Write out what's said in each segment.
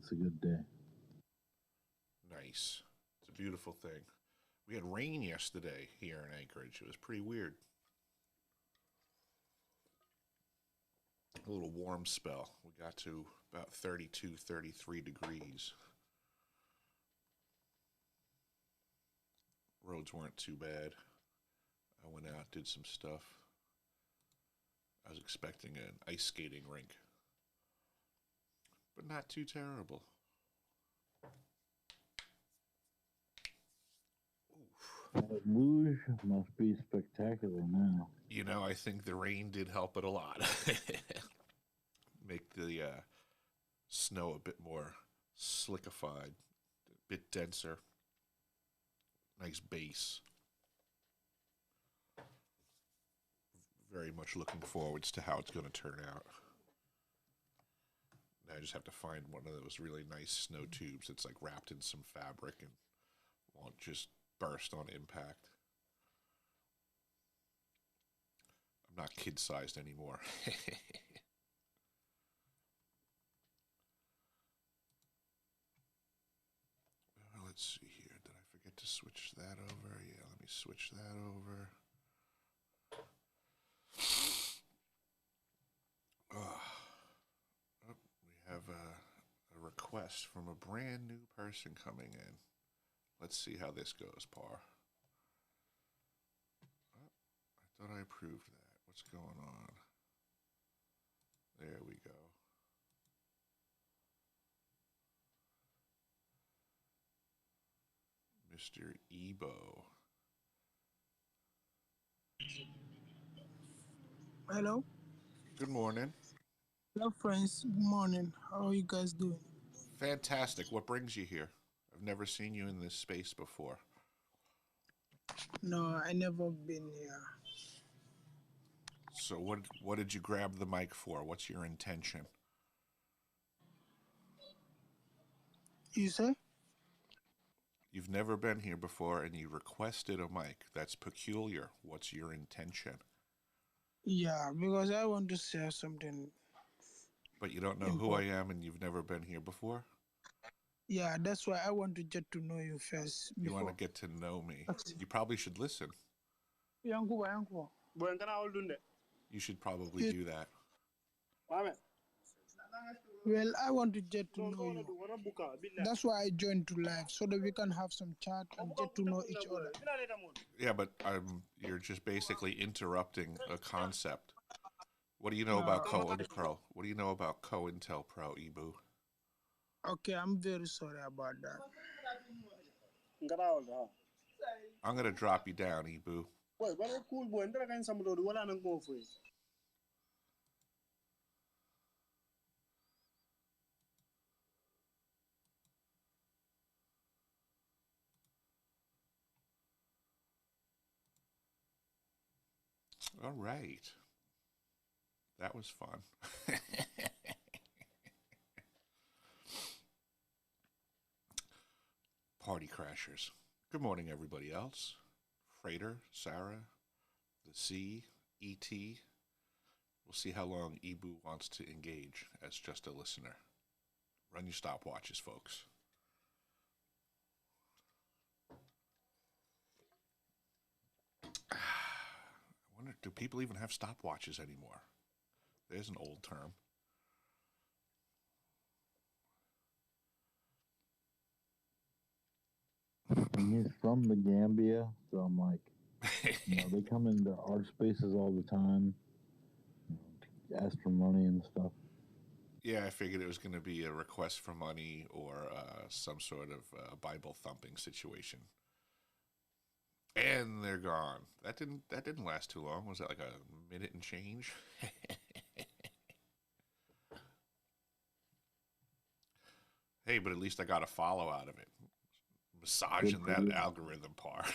it's a good day. Nice. It's a beautiful thing. We had rain yesterday here in Anchorage. It was pretty weird. A little warm spell. We got to about 32, 33 degrees. Roads weren't too bad. I went out, did some stuff. I was expecting an ice skating rink, but not too terrible. That luge must be spectacular now. You know, I think the rain did help it a lot. Make the snow a bit more slickified, a bit denser. Nice base. Very much looking forwards to how it's going to turn out. Now I just have to find one of those really nice snow tubes that's like wrapped in some fabric and won't just burst on impact. I'm not kid-sized anymore. Let's see here. Did I forget to switch that over? Yeah, let me switch that over. Oh, we have a request from a brand new person coming in. Let's see how this goes, Par. Oh, I thought I approved that. What's going on? There we go. Mr. Ebo. Hello. Good morning. Hello, friends. Good morning. How are you guys doing? Fantastic. What brings you here? I've never seen you in this space before. No, I never been here. So what did you grab the mic for? What's your intention? You say? You've never been here before and you requested a mic. That's peculiar. What's your intention? Yeah, because I want to share something. But you don't know who I am and you've never been here before? Yeah, that's why I want to get to know you first. You want to get to know me. You probably should listen. You should probably do that. Well, I want to get to know you. That's why I joined to live, so that we can have some chat and get to know each other. Yeah, but you're just basically interrupting a concept. What do you know about COINTELPRO? What do you know about COINTELPRO, Ibu? Okay, I'm very sorry about that. I'm going to drop you down, Ibu. All right. That was fun. Party crashers. Good morning, everybody else. Freighter, Sarah, the C, E.T. We'll see how long Ibu wants to engage as just a listener. Run your stopwatches, folks. I wonder, do people even have stopwatches anymore? There's an old term. And he's from the Gambia, so I'm like, they come into our spaces all the time, to ask for money and stuff. Yeah, I figured it was going to be a request for money or some sort of Bible thumping situation. And they're gone. That didn't last too long. Was that like a minute and change? Hey, but at least I got a follow out of it. Massaging that algorithm part.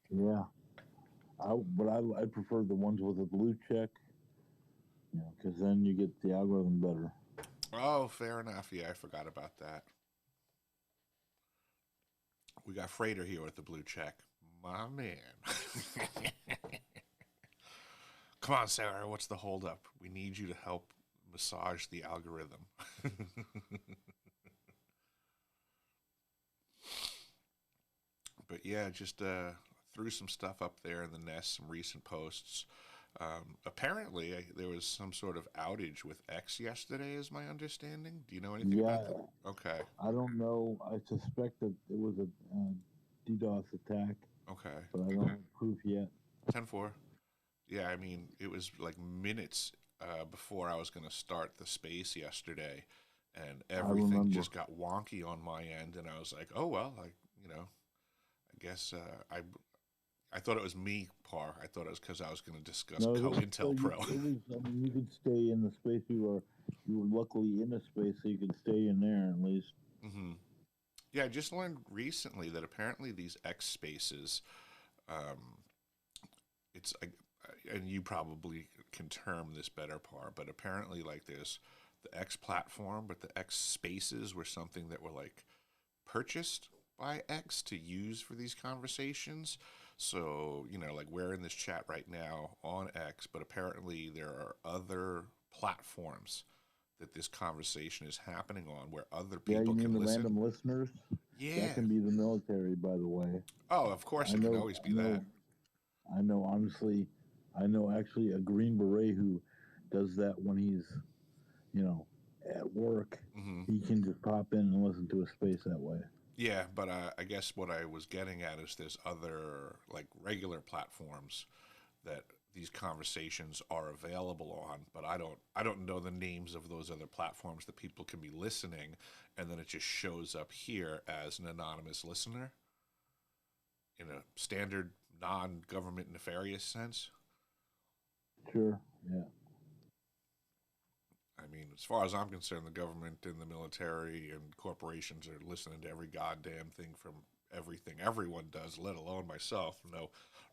Yeah. But I prefer the ones with a blue check, because then you get the algorithm better. Oh, fair enough. Yeah, I forgot about that. We got Freighter here with the blue check. My man. Come on, Sarah, what's the holdup? We need you to help massage the algorithm. But yeah, just threw some stuff up there in the nest, some recent posts. Apparently, there was some sort of outage with X yesterday, is my understanding. Do you know anything Yeah, about that? Okay, I don't know. I suspect that it was a DDoS attack, okay. but I don't have proof yet. 10-4. Yeah, I mean, it was like minutes before I was going to start the space yesterday, and I everything remember. just got wonky on my end, and I was like, oh, well, I guess I thought it was me, Par. I thought it was because I was going to discuss No, it was, so you, COINTELPRO. it was. I mean, you could stay in the space you were luckily in a space, so you could stay in there at least. Hmm. Yeah, I just learned recently that apparently these X spaces, um, it's and you probably can term this better, Par, but apparently like there's the X platform, but the X spaces were something that were like purchased by X to use for these conversations. So, like we're in this chat right now on X, but apparently there are other platforms that this conversation is happening on where other Yeah, you people mean can the listen. random listeners? That Yeah. can be the military, by the way. Oh, of course I it can know. always I be that. know. I know. Honestly, I know actually a Green Beret who does that when he's, you know, at work. Hmm. He can just pop in and listen to a space that way. Yeah, but I guess what I was getting at is there's other like regular platforms that these conversations are available on, but I don't know the names of those other platforms that people can be listening, and then it just shows up here as an anonymous listener in a standard non-government nefarious sense. Sure. Yeah. I mean, as far as I'm concerned, the government and the military and corporations are listening to every goddamn thing from everything everyone does, let alone myself.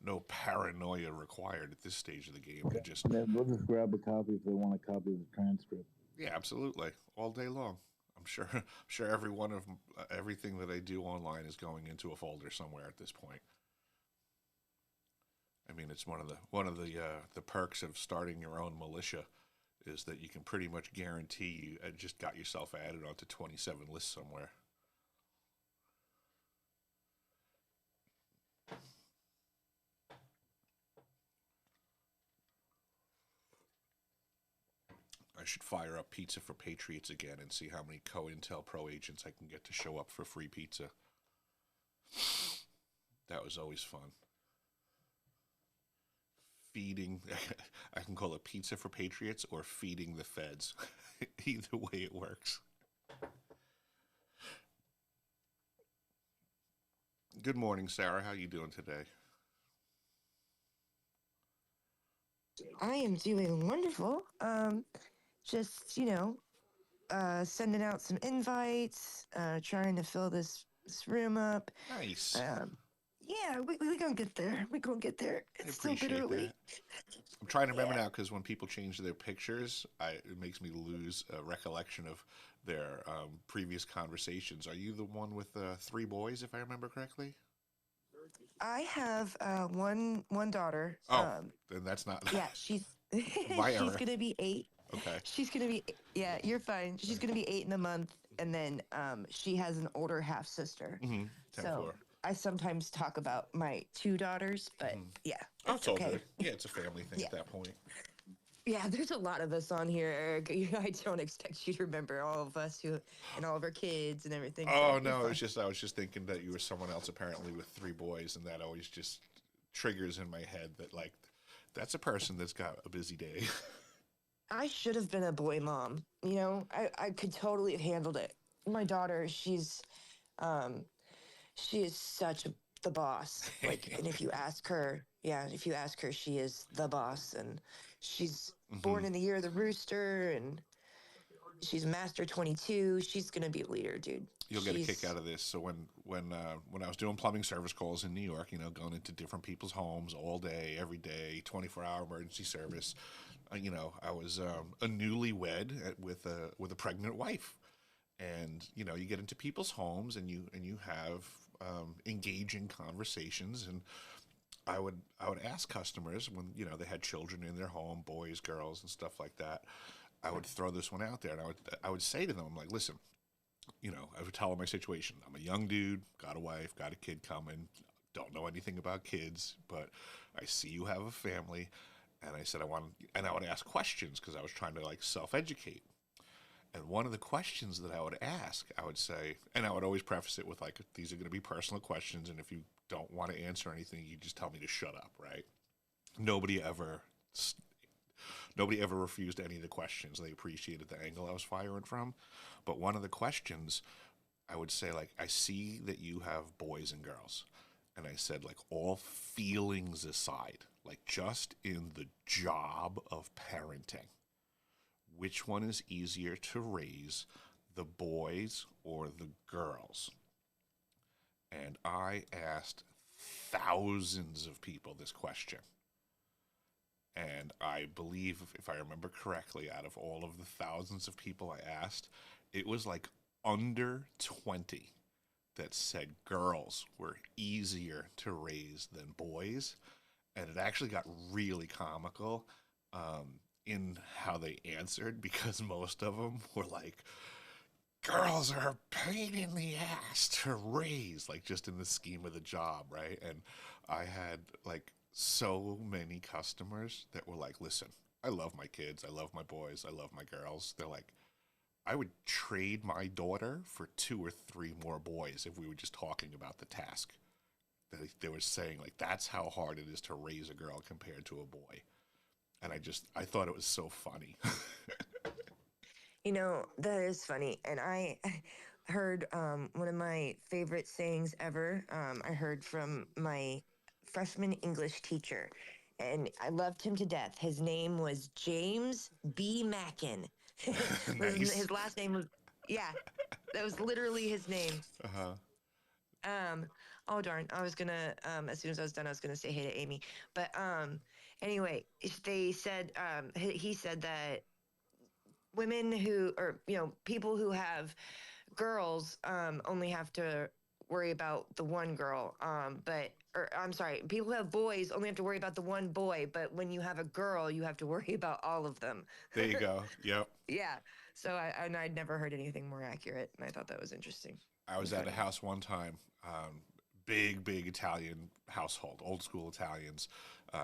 No paranoia required at this stage of the game. They're just, And then we'll just grab a copy if they want a copy of the transcript. yeah, absolutely, all day long. I'm sure, I'm sure every one of everything that I do online is going into a folder somewhere at this point. I mean, it's one of the perks of starting your own militia is that you can pretty much guarantee you just got yourself added onto 27 lists somewhere. I should fire up Pizza for Patriots again and see how many COINTELPRO agents I can get to show up for free pizza. That was always fun. Feeding, I can call it Pizza for Patriots or feeding the feds. Either way it works. Good morning, Sarah. How you doing today? I am doing wonderful. Just sending out some invites, trying to fill this room up. Nice. Yeah, we gonna get there. We gonna get there. I It's still a bit appreciate early. that. I'm trying to remember Yeah. now because when people change their pictures, it makes me lose a recollection of their previous conversations. Are you the one with 3 boys, if I remember correctly? I have one daughter. Oh, then that's not Yeah, she's my she's error. gonna be 8. Okay. She's gonna be Yeah, you're fine. She's gonna be 8 in a month, and then she has an older half sister. Mm-hmm. 10 So 4. I sometimes talk about my 2 daughters, but yeah, Oh, it's it's all okay. good. Yeah, it's a family thing Yeah. at that point. Yeah, there's a lot of us on here, Eric. I don't expect you to remember all of us and all of our kids and everything. Oh, So no, it's fine. I was just thinking that you were someone else apparently with 3 boys, and that always just triggers in my head that, like, that's a person that's got a busy day. I should have been a boy mom. I could totally have handled it. My daughter, um, she is the boss. Like, and if you ask her, yeah, if you ask her, she is the boss, and she's Hmm. born in the year of the rooster, and she's master 22. She's gonna be a leader, dude. You'll get a kick out of this. So when I was doing plumbing service calls in New York, going into different people's homes all day, every day, 24-hour emergency service, I was a newlywed with a pregnant wife, and you get into people's homes and you have engaging conversations, and I would ask customers when they had children in their home, boys, girls, and stuff like that. I would throw this one out there, and I would say to them, I'm like, listen, I would tell them my situation. I'm a young dude, got a wife, got a kid coming, don't know anything about kids, but I see you have a family, and I said and I would ask questions because I was trying to like self-educate. And one of the questions that I would ask, I would say, and I would always preface it with like, these are going to be personal questions, and if you don't want to answer anything, you just tell me to shut up, right? Nobody ever Nobody ever refused any of the questions. They appreciated the angle I was firing from. But one of the questions, I would say, like, I see that you have boys and girls. And I said, like, all feelings aside, like, just in the job of parenting, which one is easier to raise, the boys or the girls? And I asked thousands of people this question. And I believe, if I remember correctly, out of all of the thousands of people I asked, it was like under 20 that said girls were easier to raise than boys. And it actually got really comical in how they answered, because most of them were like, girls are a pain in the ass to raise, like just in the scheme of the job, right? And I had like so many customers that were like, listen, I love my kids, I love my boys, I love my girls. They're like, I would trade my daughter for 2 or 3 more boys if we were just talking about the task. They were saying, like, that's how hard it is to raise a girl compared to a boy. And I thought it was so funny. That is funny. And I heard one of my favorite sayings ever. I heard from my freshman English teacher, and I loved him to death. His name was James B. Mackin. Nice. His last name was, yeah, that was literally his name. Uh-huh. Um, oh darn, I was gonna as soon as I was done, I was gonna say hey to Amy. But anyway, they said he said that women who, or people who have girls only have to worry about the one girl, but or I'm sorry, people who have boys only have to worry about the one boy, but when you have a girl, you have to worry about all of them. There you go. Yep. Yeah. So I'd never heard anything more accurate, and I thought that was interesting I and was at a funny. house one time, big Italian household, old school Italians,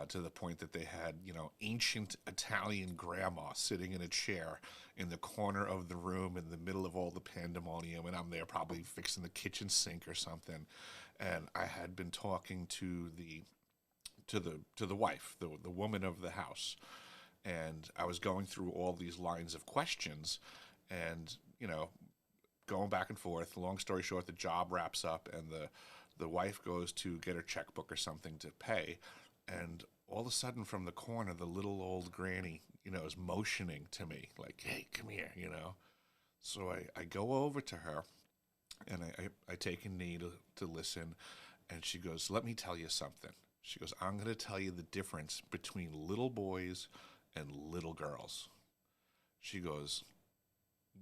to the point that they had, ancient Italian grandma sitting in a chair in the corner of the room in the middle of all the pandemonium, and I'm there probably fixing the kitchen sink or something. And I had been talking to the wife, the woman of the house, and I was going through all these lines of questions, and going back and forth. Long story short, the job wraps up, and the wife goes to get her checkbook or something to pay, and all of a sudden, from the corner, the little old granny, is motioning to me like, "Hey, come here." So I go over to her, and I take a knee to listen, and she goes, "Let me tell you something." She goes, "I'm going to tell you the difference between little boys and little girls." She goes,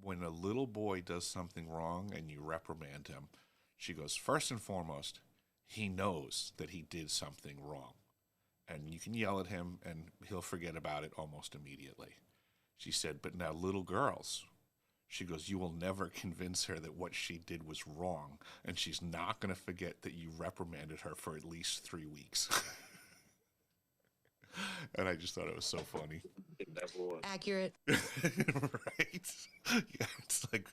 when a little boy does something wrong and you reprimand him, she goes, first and foremost, he knows that he did something wrong. And you can yell at him and he'll forget about it almost immediately. She said, but now little girls, she goes, you will never convince her that what she did was wrong. And she's not going to forget that you reprimanded her for at least 3 weeks. And I just thought it was so funny. Accurate. Right? Yeah, it's like,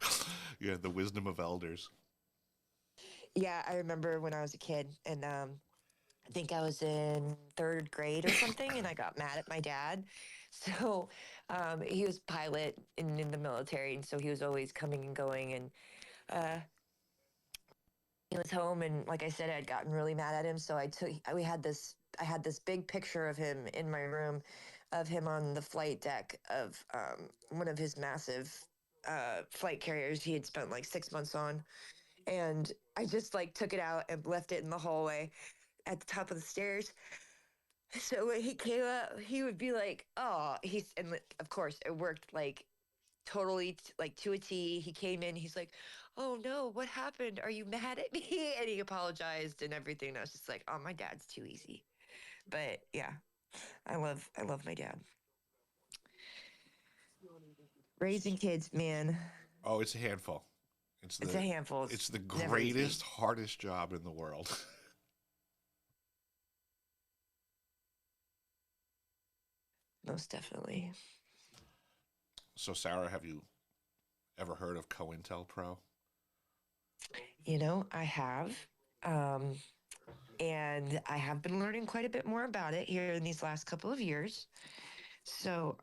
yeah, the wisdom of elders. Yeah, I remember when I was a kid, and I think I was in 3rd grade or something, and I got mad at my dad. So he was pilot in the military, and so he was always coming and going, and uh, he was home, and like I said, I'd gotten really mad at him. So I had this big picture of him in my room, of him on the flight deck of one of his massive flight carriers he had spent like 6 months on. And I just like took it out and left it in the hallway at the top of the stairs. So when he came up, he would be like, "Oh, and of course it worked like totally like to a T. He came in, he's like, "Oh no, what happened? Are you mad at me?" And he apologized and everything. And I was just like, "Oh, my dad's too easy." But yeah, I love my dad. Raising kids, man, Oh, it's a handful. it's a handful. It's the Never easy. greatest, hardest job in the world. Most definitely. So, Sarah, have you ever heard of COINTELPRO? You know, I have. Um, and I have been learning quite a bit more about it here in these last couple of years. So,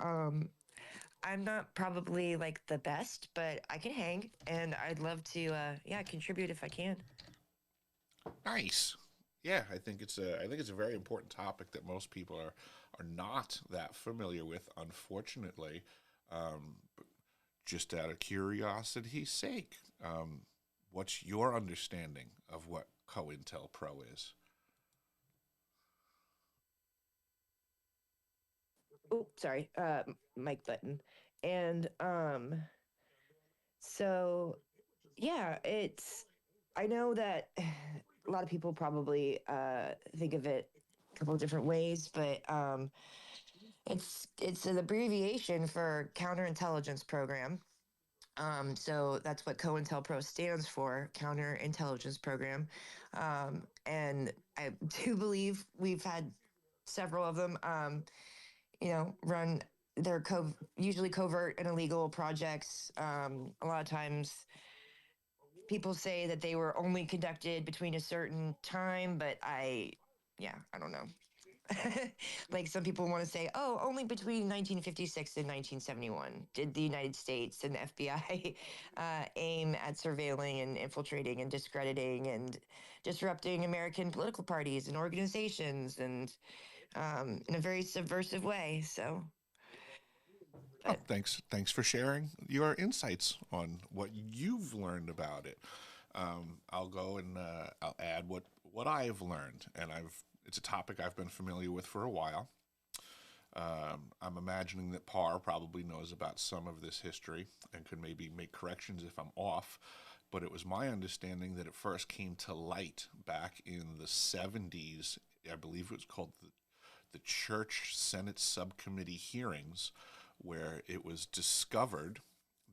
I'm not probably like the best, but I can hang, and I'd love to, yeah, contribute if I can. Nice. Yeah, I think it's a very important topic that most people are not that familiar with, unfortunately. But just out of curiosity's sake, what's your understanding of what COINTELPRO is? Oh, sorry, mic button. And so yeah, I know that a lot of people probably think of it a couple of different ways, but it's an abbreviation for counterintelligence program. So that's what COINTELPRO stands for, counterintelligence program. And I do believe we've had several of them, run. They're usually covert and illegal projects. A lot of times people say that they were only conducted between a certain time, but yeah, I don't know. Like some people want to say, oh, only between 1956 and 1971 did the United States and the FBI aim at surveilling and infiltrating and discrediting and disrupting American political parties and organizations, and in a very subversive way. So, Oh, but thanks for sharing your insights on what you've learned about it. I'll go and I'll add what I've learned, and it's a topic I've been familiar with for a while. I'm imagining that Parr probably knows about some of this history and could maybe make corrections if I'm off. But it was my understanding that it first came to light back in the 70s. I believe it was called the Church Senate Subcommittee hearings, where it was discovered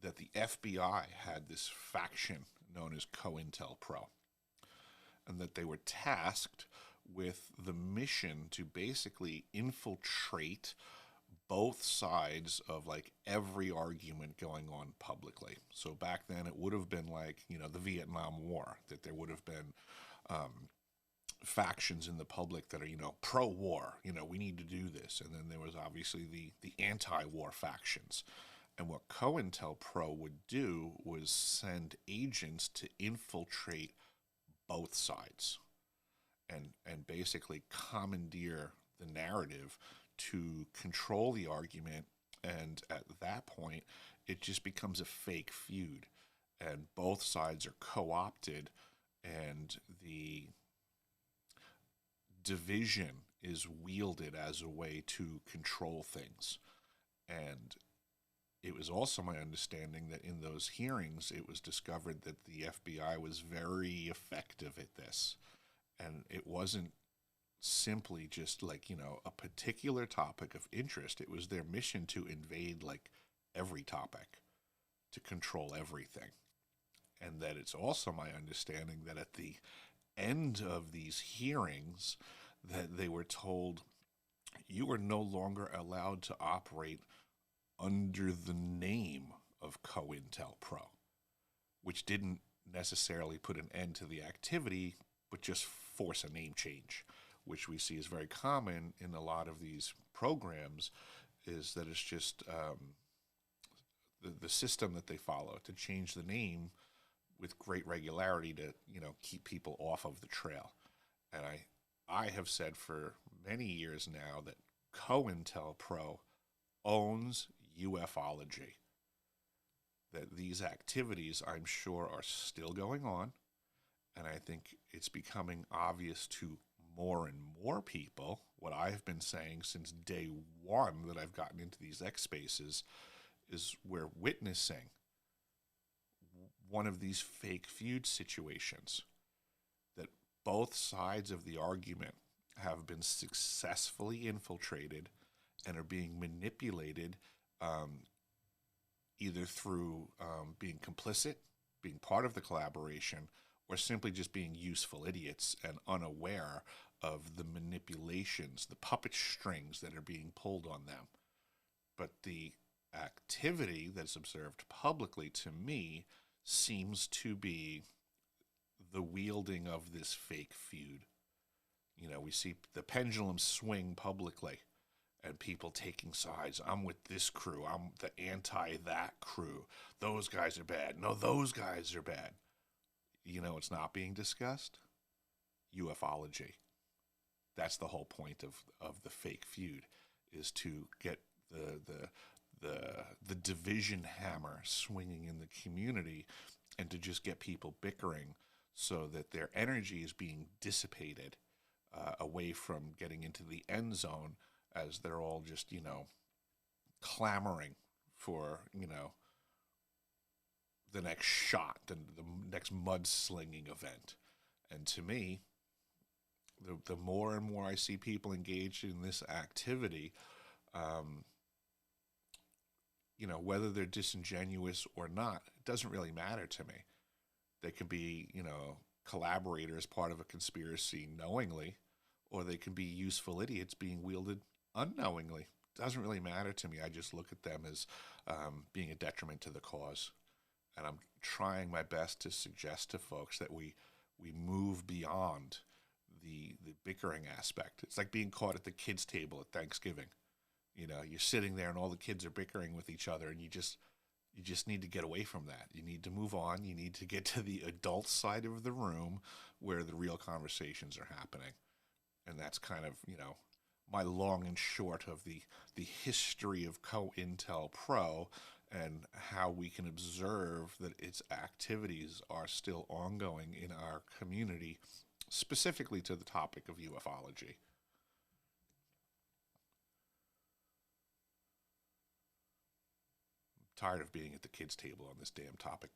that the FBI had this faction known as COINTELPRO, and that they were tasked with the mission to basically infiltrate both sides of like every argument going on publicly. So back then it would have been like, the Vietnam War, that there would have been factions in the public that are, pro-war, we need to do this. And then there was obviously the anti-war factions. And what COINTELPRO would do was send agents to infiltrate both sides and basically commandeer the narrative to control the argument. And at that point, it just becomes a fake feud. And both sides are co-opted, and the division is wielded as a way to control things. And it was also my understanding that in those hearings, it was discovered that the FBI was very effective at this. And it wasn't simply just like, a particular topic of interest. It was their mission to invade like every topic, to control everything. And that it's also my understanding that at the end of these hearings, that they were told, you are no longer allowed to operate under the name of COINTELPRO, which didn't necessarily put an end to the activity, but just force a name change, which we see is very common in a lot of these programs, is that it's just the system that they follow to change the name with great regularity to, keep people off of the trail. And I have said for many years now that COINTELPRO owns ufology, that these activities, I'm sure, are still going on. And I think it's becoming obvious to more and more people. What I've been saying since day one that I've gotten into these X spaces is we're witnessing one of these fake feud situations, that both sides of the argument have been successfully infiltrated and are being manipulated either through being complicit, being part of the collaboration, or simply just being useful idiots and unaware of the manipulations, the puppet strings that are being pulled on them. But the activity that's observed publicly, to me, seems to be the wielding of this fake feud. You know, we see the pendulum swing publicly and people taking sides. I'm with this crew. I'm the anti that crew. Those guys are bad. No, those guys are bad. You know, it's not being discussed. Ufology. That's the whole point of the fake feud, is to get the division hammer swinging in the community, and to just get people bickering so that their energy is being dissipated away from getting into the end zone, as they're all just, you know, clamoring for, you know, the next shot, the next mudslinging event. And to me, the more and more I see people engaged in this activity, you know, whether they're disingenuous or not, it doesn't really matter to me. They can be, you know, collaborators, part of a conspiracy knowingly, or they can be useful idiots being wielded unknowingly. It doesn't really matter to me. I just look at them as being a detriment to the cause. And I'm trying my best to suggest to folks that we move beyond the bickering aspect. It's like being caught at the kids' table at Thanksgiving. You know, you're sitting there and all the kids are bickering with each other, and you just need to get away from that. You need to move on. You need to get to the adult side of the room where the real conversations are happening. And that's kind of, you know, my long and short of the history of COINTELPRO, and how we can observe that its activities are still ongoing in our community, specifically to the topic of ufology. I'm tired of being at the kids' table on this damn topic.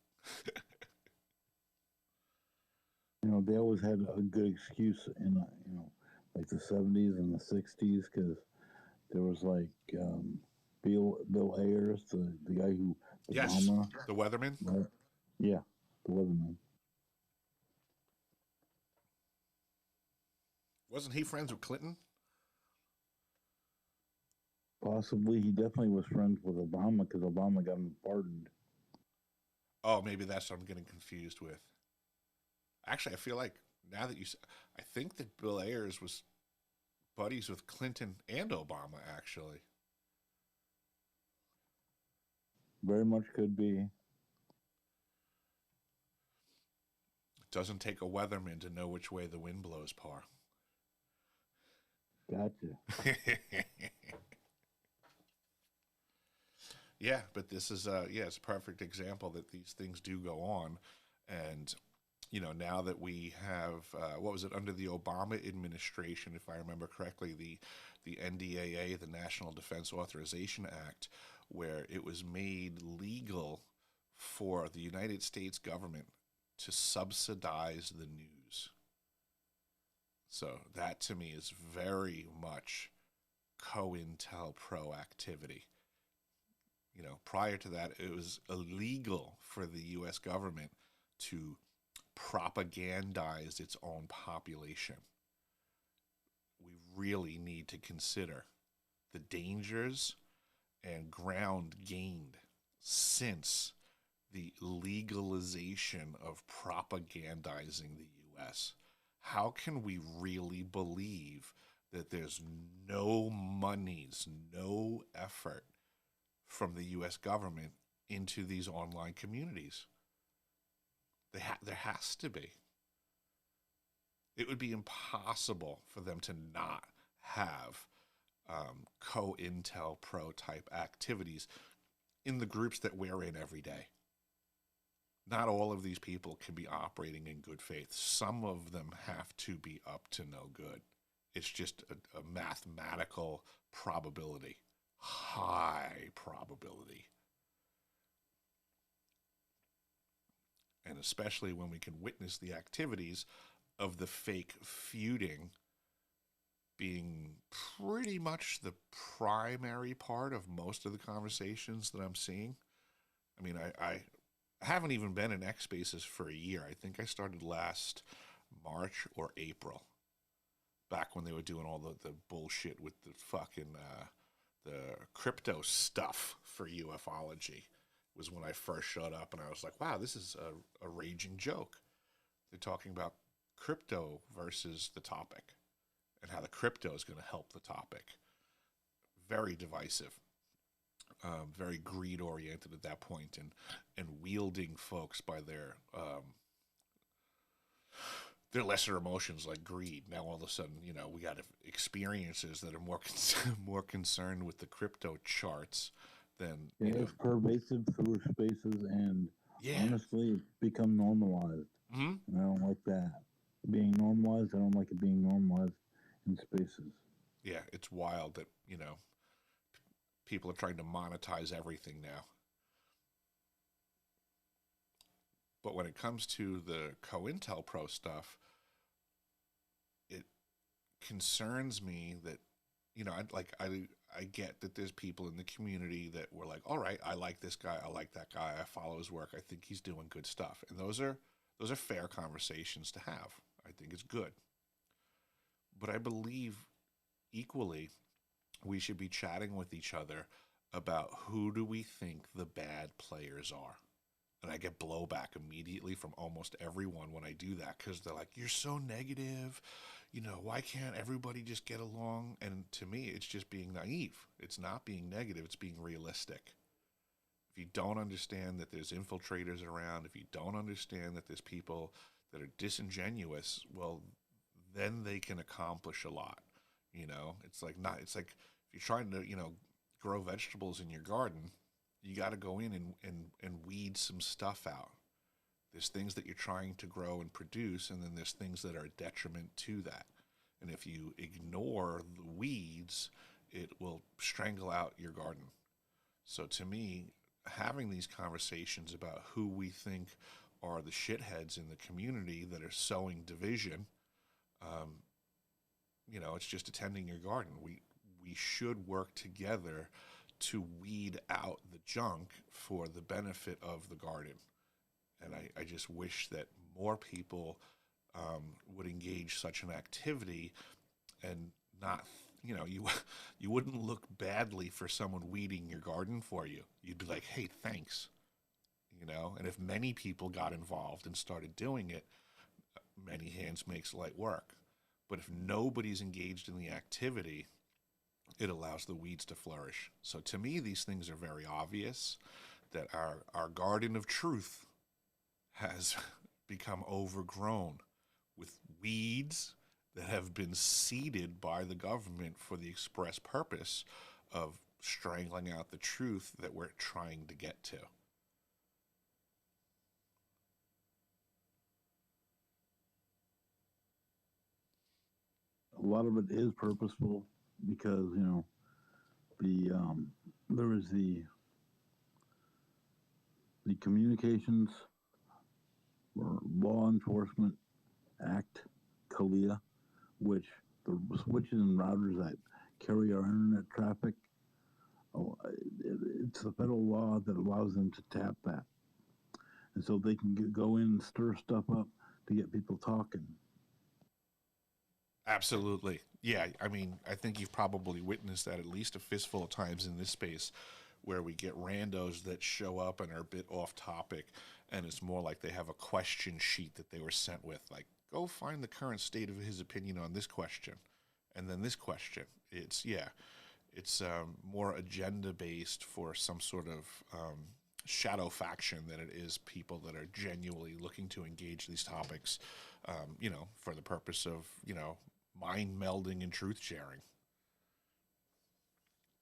You know, they always had a good excuse in, you know, like the 70s and the 60s, because there was like Bill Ayers, the guy who, the Yes, bomber. the weatherman. Right? Yeah, the weatherman. Wasn't he friends with Clinton? Possibly. He definitely was friends with Obama, because Obama got him pardoned. Oh, maybe that's what I'm getting confused with. Actually, I feel like now that you say, I think that Bill Ayers was buddies with Clinton and Obama, actually. Very much could be. It doesn't take a weatherman to know which way the wind blows, Par. Gotcha. Yeah, but this is it's a perfect example that these things do go on. And, you know, now that we have, what was it, under the Obama administration, if I remember correctly, the NDAA, the National Defense Authorization Act, where it was made legal for the United States government to subsidize the news. So that, to me, is very much COINTELPRO activity. You know, prior to that, it was illegal for the U.S. government to propagandize its own population. We really need to consider the dangers and ground gained since the legalization of propagandizing the U.S. How can we really believe that there's no monies, no effort from the U.S. government into these online communities? There has to be. It would be impossible for them to not have COINTELPRO type activities in the groups that we're in every day. Not all of these people can be operating in good faith. Some of them have to be up to no good. It's just a mathematical probability, high probability. And especially when we can witness the activities of the fake feuding being pretty much the primary part of most of the conversations that I'm seeing. I mean, I haven't even been in X Spaces for a year. I think I started last March or April, back when they were doing all the bullshit with the fucking the crypto stuff for ufology. Was when I first showed up, and I was like, wow, this is a raging joke. They're talking about crypto versus the topic and how the crypto is going to help the topic. Very divisive, very greed oriented at that point, and wielding folks by their lesser emotions like greed. Now all of a sudden, we got experiences that are more more concerned with the crypto charts than it's pervasive through spaces, and honestly, it's become normalized. Mm-hmm. And I don't like that being normalized. I don't like it being normalized in spaces. Yeah, it's wild that people are trying to monetize everything now. But when it comes to the COINTELPRO stuff, it concerns me that, I get that there's people in the community that were like, all right, I like this guy, I like that guy, I follow his work, I think he's doing good stuff. And those are fair conversations to have. I think it's good. But I believe equally we should be chatting with each other about who do we think the bad players are. And I get blowback immediately from almost everyone when I do that, because they're like, you're so negative. Why can't everybody just get along? And to me, it's just being naive. It's not being negative. It's being realistic. If you don't understand that there's infiltrators around, if you don't understand that there's people that are disingenuous, well, then they can accomplish a lot. It's like if you're trying to, grow vegetables in your garden, you got to go in and weed some stuff out. There's things that you're trying to grow and produce, and then there's things that are a detriment to that. And if you ignore the weeds, it will strangle out your garden. So to me, having these conversations about who we think are the shitheads in the community that are sowing division, it's just attending your garden. We should work together to weed out the junk for the benefit of the garden. And I just wish that more people would engage such an activity, and not, you wouldn't look badly for someone weeding your garden for you. You'd be like, hey, thanks. And if many people got involved and started doing it, many hands makes light work. But if nobody's engaged in the activity, it allows the weeds to flourish. So to me, these things are very obvious, that our garden of truth has become overgrown with weeds that have been seeded by the government for the express purpose of strangling out the truth that we're trying to get to. A lot of it is purposeful because there is the Communications or Law Enforcement Act, CALIA, which the switches and routers that carry our internet traffic, it's the federal law that allows them to tap that. And so they can go in and stir stuff up to get people talking. Absolutely. Yeah, I mean, I think you've probably witnessed that at least a fistful of times in this space, where we get randos that show up and are a bit off topic, and it's more like they have a question sheet that they were sent with, like, go find the current state of his opinion on this question, and then this question. It's more agenda-based for some sort of shadow faction than it is people that are genuinely looking to engage these topics, for the purpose of, mind melding and truth sharing.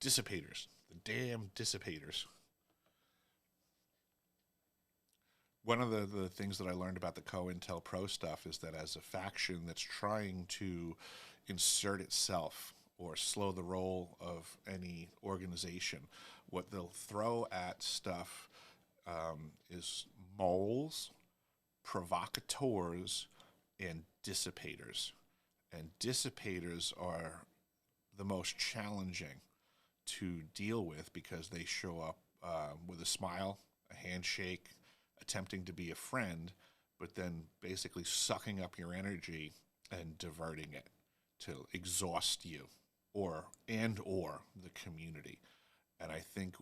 Dissipators. The damn dissipators. One of the things that I learned about the COINTELPRO stuff is that as a faction that's trying to insert itself or slow the roll of any organization, what they'll throw at stuff is moles, provocateurs, and dissipators. And dissipators are the most challenging to deal with because they show up with a smile a handshake, attempting to be a friend, but then basically sucking up your energy and diverting it to exhaust you or the community. And I think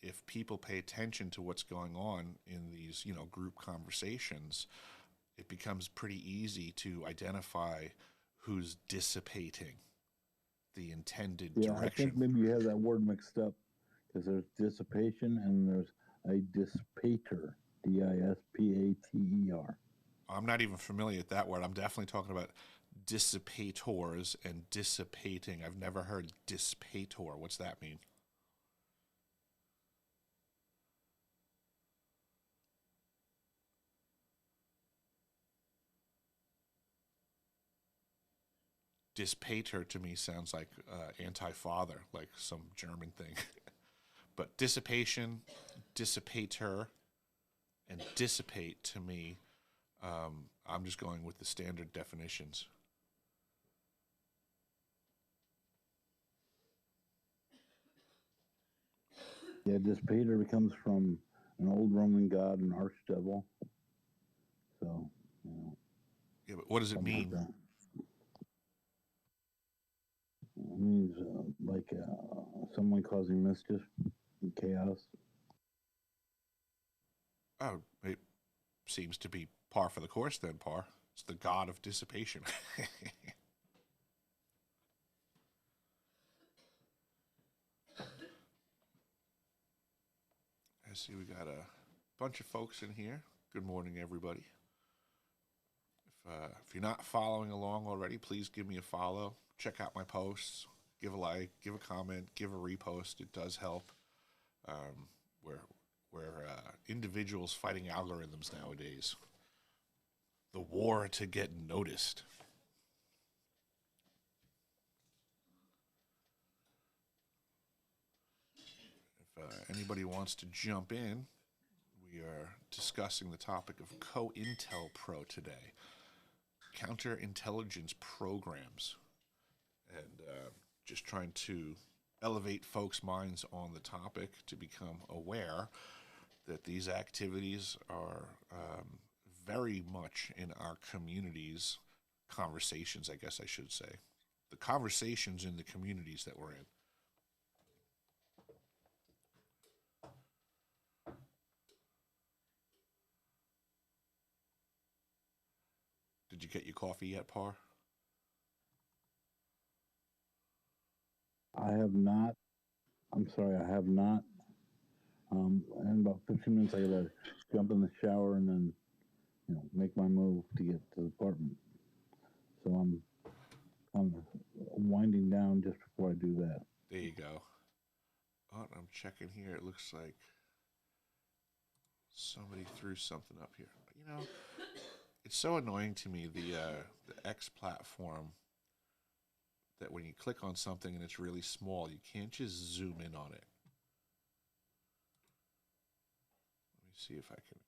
if people pay attention to what's going on in these, group conversations, it becomes pretty easy to identify who's dissipating the intended direction. I think maybe you have that word mixed up, because there's dissipation and there's a dissipator, Dispater. I'm not even familiar with that word. I'm definitely talking about dissipators and dissipating. I've never heard dissipator. What's that mean? Dissipator to me sounds like anti-father, like some German thing. But dissipation, dissipator, and dissipate to me, I'm just going with the standard definitions. Yeah, dissipator comes from an old Roman god, an archdevil. So, yeah, but what does it mean? Like it means someone causing mischief and chaos. Oh, it seems to be par for the course then, Par. It's the god of dissipation. I see we got a bunch of folks in here. Good morning, everybody. If you're not following along already, please give me a follow. Check out my posts. Give a like, give a comment, give a repost. It does help. We're individuals fighting algorithms nowadays. The war to get noticed. If anybody wants to jump in, we are discussing the topic of COINTELPRO today. Counterintelligence programs. And just trying to elevate folks' minds on the topic to become aware that these activities are very much in our communities' conversations, I guess I should say. The conversations in the communities that we're in. Did you get your coffee yet, Par? I have not. I'm sorry, I have not. In about 15 minutes, I gotta jump in the shower and then, make my move to get to the apartment. So I'm winding down just before I do that. There you go. Oh, I'm checking here. It looks like somebody threw something up here. It's so annoying to me, the X platform, that when you click on something and it's really small, you can't just zoom in on it. Let me see if I can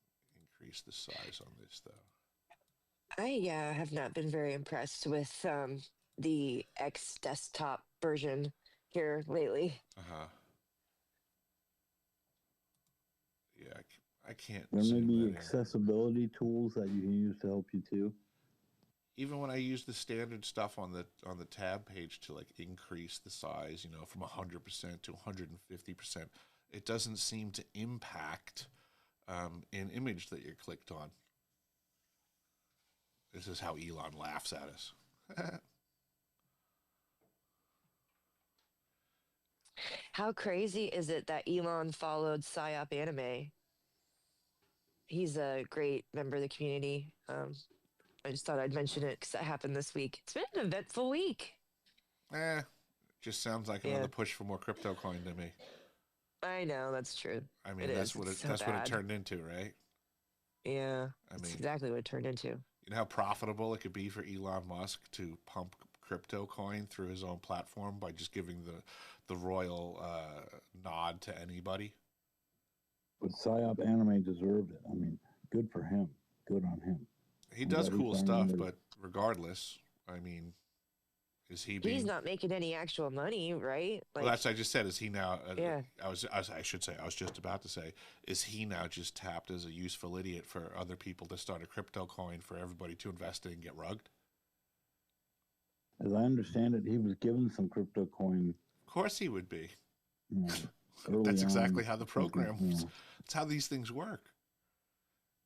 increase the size on this, though. I have not been very impressed with the X desktop version here lately. Uh-huh. Yeah, I can't. There may be accessibility tools that you can use to help you too. Even when I use the standard stuff on the tab page to increase the size, from 100% to 150%, it doesn't seem to impact an image that you're clicked on. This is how Elon laughs at us. How crazy is it that Elon followed PsyOp Anime? He's a great member of the community. I just thought I'd mention it because that happened this week. It's been an eventful week. Just sounds like another push for more crypto coin to me. I know, that's true. I mean, that's what it turned into, right? Yeah, that's exactly what it turned into. You know how profitable it could be for Elon Musk to pump crypto coin through his own platform by just giving the royal nod to anybody? But PsyOp Anime deserved it. I mean, good for him. Good on him. He does cool stuff, but regardless, I mean, Is he He's being? not making any actual money, right? Well, Like, that's I just said. Is he now? yeah. I should say. I was just about to say. Is he now just tapped as a useful idiot for other people to start a crypto coin for everybody to invest in and get rugged? As I understand it, he was given some crypto coin. Of course, he would be. You know, early That's exactly on, how the program. That's how these things work.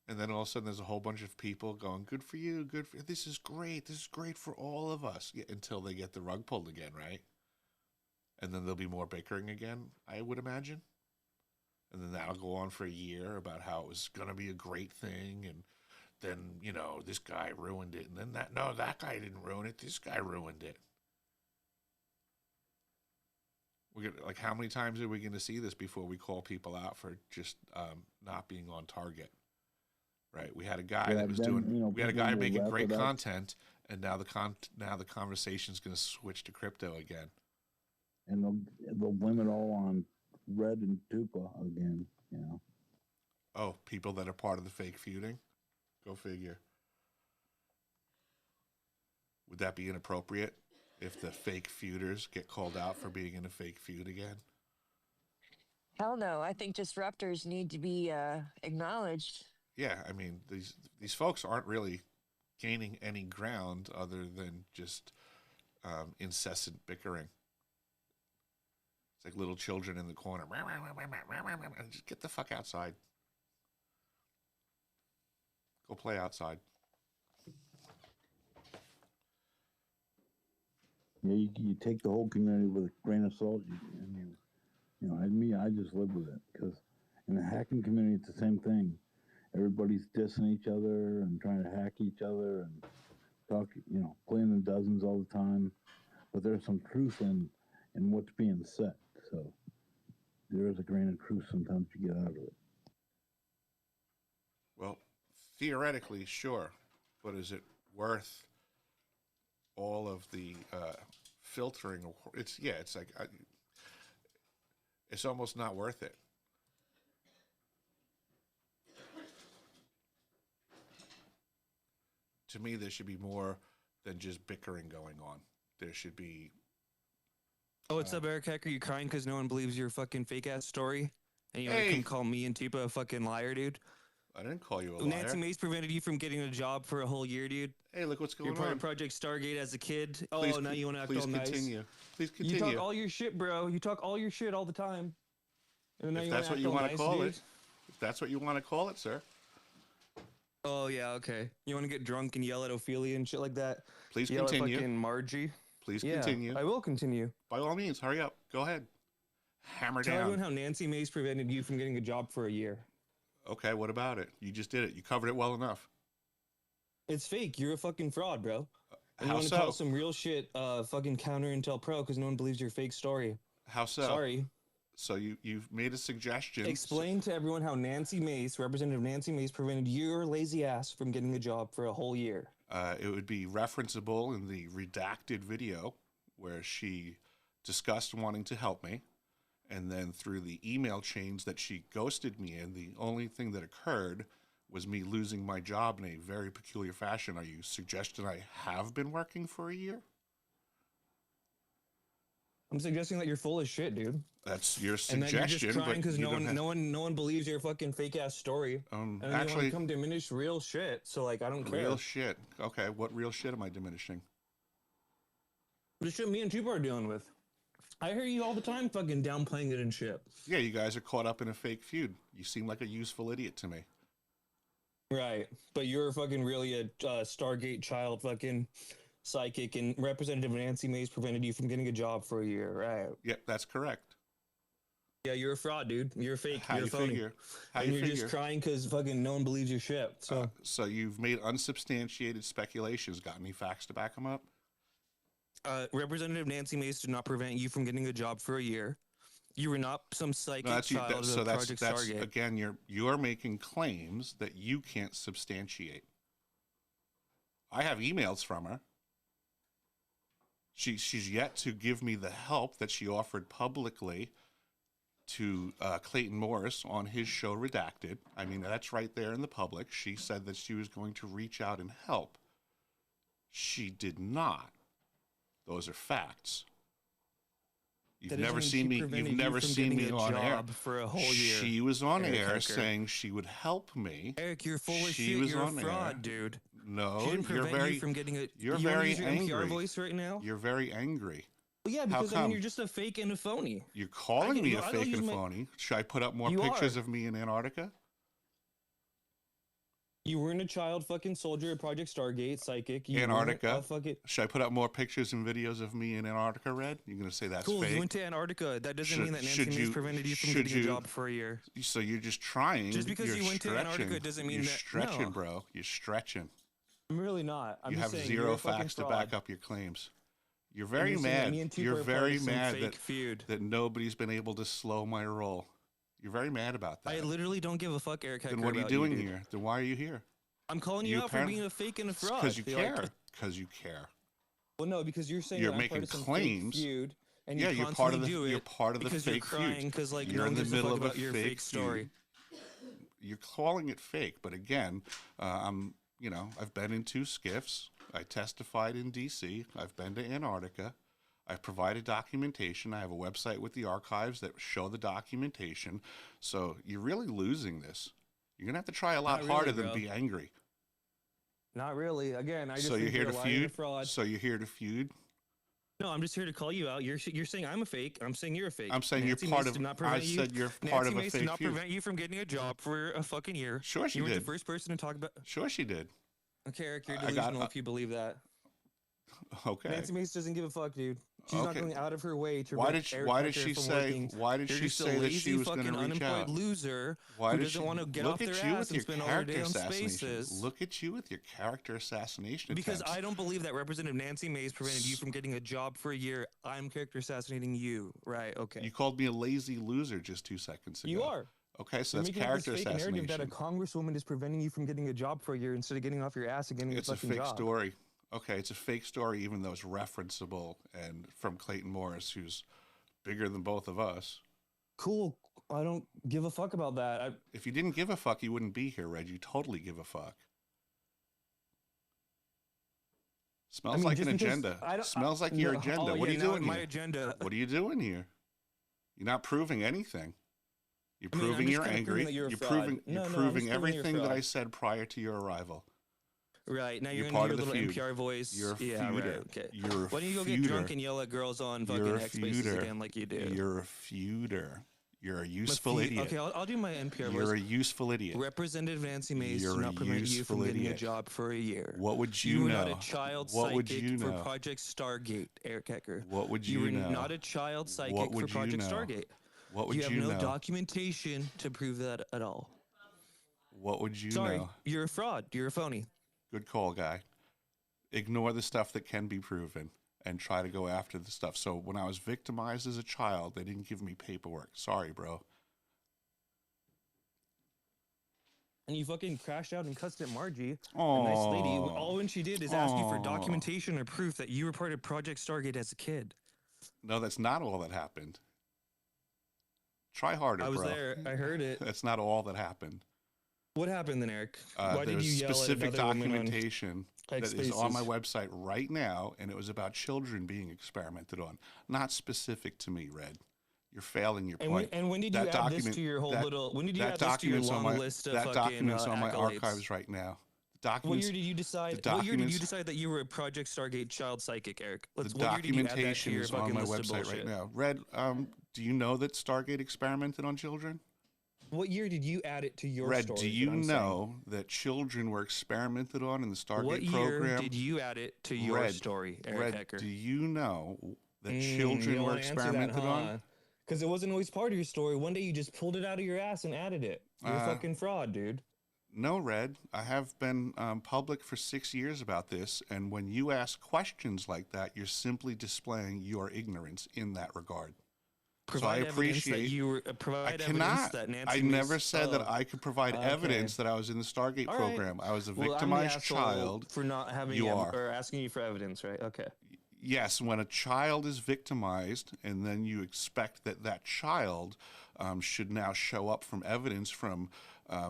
And then all of a sudden, there's a whole bunch of people going, "Good for you, good for you. This is great. This is great for all of us." Yeah, until they get the rug pulled again, right? And then there'll be more bickering again, I would imagine. And then that'll go on for a year about how it was going to be a great thing, and then this guy ruined it, and then that guy didn't ruin it. This guy ruined it. We're gonna, like, how many times are we going to see this before we call people out for just not being on target? Right, we had a guy that was we had a guy making great content, and now the conversation's going to switch to crypto again. And they'll blame it all on Red and Tupa again. Oh, people that are part of the fake feuding? Go figure. Would that be inappropriate if the fake feuders get called out for being in a fake feud again? Hell no. I think disruptors need to be acknowledged. Yeah, I mean, these folks aren't really gaining any ground other than just incessant bickering. It's like little children in the corner. Just get the fuck outside. Go play outside. Yeah, you take the whole community with a grain of salt. I just live with it, because in the hacking community, it's the same thing. Everybody's dissing each other and trying to hack each other and talk, playing in dozens all the time. But there's some truth in what's being said. So there is a grain of truth sometimes you get out of it. Well, theoretically, sure. But is it worth all of the filtering? It's like it's almost not worth it. To me, there should be more than just bickering going on. There should be. Oh, what's up, Eric Heck? Are you crying because no one believes your fucking fake ass story? And you want to come call me and Tupa a fucking liar, dude? I didn't call you a liar. Nancy Mace prevented you from getting a job for a whole year, dude. Hey, look what's going on. You're part of Project Stargate as a kid. Please, now you want to act all nice. Please continue. You talk all your shit, bro. You talk all your shit all the time. And then if that's what you want to call it. If that's what you want to call it, sir. Oh, yeah, okay. You want to get drunk and yell at Ophelia and shit like that? Please yell continue. At fucking Margie? Please continue. I will continue. By all means, hurry up. Go ahead. Hammer down. Tell everyone how Nancy Mace prevented you from getting a job for a year. Okay, what about it? You just did it. You covered it well enough. It's fake. You're a fucking fraud, bro. And how you want to so? tell some real shit, fucking COINTELPRO, because no one believes your fake story. How so? Sorry. So you've made a suggestion. Explain to everyone how Nancy Mace, Representative Nancy Mace, prevented your lazy ass from getting a job for a whole year. It would be referenceable in the redacted video where she discussed wanting to help me. And then through the email chains that she ghosted me in, the only thing that occurred was me losing my job in a very peculiar fashion. Are you suggesting I have been working for a year? I'm suggesting that you're full of shit, dude. That's your suggestion. And that you're just crying because no one believes your fucking fake ass story. And actually, you want to come diminish real shit. So like, I don't care. Real shit. Okay, what real shit am I diminishing? The shit me and Tupa are dealing with. I hear you all the time fucking downplaying it and shit. Yeah, you guys are caught up in a fake feud. You seem like a useful idiot to me. Right, but you're fucking really a Stargate child fucking psychic, and Representative Nancy Mace prevented you from getting a job for a year, right? Yep, that's correct. Yeah, you're a fraud, dude. You're fake. How you're you phony. Figure? How and you you're figure? Just crying because fucking no one believes your shit. So you've made unsubstantiated speculations. Got any facts to back them up? Representative Nancy Mace did not prevent you from getting a job for a year. You were not some psychic child of Project Stargate. Again, you're making claims that you can't substantiate. I have emails from her. She's yet to give me the help that she offered publicly to Clayton Morris on his show Redacted. I mean, that's right there in the public. She said that she was going to reach out and help. She did not. Those are facts. You've That never doesn't seen me. mean she You've prevented never you from seen getting me a on air. job for a whole year. She was on Eric air Hecker. saying she would help me. Eric, you're full of She shit. was You're a on fraud, air. dude. No, She didn't you're prevent very. you from getting a. You're you wanna very use your angry. NPR voice right now? You're very angry. Well, yeah, How because I come? mean, you're just a fake and a phony. You're calling me a I'll fake use and my- phony. Should I put up more You pictures are. of me in Antarctica? You weren't a child fucking soldier at Project Stargate, psychic. You Antarctica. weren't a fucking... Should I put up more pictures and videos of me in Antarctica, Red? You're gonna say that's Cool, fake? you went to Antarctica. That doesn't mean that Nancy Mace prevented you from should getting you- a job for a year. So you're just trying. Just because you're you went to stretching. Antarctica doesn't mean you're that- stretching, no. bro. You're stretching. I'm really not. I'm You just have saying, you're zero a fucking facts to fraud. back up your claims. You're I'm very just saying that mad. me and Tupa You're are part very of some mad fake that feud. that nobody's been able to slow my roll. You're very mad about that. I literally don't give a fuck, Eric Hecker. Then what are you about doing dude. here? Then why are you here? I'm calling you out for being a fake and a fraud. Because you Like, care. Because you care. well, no, because you're saying You're that I'm making part of some claims. fake feud, and Yeah, you you're part of the. constantly do You're it part of the because fake you're crying because like You're no in one the gives a middle fuck of a about your fake story. You're calling it fake, but again, I'm. You know, I've been in 2 skiffs. I testified in D.C. I've been to Antarctica. I've provided documentation. I have a website with the archives that show the documentation. So you're really losing this. You're gonna have to try a lot Not really, harder than bro. be angry. Not really. Again, I just So you're think here you're to a liar and a feud. fraud. So you're here to feud. No, I'm just here to call you out. You're saying I'm a fake. I'm saying you're a fake. I'm saying Nancy you're part Mace of. Did not I prevent you. said you're part Nancy of a Mace did fake not feud. prevent you from getting a job for a fucking year. Sure she you were did. the first person to talk about. Sure she did. Okay, Eric, you're I got- delusional if you believe that. Okay. Nancy Mace doesn't give a fuck, dude. She's not Okay. going out of her way to. Why prevent did she? Eric Why did Hecker she from say? working. Why did You're she just a say that lazy she was going fucking to reach unemployed out? loser Why who did doesn't she want to get look off their at you ass with and your spend all their character day on assassination? spaces? Look at you with your character assassination Because attempts. I don't believe that Representative Nancy Mace prevented you from getting a job for a year. I'm character assassinating you. Right, okay. You called me a lazy loser just 2 seconds ago. You are. Okay, so You're that's making up this character fake narrative assassination. that a congresswoman is preventing you from getting a job for a year instead of getting off your ass and getting It's a a fucking fake job. story. Okay, it's a fake story, even though it's referenceable and from Clayton Morris, who's bigger than both of us. Cool. I don't give a fuck about that. If you didn't give a fuck, you wouldn't be here, Red. You totally give a fuck. Smells like an agenda. Smells like your agenda. Oh, What are you now doing my here? agenda. What are you doing here? You're not proving anything. You're I mean, I'm proving just you're kinda angry. proving that you're a You're fraud. proving No, you're no, I'm proving just proving you're a everything that fraud. I said prior to your arrival. Right, now You're you're part going to of do your the little feud. NPR voice. You're a Yeah, feuder. right, okay. You're a Why don't you go get feuder. drunk and yell at girls on fucking You're a X Spaces feuder. again like you do? You're a feuder. You're a I'm a useful feud- idiot. Okay, I'll do my NPR You're voice. a useful idiot. Representative Nancy Mace You're did a not prevent you useful from getting a idiot. job for a year. What would You you were know? not a child What would psychic you for know? Project Stargate, Eric Hecker. What would You you were know? not a child psychic What for would you Project know? Stargate. What would You have you no know? documentation to prove that at all. What would you Sorry, know? you're a fraud. You're a phony. Good call, guy. Ignore the stuff that can be proven and try to go after the stuff. So when I was victimized as a child, they didn't give me paperwork. Sorry, bro. And you fucking crashed out and cussed at Margie, Oh, a nice lady. All when she did is ask you for documentation or proof that you were part of Project Stargate as a kid. No, that's not all that happened. Try harder, I was bro. there. I heard it. That's not all that happened. What happened then, Eric? Why did There's you yell specific at another woman on documentation that X is on my Spaces? website right now, and it was about children being experimented on. Not specific to me, Red. You're failing your point. And when did you That add this document- to your whole that- little? When did you that add this to your document's on long my list of that fucking document's on my accolades? archives right now. The What documents. year did you decide? the What year did you documents- decide that you were a Project Stargate child psychic, Eric? The What year did you add that to documentation your is on fucking my list of website right bullshit? now. Red, do you know that Stargate experimented on children? What year did you add it to your Red, story? do you know that children were experimented on in the Stargate What year program? did you add it to your Red, story, Eric Red, Hecker? do you know that You children don't were wanna answer that, experimented on? Because it wasn't always part of your story. One day you just pulled it out of your ass and added it. You're a fucking fraud, dude. No, Red. I have been public for 6 years about this, and when you ask questions like that, you're simply displaying your ignorance in that regard. Provide so I evidence appreciate. that you were. I Provide evidence cannot. that Nancy. I Mace- never said that Oh. I could provide Okay. evidence that I was in the Stargate All right. program. I was a Well, I'm the victimized asshole child. for not having You are. or asking you for evidence, right? Okay. Yes, when a child is victimized, and then you expect that that child should now show up from evidence from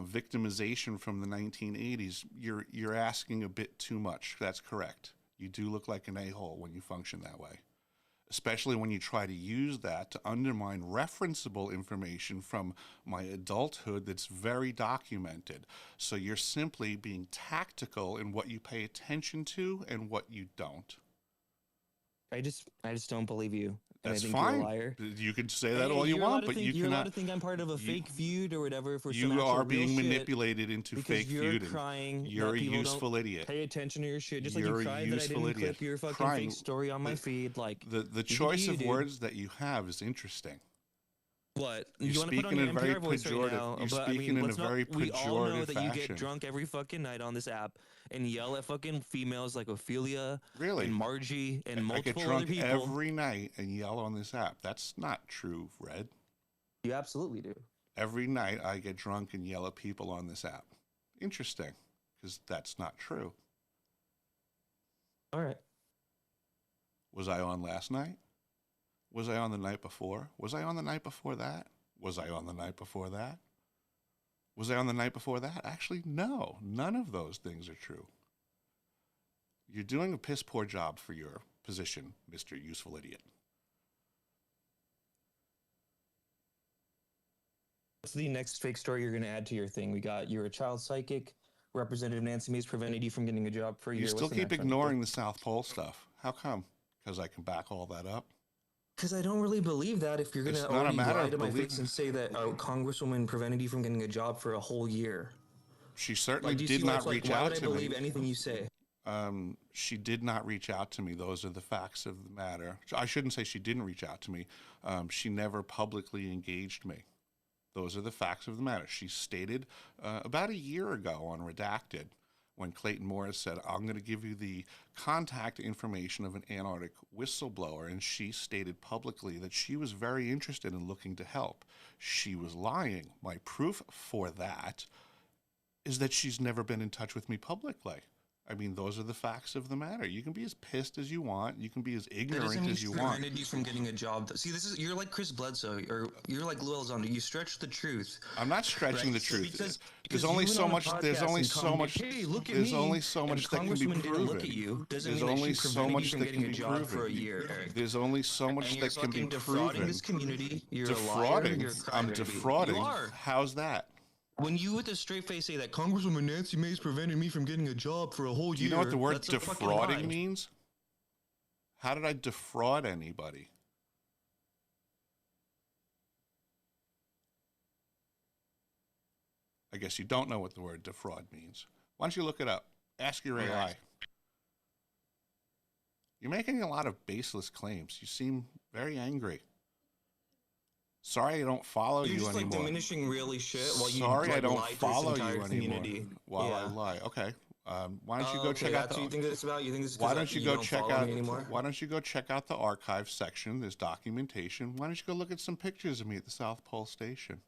victimization from the 1980s, you're asking a bit too much. That's correct. You do look like an a-hole when you function that way, especially when you try to use that to undermine referenceable information from my adulthood that's very documented. So you're simply being tactical in what you pay attention to and what you don't. I just don't believe you. And That's I think fine. You're a liar. You can say that all you want, but you're you allowed cannot. to think I'm part of a fake feud or whatever for some You actual are real being shit manipulated into because fake you're feuding. crying You're that a people useful don't idiot. pay attention to your shit. Just You're like you a cried that I useful didn't idiot. clip your fucking Crying. fake story on my feed. Like The you choice do of dude. words that you have is interesting. What? You're You want to put on speaking your in very NPR voice right pejorative. now? You're But I speaking mean, in a let's not. very We all know pejorative that you get fashion. drunk every fucking night on this app and yell at fucking females like Ophelia Really? and Margie and I get multiple other drunk people. every night and yell on this app. That's not true, Red. You absolutely do. Every night I get drunk and yell at people on this app. Interesting, because that's not true. All right. Was I on last night? Was I on the night before? Was I on the night before that? Was I on the night before that? Was I on the night before that? Actually, no. None of those things are true. You're doing a piss poor job for your position, Mr. Useful Idiot. What's the next fake story you're going to add to your thing? We got you're a child psychic. Representative Nancy Mace prevented you from getting a job for a year. You still keep ignoring the South Pole stuff. How come? Because I can back all that up? Because I don't really believe that if you're going to already lie to my face and say that a congresswoman prevented you from getting a job for a whole year. She certainly Like, did not reach out to me. Why would I believe anything you say? She did not reach out to me. Those are the facts of the matter. I shouldn't say she didn't reach out to me. She never publicly engaged me. Those are the facts of the matter. She stated about a year ago on Redacted, when Clayton Morris said, I'm going to give you the contact information of an Antarctic whistleblower, and she stated publicly that she was very interested in looking to help. She was lying. My proof for that is that she's never been in touch with me publicly. I mean, those are the facts of the matter. You can be as pissed as you want. You can be as ignorant as you want. Prevented you from getting a job. See, you're like Chris Bledsoe, or you're like Lil Zondo. You stretch the truth. I'm not stretching the truth. Because there's only so much. There's only so much. Hey, look at there's me. only so much that can be proven. Look at you. There's only so much that can be proven. For a year, Eric. There's only so much that can be defrauding proven. this community. You're Defrauding. a liar. You're a I'm crybaby. defrauding. You are. How's that? When you with a straight face say that Congresswoman Nancy Mace prevented me from getting a job for a whole year. Do you know what the word that's a fucking defrauding lie. means? How did I defraud anybody? I guess you don't know what the word defraud means. Why don't you look it up? Ask your AI. You're making a lot of baseless claims. You seem very angry. Sorry, I don't follow You're you just anymore. like diminishing really shit while you Sorry, I don't lie to follow this entire you anymore. community. While I lie. Okay. Why don't you go check out that's what you think it's about? You think it's Why don't you go check out? Anymore? Why don't you go check out the archive section? There's documentation. Why don't you go look at some pictures of me at the South Pole Station?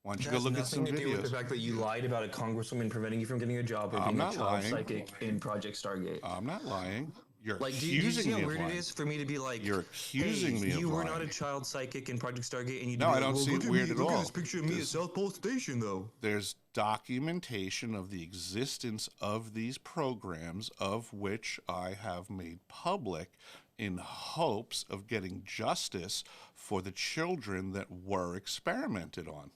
Why don't you go look at some Nothing to do with videos? the fact that you lied about a congresswoman preventing you from getting a job or I'm being a not child lying. psychic in Project Stargate. I'm not lying. You're Like, do you see accusing how me of weird it lying. is for me to be like, You're accusing me of you were lying. not a child psychic in Project Stargate, and you No, I don't see it weird at Look all. at this picture of me at South Pole Station, though. There's documentation of the existence of these programs, of which I have made public in hopes of getting justice for the children that were experimented on.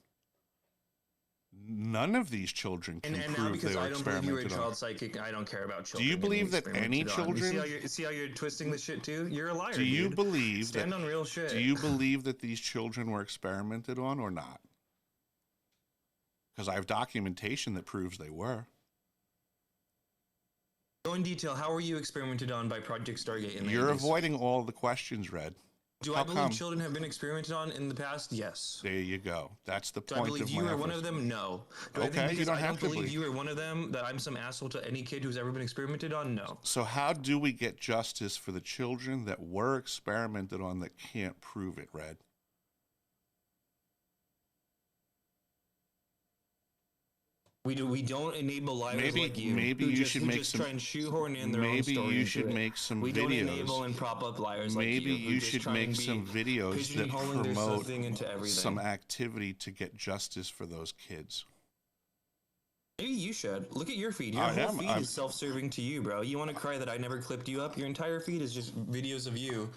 None of these children can And now prove because they were I don't believe you were a experimented on. child psychic, I don't care about children. Do you believe that getting any experimented on. children? See how you're twisting this shit too? You're a liar. Do you dude. believe Stand that? on real shit. Do you believe that these children were experimented on or not? Because I have documentation that proves they were. Go in detail. How were you experimented on by Project Stargate? In the You're 80s? avoiding all the questions, Red. Do How I believe come? children have been experimented on in the past? Yes. There you go. That's the Do I point believe of you my are one efforts. of them? No. Do I Okay, think you because don't I have don't to believe believe. you are one of them that I'm some asshole to any kid who's ever been experimented on? No. So how do we get justice for the children that were experimented on that can't prove it, Red? We don't enable liars Maybe- like you. maybe who you just, should who make just some- try and shoehorn in their own Maybe story you into should it. make some We videos. don't enable and prop up liars Maybe like you. who you just should try make and be some videos that pigeonholing their promote thing into everything. some activity to get justice for those kids. Maybe you should. Look at your feed. Your I whole am. feed is self-serving to you, bro. You want to cry that I never clipped you up? Your entire feed is just videos of you.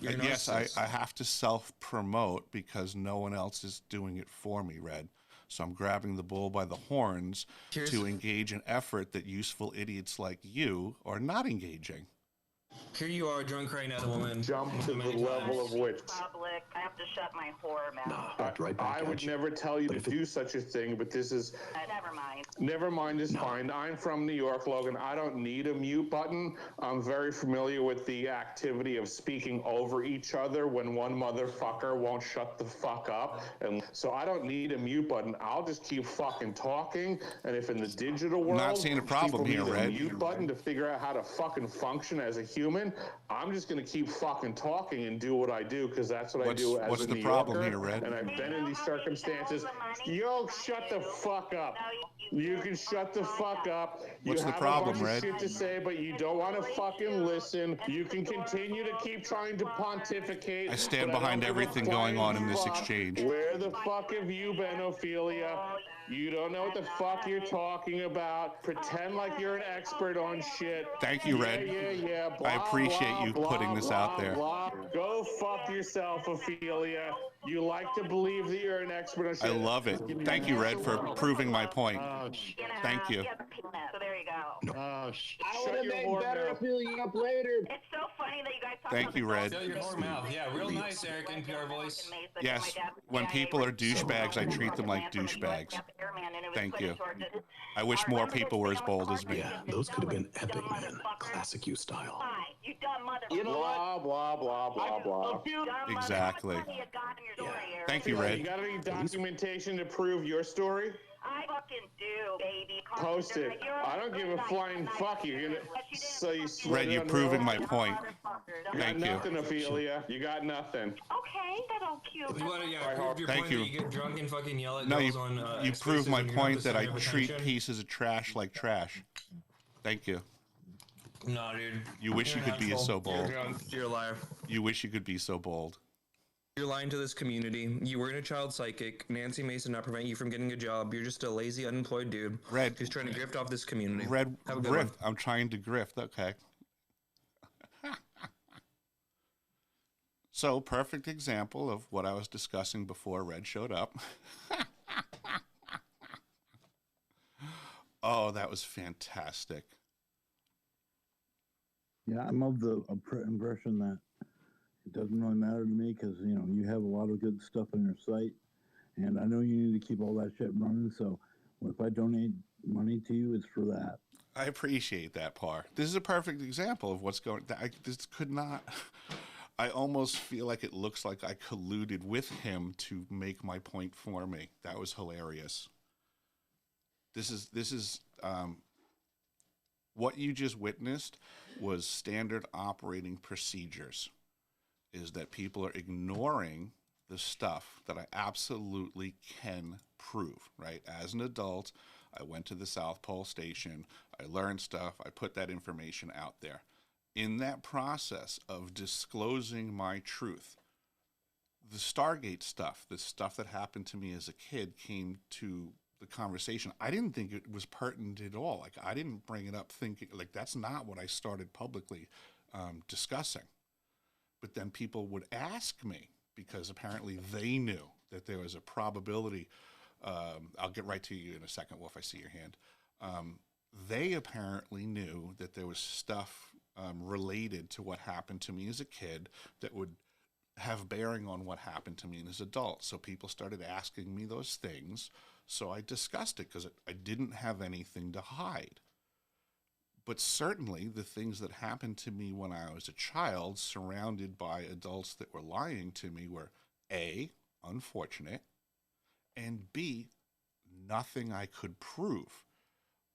You're a Yes, I narcissist. have to self-promote because no one else is doing it for me, Red. So I'm grabbing the bull by the horns to engage an effort that useful idiots like you are not engaging. Here you are, drunk crying at a woman. Jump to the level of which Public. I have to shut my whore mouth. I would never tell you to do such a thing, but this is... Never mind. Never mind is fine. I'm from New York, Logan. I don't need a mute button. I'm very familiar with the activity of speaking over each other when one motherfucker won't shut the fuck up. And so I don't need a mute button. I'll just keep fucking talking. And if in the digital world, Not seeing a problem people here, need a Red. mute button to figure out how to fucking function as a human, I'm just going to keep fucking talking and do what I do because that's what I do as what's a the New problem Yorker. here, Red? And I've been in these circumstances. Yo, shut the fuck up. You can shut the fuck up. What's You the have problem, a bunch Red? of shit to say, but you don't want to fucking listen. You can continue to keep trying to pontificate. I stand but behind don't give a everything going on in this fuck. exchange. Where the fuck have you been, Ophelia? You don't know what the fuck you're talking about. Pretend like you're an expert on shit. Thank you, Red. Yeah. Blah, I appreciate blah, you blah, putting this out there. blah. Go fuck yourself, Ophelia. You like to believe that you're an expert on shit. I love it. Thank you, Red, for proving my point. Thank you. So there you go. Oh, shit. I would have made better Ophelia up later. It's so funny that you guys talk Thank about you, the Red. Shut your whore mouth. Yeah, real nice, Eric, NPR voice. Yes, when people are douchebags, I treat them like douchebags. Thank you. I wish more people were as bold as me. Yeah, those could have been epic, man. Classic you style. You dumb motherfucker. You know Blah, blah, blah, blah, blah. Exactly. Thank you, You Red. got any documentation to prove your story? I fucking do, baby. Post it. I don't give a flying fuck. You're gonna so you Red, you're proving my point. You got Thank you. nothing, Ophelia. You got nothing. Okay, that's all cute. You want to, prove your Thank point you. that you get drunk and fucking yell at No, girls you, on you X prove Spaces my and you're not point the that I center of treat attention? pieces of trash like trash. Thank you. No, dude. You wish you You're could be an so asshole. bold. You're drunk. You're a liar. You wish you could be so bold. You're lying to this community. You weren't a child psychic. Nancy Mason not prevent you from getting a job. You're just a lazy, unemployed dude. Red. Who's trying to grift off this community. Red, Have a good grift. one. I'm trying to grift. Okay. So, perfect example of what I was discussing before Red showed up. Oh, that was fantastic. Yeah, I'm of the impression that it doesn't really matter to me because, you know, you have a lot of good stuff on your site. And I know you need to keep all that shit running. So if I donate money to you, it's for that. I appreciate that, Par. This is a perfect example of what's going. This could not. I almost feel like it looks like I colluded with him to make my point for me. That was hilarious. This is what you just witnessed was standard operating procedures. Is that people are ignoring the stuff that I absolutely can prove, right? As an adult, I went to the South Pole Station, I learned stuff, I put that information out there. In that process of disclosing my truth, the Stargate stuff, the stuff that happened to me as a kid came to the conversation. I didn't think it was pertinent at all. Like, I didn't bring it up thinking, like, that's not what I started publicly discussing. But then people would ask me, because apparently they knew that there was a probability. I'll get right to you in a second, Wolf, I see your hand. They apparently knew that there was stuff related to what happened to me as a kid that would have bearing on what happened to me as an adult. So people started asking me those things. So I discussed it because I didn't have anything to hide. But certainly the things that happened to me when I was a child, surrounded by adults that were lying to me, were A, unfortunate, and B, nothing I could prove.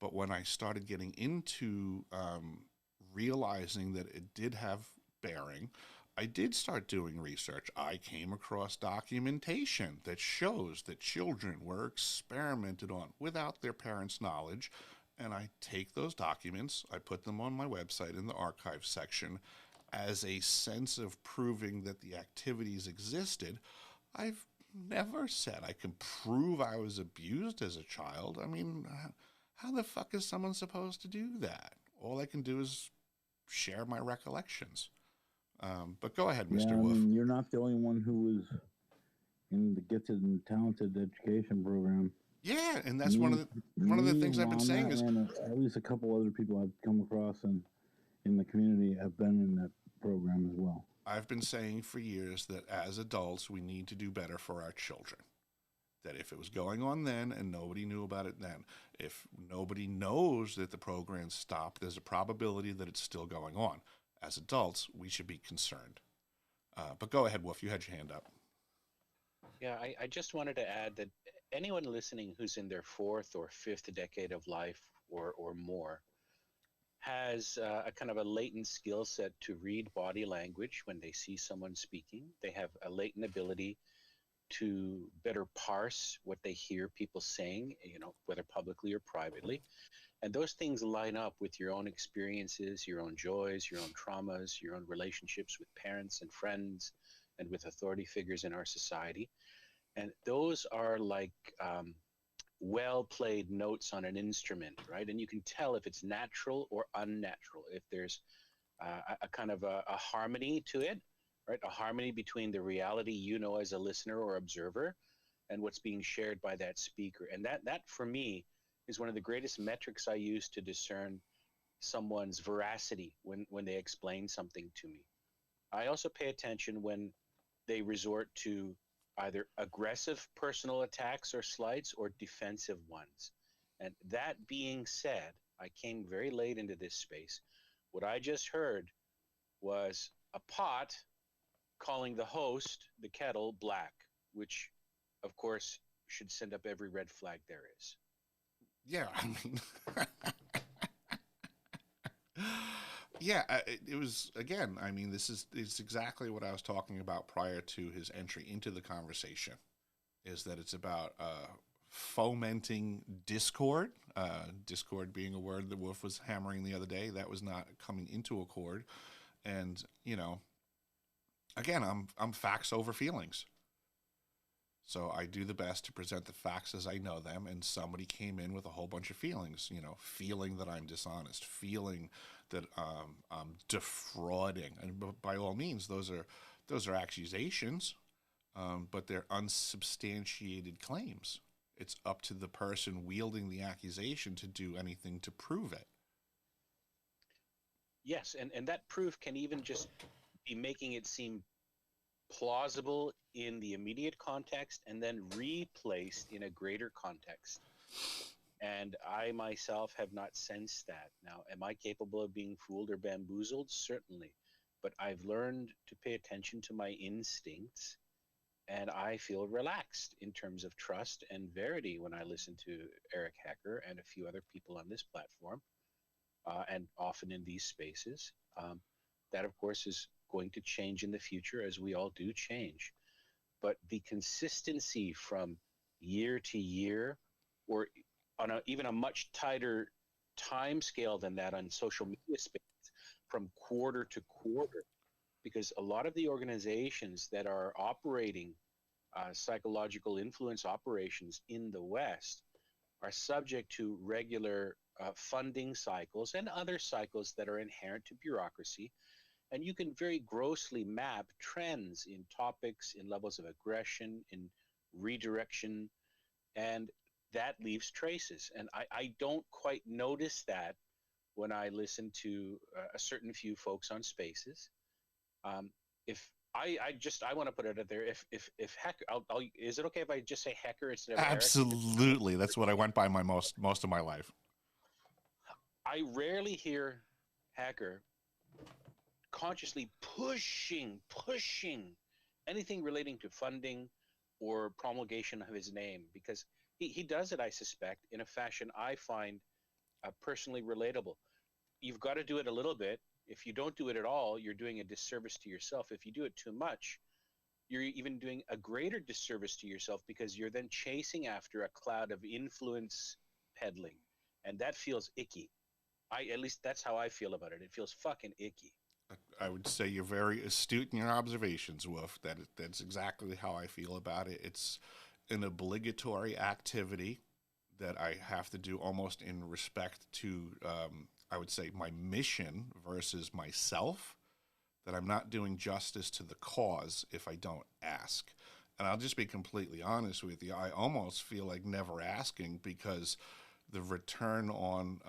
But when I started getting into realizing that it did have bearing, I did start doing research. I came across documentation that shows that children were experimented on without their parents' knowledge. And I take those documents, I put them on my website in the archive section as a sense of proving that the activities existed. I've never said I can prove I was abused as a child. I mean, How the fuck is someone supposed to do that? All I can do is share my recollections. But go ahead, Mr. Wolf. I mean, you're not the only one who was in the gifted and talented education program. Yeah, and that's one of the things I've been saying is, and at least a couple other people I've come across in the community have been in that program as well. I've been saying for years that as adults, we need to do better for our children. That if it was going on then and nobody knew about it then, if nobody knows that the program stopped, there's a probability that it's still going on. As adults, we should be concerned. But go ahead, Wolf. You had your hand up. Yeah, I just wanted to add that anyone listening who's in their fourth or fifth decade of life or more has a kind of a latent skill set to read body language when they see someone speaking. They have a latent ability to better parse what they hear people saying, whether publicly or privately. And those things line up with your own experiences, your own joys, your own traumas, your own relationships with parents and friends and with authority figures in our society. And those are like well-played notes on an instrument, right? And you can tell if it's natural or unnatural, if there's a kind of a harmony to it, right? A harmony between the reality as a listener or observer and what's being shared by that speaker. And that for me is one of the greatest metrics I use to discern someone's veracity when they explain something to me. I also pay attention when they resort to either aggressive personal attacks or slights or defensive ones. And that being said, I came very late into this space. What I just heard was a pot calling the host, the kettle, black, which, of course, should send up every red flag there is. Yeah, I mean, yeah, it was, again, I mean, it's exactly what I was talking about prior to his entry into the conversation, is that it's about fomenting discord, discord being a word that Wolf was hammering the other day. That was not coming into accord. And, again, I'm facts over feelings. So I do the best to present the facts as I know them, and somebody came in with a whole bunch of feelings, feeling that I'm dishonest, feeling that I'm defrauding. And by all means, those are accusations, but they're unsubstantiated claims. It's up to the person wielding the accusation to do anything to prove it. Yes, and that proof can even just be making it seem plausible in the immediate context and then replaced in a greater context. And I myself have not sensed that. Now, am I capable of being fooled or bamboozled? Certainly. But I've learned to pay attention to my instincts, and I feel relaxed in terms of trust and verity when I listen to Eric Hecker and a few other people on this platform, and often in these spaces. That, of course, is going to change in the future, as we all do change. But the consistency from year to year, or on even a much tighter time scale than that on social media space, from quarter to quarter, because a lot of the organizations that are operating psychological influence operations in the West are subject to regular funding cycles and other cycles that are inherent to bureaucracy. And you can very grossly map trends in topics, in levels of aggression, in redirection, and that leaves traces. And I don't quite notice that when I listen to a certain few folks on spaces. If I want to put it out there, if Hecker, is it okay if I just say Hecker instead of Absolutely. Eric? That's what I went by most of my life. I rarely hear Hecker consciously pushing anything relating to funding or promulgation of his name, because he does it, I suspect, in a fashion I find personally relatable. You've got to do it a little bit. If you don't do it at all, you're doing a disservice to yourself. If you do it too much, you're even doing a greater disservice to yourself, because you're then chasing after a cloud of influence peddling, and that feels icky. At least that's how I feel about it. It feels fucking icky. I would say you're very astute in your observations, Wolf. That's exactly how I feel about it. It's an obligatory activity that I have to do almost in respect to, I would say, my mission versus myself, that I'm not doing justice to the cause if I don't ask. And I'll just be completely honest with you. I almost feel like never asking, because the return on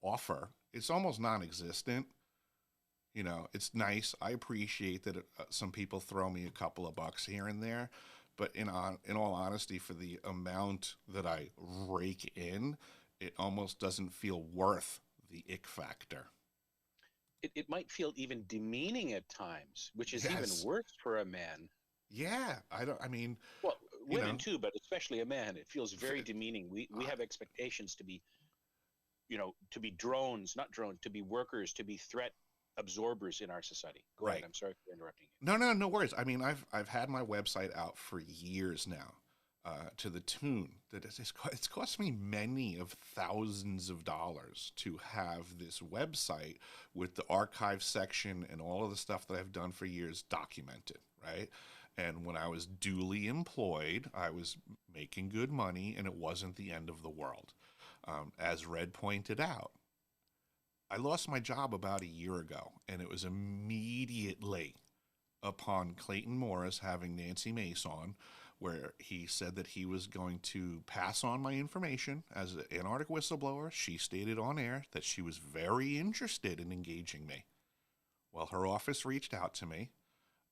offer, it's almost non-existent. You know, it's nice. I appreciate that some people throw me a couple of bucks here and there, but in all honesty, for the amount that I rake in, it almost doesn't feel worth the ick factor. It might feel even demeaning at times, which is even Yes. worse for a man. Yeah, I mean, Well, you women know, too, but especially a man. It feels very demeaning. We have expectations to be, to be drones, not drones, to be workers, to be threat absorbers in our society. Go ahead. right. I'm sorry for interrupting you. No worries. I mean, I've had my website out for years now, to the tune that it's cost me many of thousands of dollars to have this website with the archive section and all of the stuff that I've done for years documented, right? And when I was duly employed, I was making good money, and it wasn't the end of the world. As Red pointed out, I lost my job about a year ago, and it was immediately upon Clayton Morris having Nancy Mace on, where he said that he was going to pass on my information as an Antarctic whistleblower. She stated on air that she was very interested in engaging me. Well, her office reached out to me.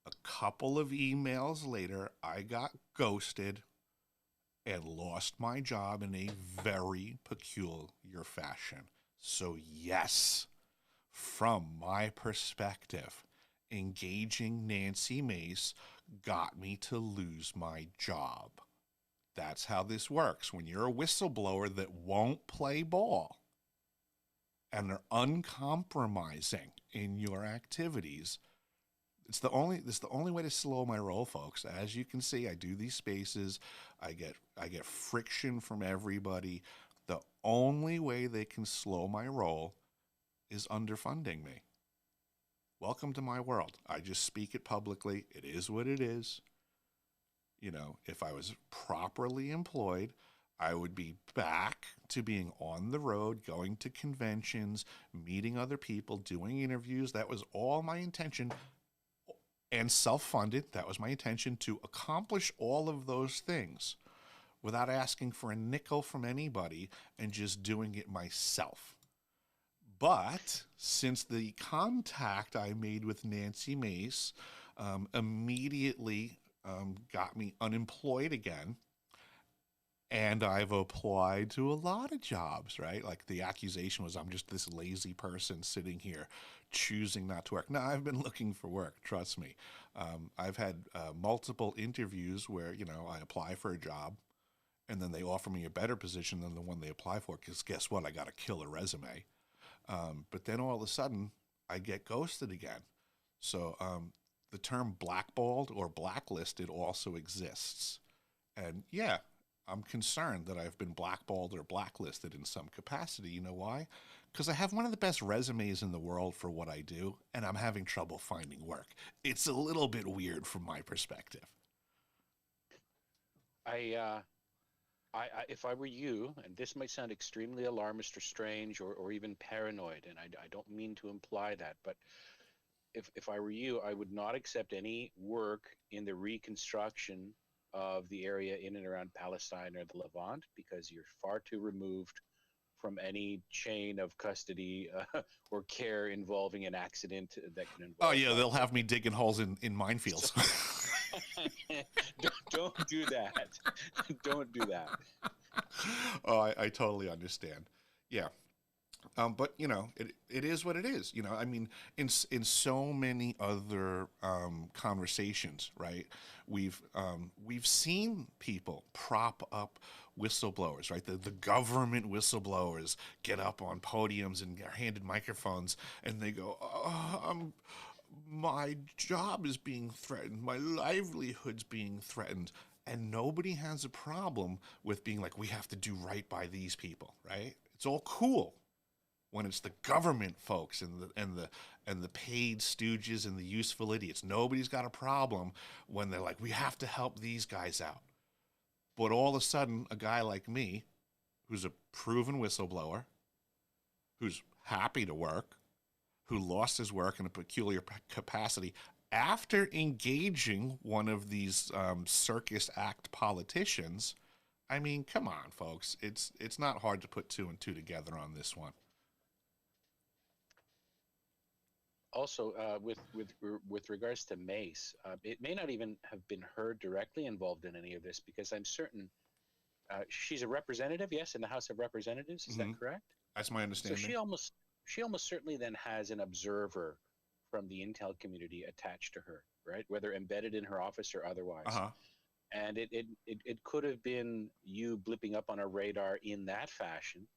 A couple of emails later, I got ghosted and lost my job in a very peculiar fashion. So yes, from my perspective, engaging Nancy Mace got me to lose my job. That's how this works. When you're a whistleblower that won't play ball and are uncompromising in your activities, it's the only way to slow my roll, folks. As you can see, I do these spaces. I get friction from everybody. The only way they can slow my roll is underfunding me. Welcome to my world. I just speak it publicly. It is what it is. You know, if I was properly employed, I would be back to being on the road, going to conventions, meeting other people, doing interviews. That was all my intention. And self-funded. That was my intention, to accomplish all of those things without asking for a nickel from anybody and just doing it myself. But since the contact I made with Nancy Mace immediately got me unemployed again, and I've applied to a lot of jobs, right? Like, the accusation was I'm just this lazy person sitting here choosing not to work. No, I've been looking for work, trust me. I've had multiple interviews where, I apply for a job and then they offer me a better position than the one they apply for, because guess what? I got a killer resume. But then all of a sudden, I get ghosted again. So the term blackballed or blacklisted also exists. And yeah, I'm concerned that I've been blackballed or blacklisted in some capacity. You know why? Because I have one of the best resumes in the world for what I do, and I'm having trouble finding work. It's a little bit weird from my perspective. If I were you, and this might sound extremely alarmist or strange or even paranoid, and I don't mean to imply that, but if I were you, I would not accept any work in the reconstruction of the area in and around Palestine or the Levant, because you're far too removed from any chain of custody or care involving an accident that can involve. Oh yeah, they'll have me digging holes in minefields. Don't do that. Don't do that. Oh, I totally understand. Yeah. But it is what it is. I mean, in so many other conversations, right? We've seen people prop up whistleblowers, right? The government whistleblowers get up on podiums and are handed microphones, and they go, my job is being threatened, my livelihood's being threatened. And nobody has a problem with being like, we have to do right by these people, right? It's all cool when it's the government folks and the paid stooges and the useful idiots. Nobody's got a problem when they're like, we have to help these guys out. But all of a sudden, a guy like me, who's a proven whistleblower, who's happy to work, who lost his work in a peculiar capacity after engaging one of these circus act politicians. I mean, come on, folks. It's not hard to put two and two together on this one. Also, with regards to Mace, it may not even have been her directly involved in any of this, because I'm certain she's a representative, yes, in the House of Representatives. Is that correct? That's my So understanding. she almost certainly then has an observer from the intel community attached to her, right? Whether embedded in her office or otherwise. And it could have been you blipping up on a radar in that fashion.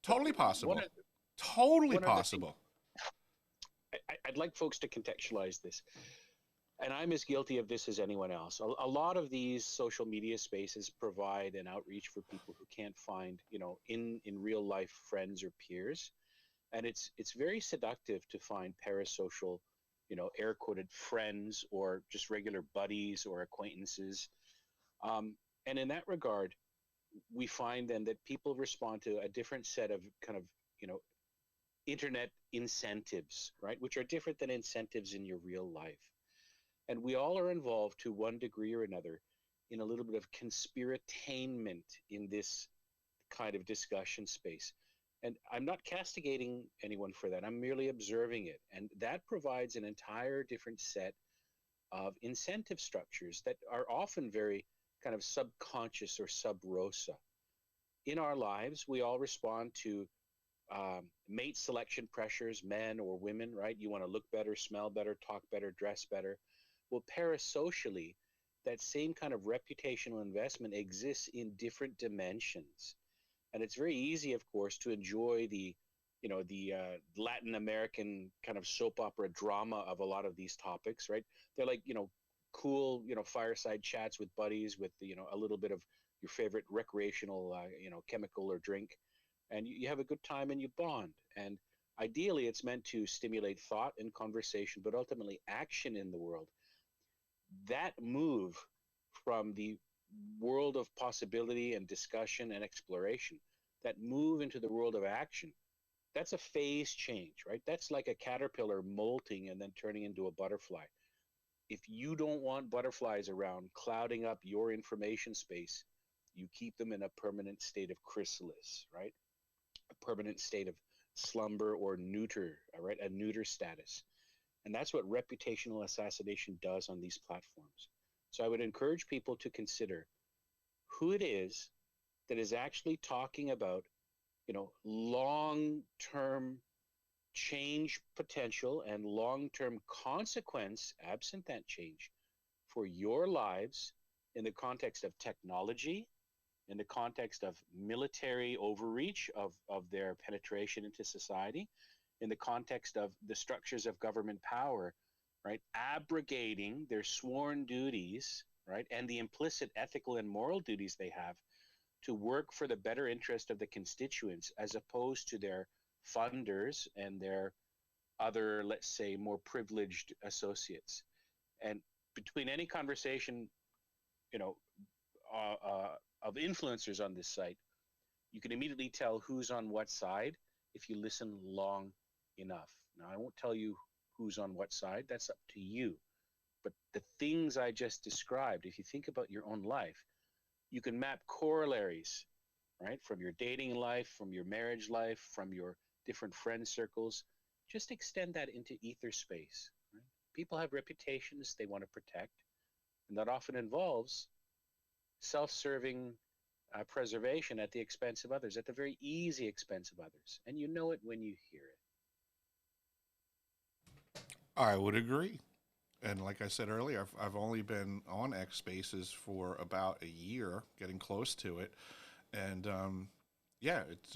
Totally possible. Totally possible. I'd like folks to contextualize this. And I'm as guilty of this as anyone else. A lot of these social media spaces provide an outreach for people who can't find, in real life friends or peers. And it's very seductive to find parasocial, air quoted friends or just regular buddies or acquaintances. And in that regard, we find then that people respond to a different set of kind of, internet incentives, right? Which are different than incentives in your real life. And we all are involved to one degree or another in a little bit of conspiratainment in this kind of discussion space. And I'm not castigating anyone for that. I'm merely observing it. And that provides an entire different set of incentive structures that are often very kind of subconscious or sub rosa. In our lives, we all respond to mate selection pressures, men or women, right? You want to look better, smell better, talk better, dress better. Well, parasocially, that same kind of reputational investment exists in different dimensions. And it's very easy, of course, to enjoy the Latin American kind of soap opera drama of a lot of these topics, right? They're like, cool, fireside chats with buddies with, a little bit of your favorite recreational, chemical or drink. And you have a good time and you bond. And ideally, it's meant to stimulate thought and conversation, but ultimately action in the world. That move from the world of possibility and discussion and exploration, that move into the world of action, that's a phase change, right? That's like a caterpillar molting and then turning into a butterfly. If you don't want butterflies around clouding up your information space, you keep them in a permanent state of chrysalis, right? A permanent state of slumber or neuter, right? A neuter status. And that's what reputational assassination does on these platforms. So I would encourage people to consider who it is that is actually talking about, long-term change potential and long-term consequence, absent that change, for your lives in the context of technology, in the context of military overreach of their penetration into society, in the context of the structures of government power, right, abrogating their sworn duties, right, and the implicit ethical and moral duties they have to work for the better interest of the constituents, as opposed to their funders and their other, let's say, more privileged associates. And between any conversation, of influencers on this site, you can immediately tell who's on what side if you listen long enough. Now, I won't tell you who's on what side. That's up to you. But the things I just described, if you think about your own life, you can map corollaries, right, from your dating life, from your marriage life, from your different friend circles. Just extend that into ether space. Right? People have reputations they want to protect, and that often involves self-serving preservation at the expense of others, at the very easy expense of others. And you know it when you hear it. I would agree. And like I said earlier, I've only been on X Spaces for about a year, getting close to it. And it's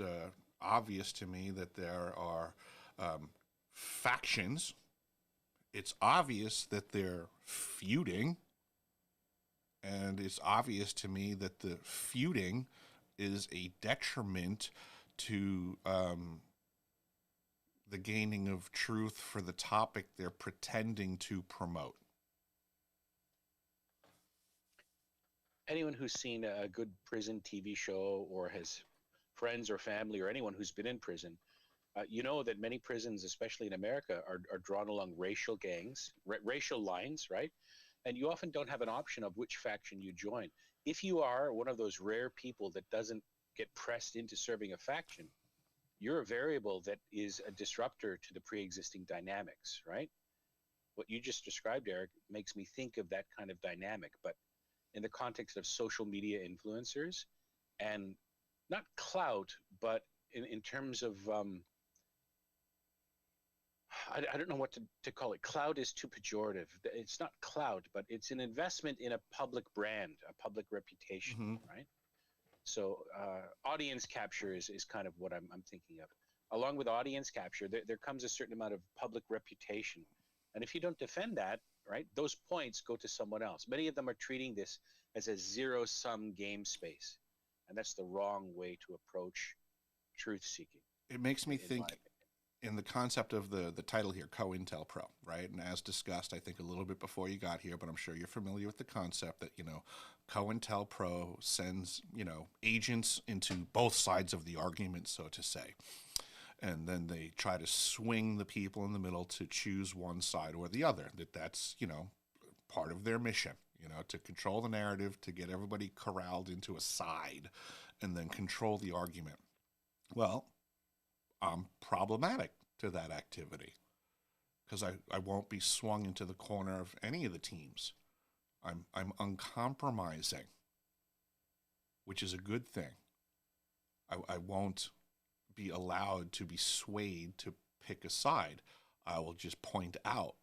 obvious to me that there are factions. It's obvious that they're feuding. And it's obvious to me that the feuding is a detriment to the gaining of truth for the topic they're pretending to promote. anyone who's seen a good prison TV show or has friends or family or anyone who's been in prison, you know that many prisons, especially in America, are drawn along racial gangs, racial lines, right? And you often don't have an option of which faction you join. If you are one of those rare people that doesn't get pressed into serving a faction, you're a variable that is a disruptor to the pre-existing dynamics, right? What you just described, Eric, makes me think of that kind of dynamic, but in the context of social media influencers and not clout, but in terms of I don't know what to call it. Cloud is too pejorative. It's not cloud, but it's an investment in a public brand, a public reputation, right? So audience capture is kind of what I'm thinking of. Along with audience capture, there comes a certain amount of public reputation. And if you don't defend that, right, those points go to someone else. Many of them are treating this as a zero-sum game space. And that's the wrong way to approach truth-seeking. It makes me think in the concept of the title here, COINTELPRO, right? And as discussed, I think a little bit before you got here, but I'm sure you're familiar with the concept that, you know, COINTELPRO sends, you know, agents into both sides of the argument, so to say. And then they try to swing the people in the middle to choose one side or the other. That's, you know, part of their mission, you know, to control the narrative, to get everybody corralled into a side and then control the argument. Well, I'm problematic to that activity because I won't be swung into the corner of any of the teams. I'm uncompromising, which is a good thing. I won't be allowed to be swayed to pick a side. I will just point out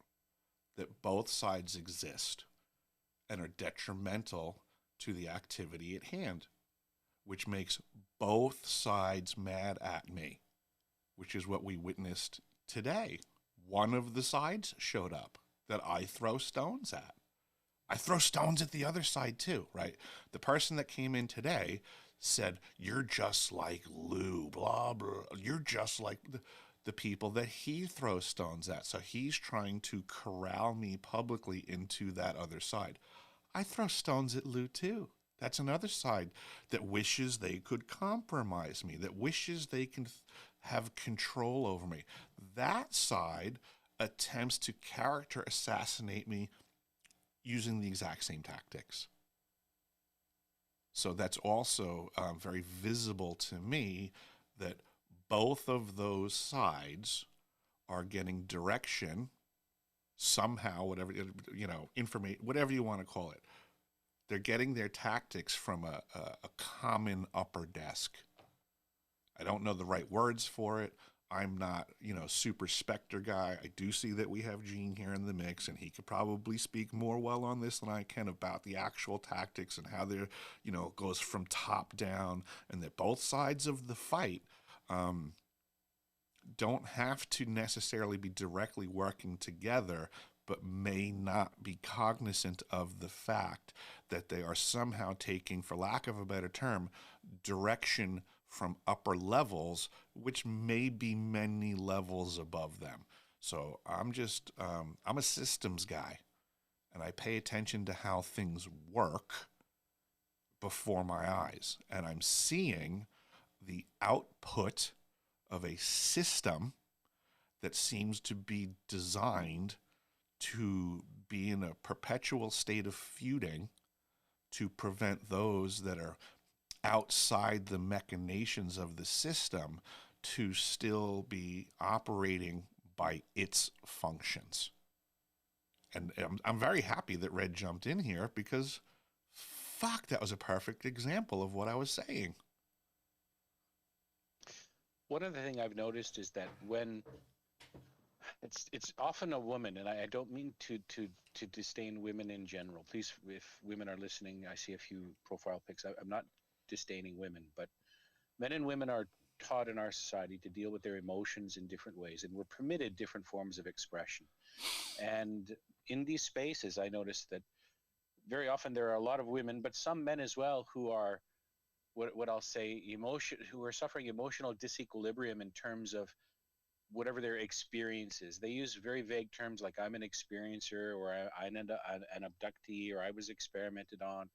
that both sides exist and are detrimental to the activity at hand, which makes both sides mad at me, which is what we witnessed today. One of the sides showed up that I throw stones at. I throw stones at the other side too, right? The person that came in today said, you're just like Lou, blah, blah. You're just like the people that he throws stones at. So he's trying to corral me publicly into that other side. I throw stones at Lou too. That's another side that wishes they could compromise me, that wishes they can have control over me. That side attempts to character assassinate me using the exact same tactics. So that's also very visible to me that both of those sides are getting direction somehow, whatever, you know, information, whatever you want to call it. They're getting their tactics from a common upper desk. I don't know the right words for it. I'm not, you know, super Spectre guy. I do see that we have Gene here in the mix, and he could probably speak more well on this than I can about the actual tactics and how they're, you know, goes from top down, and that both sides of the fight don't have to necessarily be directly working together, but may not be cognizant of the fact that they are somehow taking, for lack of a better term, direction from upper levels, which may be many levels above them. So I'm just, I'm a systems guy, and I pay attention to how things work before my eyes. And I'm seeing the output of a system that seems to be designed to be in a perpetual state of feuding to prevent those that are outside the machinations of the system to still be operating by its functions. And I'm very happy that Red jumped in here because, fuck, that was a perfect example of what I was saying. One other thing I've noticed is that when it's often a woman, and I don't mean to disdain women in general. Please, if women are listening, I see a few profile pics. I'm not disdaining women, but men and women are taught in our society to deal with their emotions in different ways, and we're permitted different forms of expression. And in these spaces, I noticed that very often there are a lot of women, but some men as well, who are what I'll say who are suffering emotional disequilibrium in terms of whatever their experience is. They use very vague terms like I'm an experiencer, or I'm an abductee, or I was experimented on.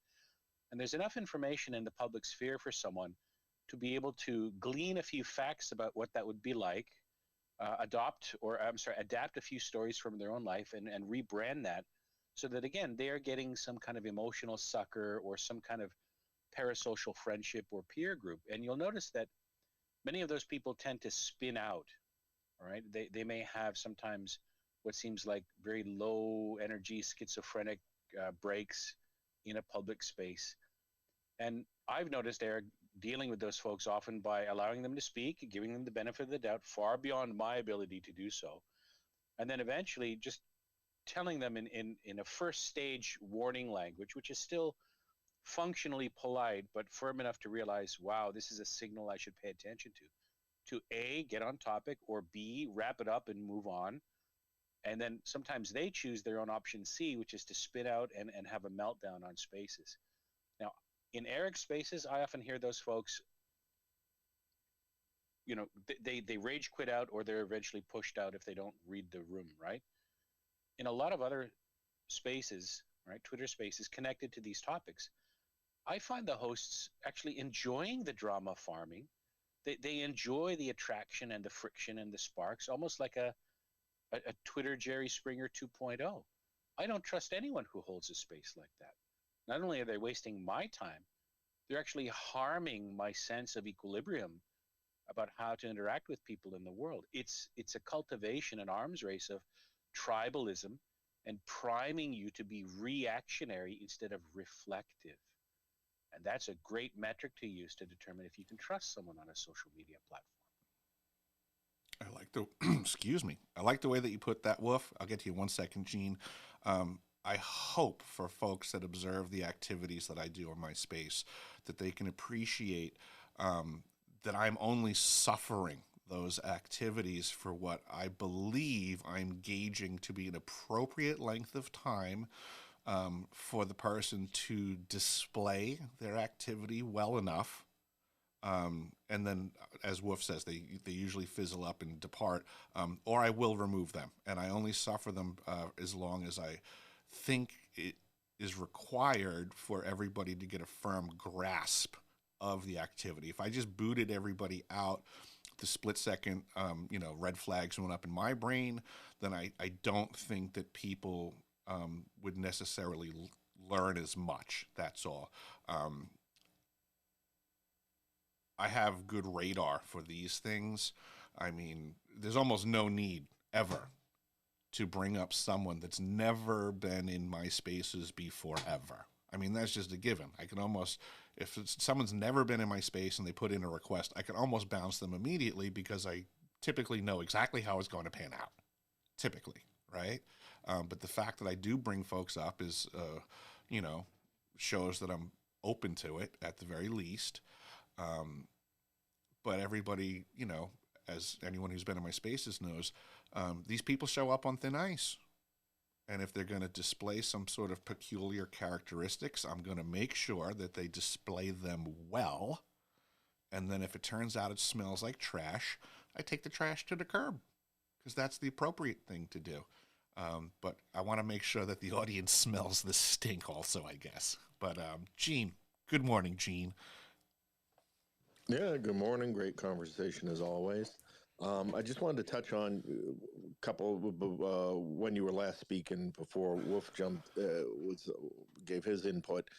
And there's enough information in the public sphere for someone to be able to glean a few facts about what that would be like, adapt a few stories from their own life and rebrand that so that, again, they are getting some kind of emotional succor or some kind of parasocial friendship or peer group. And you'll notice that many of those people tend to spin out, all right? They may have sometimes what seems like very low energy schizophrenic breaks in a public space. And I've noticed, Eric, dealing with those folks often by allowing them to speak, giving them the benefit of the doubt, far beyond my ability to do so. And then eventually just telling them in a first stage warning language, which is still functionally polite, but firm enough to realize, wow, this is a signal I should pay attention to A, get on topic, or B, wrap it up and move on. And then sometimes they choose their own option C, which is to spit out and have a meltdown on spaces. Now, in Eric's spaces, I often hear those folks, you know, they rage quit out or they're eventually pushed out if they don't read the room, right? In a lot of other spaces, right, Twitter spaces connected to these topics, I find the hosts actually enjoying the drama farming. They enjoy the attraction and the friction and the sparks, almost like a Twitter Jerry Springer 2.0. I don't trust anyone who holds a space like that. Not only are they wasting my time, they're actually harming my sense of equilibrium about how to interact with people in the world. It's a cultivation, an arms race of tribalism and priming you to be reactionary instead of reflective. And that's a great metric to use to determine if you can trust someone on a social media platform. I like the excuse me. I like the way that you put that, Wolf. I'll get to you in 1 second, Gene. I hope for folks that observe the activities that I do in my space that they can appreciate that I'm only suffering those activities for what I believe I'm gauging to be an appropriate length of time for the person to display their activity well enough. And then, as Wolf says, they usually fizzle up and depart, or I will remove them. And I only suffer them as long as I think it is required for everybody to get a firm grasp of the activity. If I just booted everybody out, the split second, red flags went up in my brain, then I don't think that people would necessarily learn as much. That's all. I have good radar for these things. I mean, there's almost no need ever to bring up someone that's never been in my spaces before ever. I mean, that's just a given. I can almost, if someone's never been in my space and they put in a request, I can almost bounce them immediately because I typically know exactly how it's going to pan out. Typically, right? But the fact that I do bring folks up is, shows that I'm open to it at the very least. But everybody, as anyone who's been in my spaces knows, these people show up on thin ice. And if they're going to display some sort of peculiar characteristics, I'm going to make sure that they display them well. And then if it turns out it smells like trash, I take the trash to the curb because that's the appropriate thing to do. But I want to make sure that the audience smells the stink also, I guess. But Gene, good morning, Gene. Yeah, good morning. Great conversation as always. I just wanted to touch on a couple when you were last speaking before Wolf gave his input.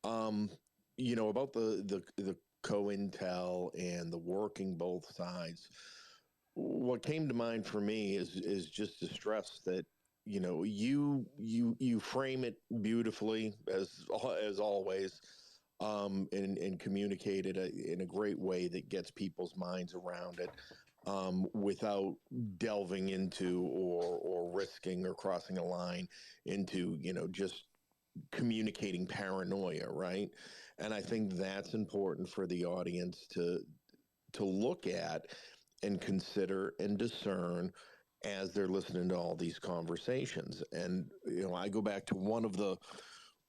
About the COINTEL and the working both sides. What came to mind for me is just to stress that you frame it beautifully as always. And communicate it in a great way that gets people's minds around it without delving into or risking or crossing a line into, just communicating paranoia, right? And I think that's important for the audience to look at and consider and discern as they're listening to all these conversations. And, I go back to one of the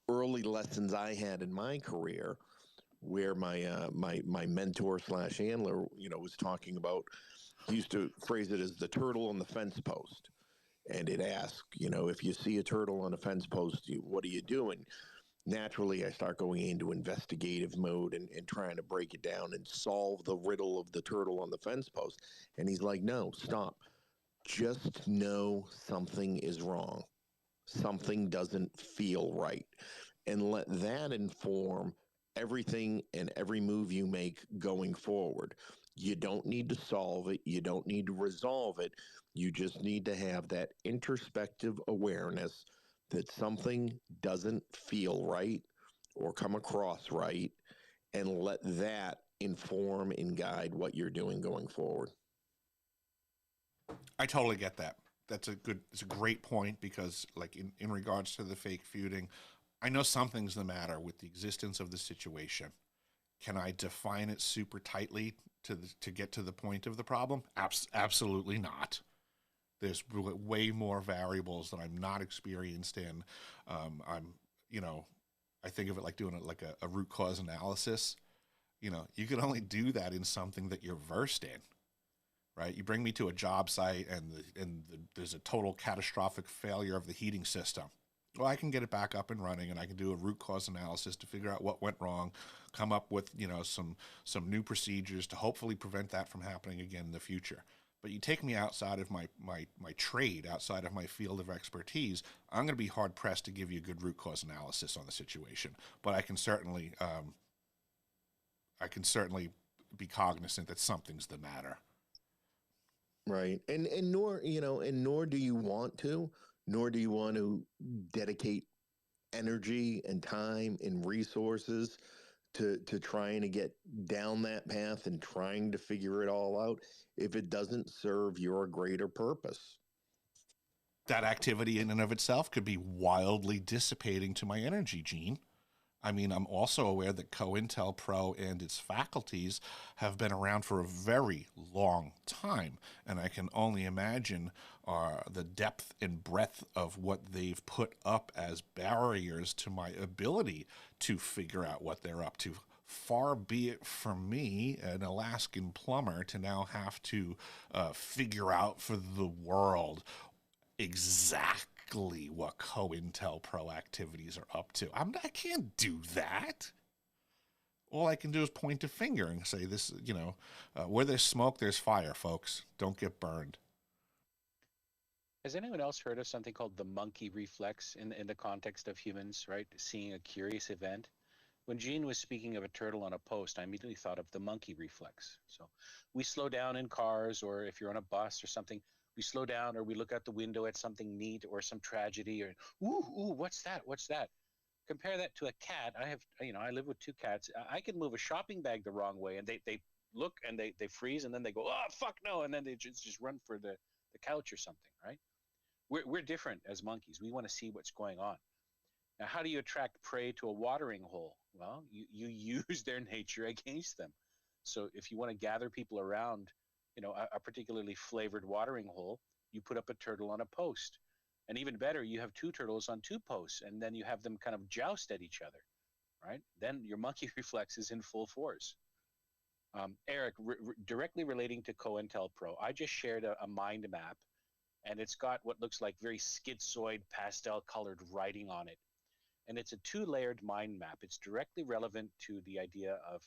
early lessons I had in my career, where my mentor / handler, was talking about. He used to phrase it as the turtle on the fence post, and it asked, if you see a turtle on a fence post, what are you doing? naturally I start going into investigative mode and trying to break it down and solve the riddle of the turtle on the fence post. And he's like, no, stop. Just know something is wrong. Something doesn't feel right. And let that inform everything and every move you make going forward. You don't need to solve it. You don't need to resolve it. You just need to have that introspective awareness that something doesn't feel right or come across right, and let that inform and guide what you're doing going forward. I totally get that. It's a great point, because like in regards to the fake feuding, I know something's the matter with the existence of the situation. Can I define it super tightly to get to the point of the problem? Absolutely not. There's way more variables that I'm not experienced in. I think of it like doing a root cause analysis. You can only do that in something that you're versed in, right? You bring me to a job site and there's a total catastrophic failure of the heating system. Well, I can get it back up and running, and I can do a root cause analysis to figure out what went wrong, come up with some new procedures to hopefully prevent that from happening again in the future. But you take me outside of my trade, outside of my field of expertise, I'm going to be hard pressed to give you a good root cause analysis on the situation. But I can certainly be cognizant that something's the matter. Right. And nor do you want to, nor do you want to dedicate energy and time and resources to trying to get down that path and trying to figure it all out if it doesn't serve your greater purpose. That activity in and of itself could be wildly dissipating to my energy, Gene. I mean, I'm also aware that COINTELPRO and its faculties have been around for a very long time, and I can only imagine the depth and breadth of what they've put up as barriers to my ability to figure out what they're up to. Far be it from me, an Alaskan plumber, to now have to figure out for the world exactly what COINTELPRO activities are up to. I can't do that. All I can do is point a finger and say, this, where there's smoke, there's fire, folks. Don't get burned. Has anyone else heard of something called the monkey reflex in the context of humans, right? Seeing a curious event. When Gene was speaking of a turtle on a post, I immediately thought of the monkey reflex. So we slow down in cars, or if you're on a bus or something, we slow down, or we look out the window at something neat or some tragedy, or ooh, what's that? What's that? Compare that to a cat. I live with two cats. I can move a shopping bag the wrong way, and they look and they freeze, and then they go, oh fuck no, and then they just run for the couch or something, right? We're different as monkeys. We want to see what's going on. Now, how do you attract prey to a watering hole? Well, you use their nature against them. So if you want to gather people around, a particularly flavored watering hole, you put up a turtle on a post. And even better, you have two turtles on two posts, and then you have them kind of joust at each other, right? Then your monkey reflex is in full force. Eric, directly relating to COINTELPRO, I just shared a mind map, and it's got what looks like very schizoid pastel-colored writing on it. And it's a two-layered mind map. It's directly relevant to the idea of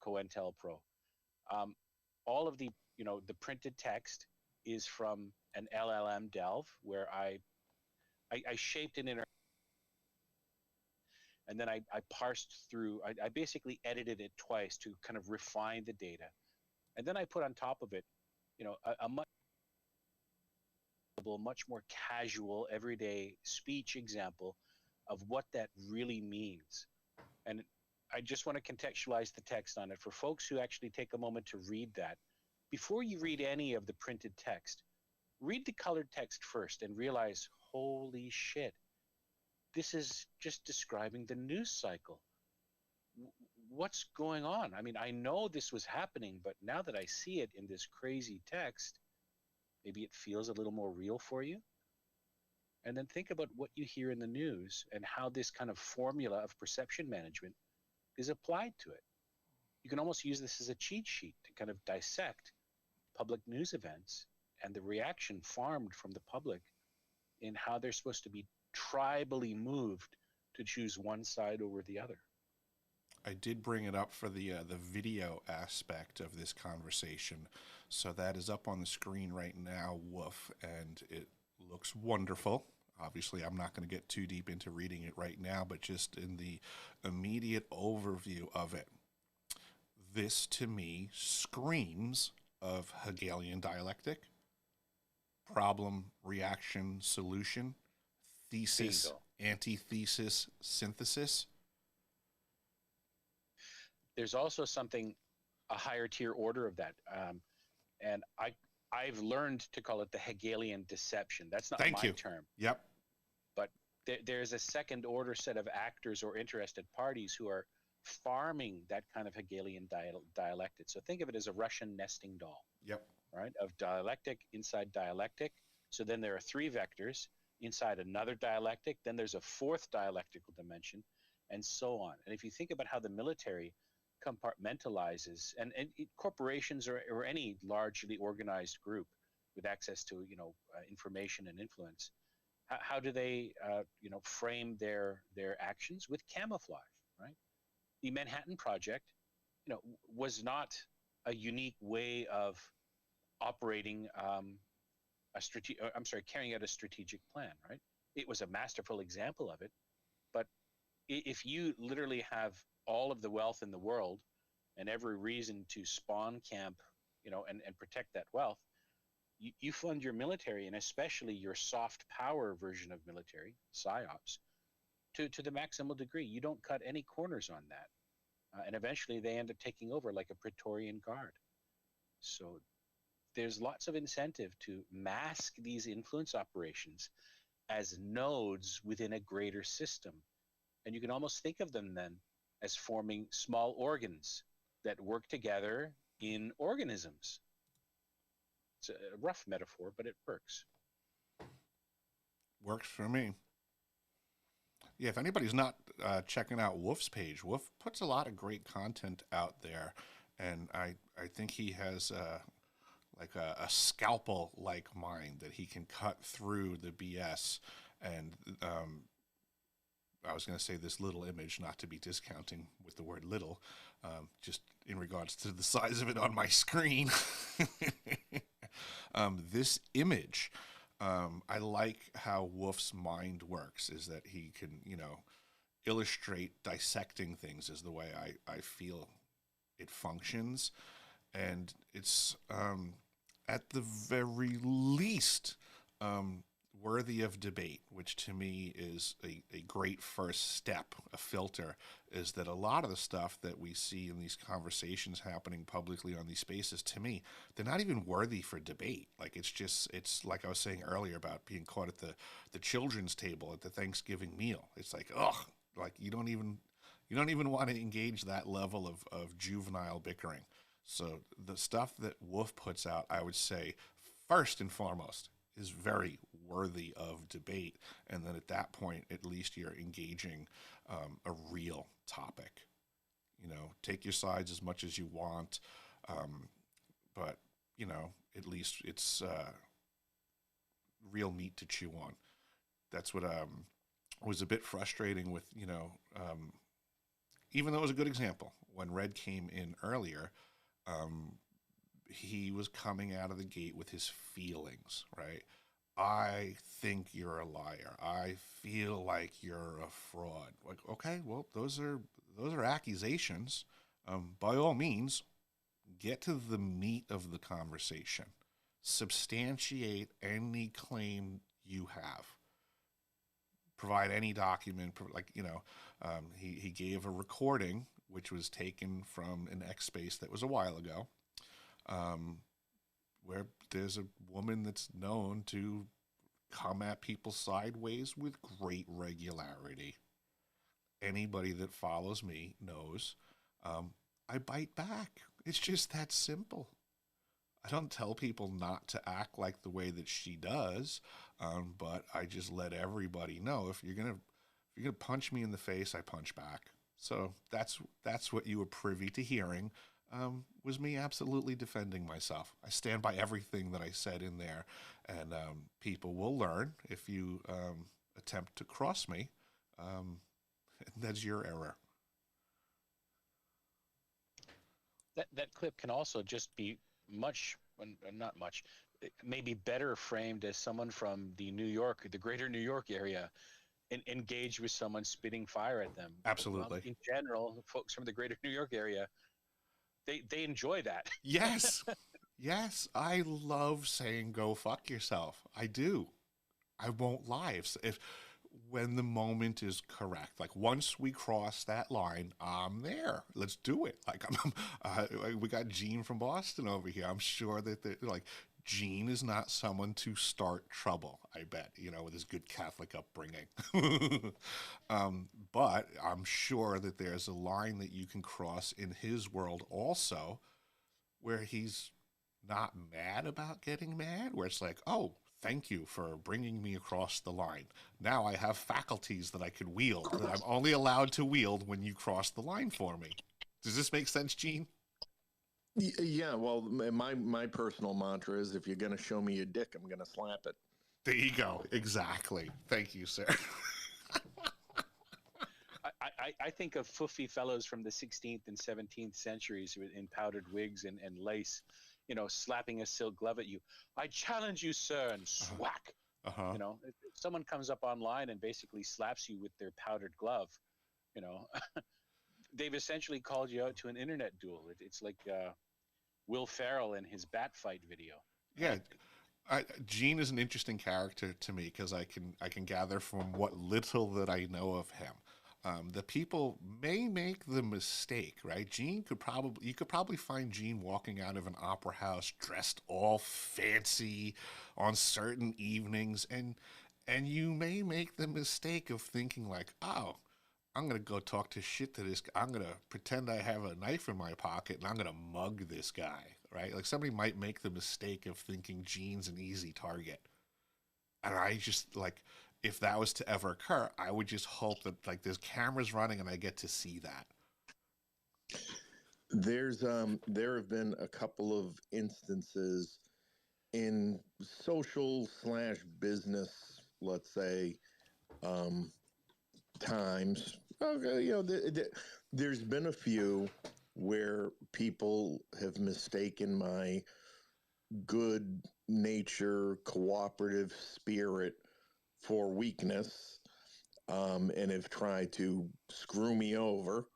COINTELPRO. All of the printed text is from an LLM Delve, where I shaped an inner, and then I parsed through. I basically edited it twice to kind of refine the data, and then I put on top of it, a much more casual, everyday speech example of what that really means. And I just want to contextualize the text on it for folks who actually take a moment to read that. Before you read any of the printed text, read the colored text first and realize, holy shit, this is just describing the news cycle. What's going on? I mean, I know this was happening, but now that I see it in this crazy text, maybe it feels a little more real for you. And then think about what you hear in the news and how this kind of formula of perception management is applied to it. You can almost use this as a cheat sheet to kind of dissect public news events and the reaction farmed from the public in how they're supposed to be tribally moved to choose one side over the other. I did bring it up for the video aspect of this conversation, so that is up on the screen right now, Woof, and it looks wonderful. Obviously, I'm not going to get too deep into reading it right now, but just in the immediate overview of it, this to me screams of Hegelian dialectic, problem, reaction, solution, thesis, Bingo. antithesis, synthesis. There's also something, a higher tier order of that. And I've learned to call it the Hegelian deception. That's not my term. Yep. But there's a second order set of actors or interested parties who are farming that kind of Hegelian dialectic. So think of it as a Russian nesting doll. Yep. Right? Of dialectic inside dialectic. So then there are three vectors inside another dialectic. Then there's a fourth dialectical dimension, and so on. And if you think about how the military compartmentalizes, and corporations or any largely organized group with access to information and influence, how do they frame their actions? With camouflage, right? The Manhattan Project was not a unique way of operating carrying out a strategic plan, right? It was a masterful example of it. But if you literally have all of the wealth in the world and every reason to spawn camp, and protect that wealth, you fund your military, and especially your soft power version of military, PSYOPs, to the maximal degree. You don't cut any corners on that. And eventually they end up taking over like a Praetorian Guard. So there's lots of incentive to mask these influence operations as nodes within a greater system. And you can almost think of them then as forming small organs that work together in organisms. It's a rough metaphor, but it works. Works for me. Yeah, if anybody's not checking out Woof's page, Woof puts a lot of great content out there, and I think he has like a scalpel-like mind that he can cut through the BS. And I was going to say this little image, not to be discounting with the word little, just in regards to the size of it on my screen. This image, I like how Woof's mind works, is that he can, illustrate dissecting things is the way I feel it functions. And it's, at the very least, worthy of debate, which to me is a great first step, a filter, is that a lot of the stuff that we see in these conversations happening publicly on these spaces, to me, they're not even worthy for debate. Like, it's like I was saying earlier about being caught at the children's table at the Thanksgiving meal. It's like, ugh, like you don't even want to engage that level of juvenile bickering. So the stuff that Woof puts out, I would say, first and foremost, is very worthy of debate. And then at that point, at least you're engaging a real topic. Take your sides as much as you want, but, at least it's real meat to chew on. That's what was a bit frustrating with, even though it was a good example, when Red came in earlier, he was coming out of the gate with his feelings, right? I think you're a liar. I feel like you're a fraud. Like, okay, well, those are accusations. By all means, get to the meat of the conversation. Substantiate any claim you have. Provide any document, he gave a recording, which was taken from an X space that was a while ago, where there's a woman that's known to come at people sideways with great regularity. Anybody that follows me knows I bite back. It's just that simple. I don't tell people not to act like the way that she does, but I just let everybody know, if you're gonna punch me in the face, I punch back. So that's what you were privy to hearing, was me absolutely defending myself. I stand by everything that I said in there, and people will learn if you attempt to cross me. That's your error. That clip can also just be not much, maybe better framed as someone from the greater New York area, engage with someone spitting fire at them. Absolutely. In general, folks from the greater New York area, they enjoy that. Yes. Yes. I love saying go fuck yourself. I do. I won't lie. When the moment is correct, like once we cross that line, I'm there. Let's do it. Like we got Gene from Boston over here. I'm sure that like Gene is not someone to start trouble. I bet, with his good Catholic upbringing. But I'm sure that there's a line that you can cross in his world also, where he's not mad about getting mad, where it's like, oh, thank you for bringing me across the line. Now I have faculties that I can wield that I'm only allowed to wield when you cross the line for me. Does this make sense, Gene? Yeah, well, my personal mantra is if you're going to show me your dick, I'm going to slap it. There you go. Exactly. Thank you, sir. I think of foofy fellows from the 16th and 17th centuries in powdered wigs and lace, slapping a silk glove at you. I challenge you, sir, and swack. If someone comes up online and basically slaps you with their powdered glove, they've essentially called you out to an internet duel. It's like Will Ferrell in his Bat Fight video. Yeah. Gene is an interesting character to me because I can gather from what little that I know of him. The people may make the mistake, right? You could probably find Gene walking out of an opera house dressed all fancy on certain evenings, and you may make the mistake of thinking like, oh, I'm gonna go talk to shit to this guy. I'm gonna pretend I have a knife in my pocket and I'm gonna mug this guy, right? Like somebody might make the mistake of thinking Gene's an easy target, and I just like. If that was to ever occur, I would just hope that like there's cameras running and I get to see that. There have been a couple of instances in social/business, let's say, times. There's been a few where people have mistaken my good nature, cooperative spirit for weakness, and have tried to screw me over,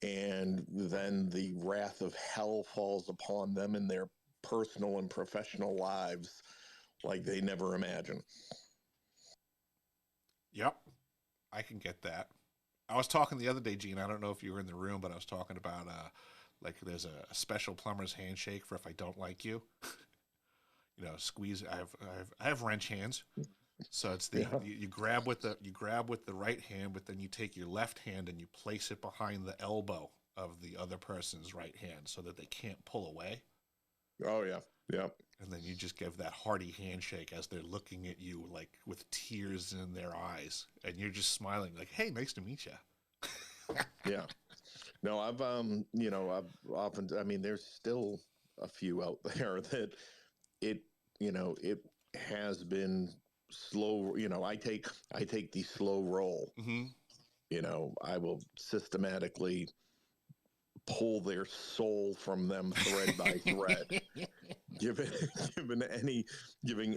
and then the wrath of hell falls upon them in their personal and professional lives like they never imagined. Yep, I can get that. I was talking the other day, Gene, I don't know if you were in the room, but I was talking about like there's a special plumber's handshake for if I don't like you. Squeeze. I have wrench hands. So it's you grab with the right hand, but then you take your left hand and you place it behind the elbow of the other person's right hand so that they can't pull away. Oh yeah, yeah. And then you just give that hearty handshake as they're looking at you like with tears in their eyes, and you're just smiling like, "Hey, nice to meet you." Yeah. No, I've often. I mean, there's still a few out there that it has been slow. I take the slow roll. Mm-hmm. I will systematically pull their soul from them thread by thread, giving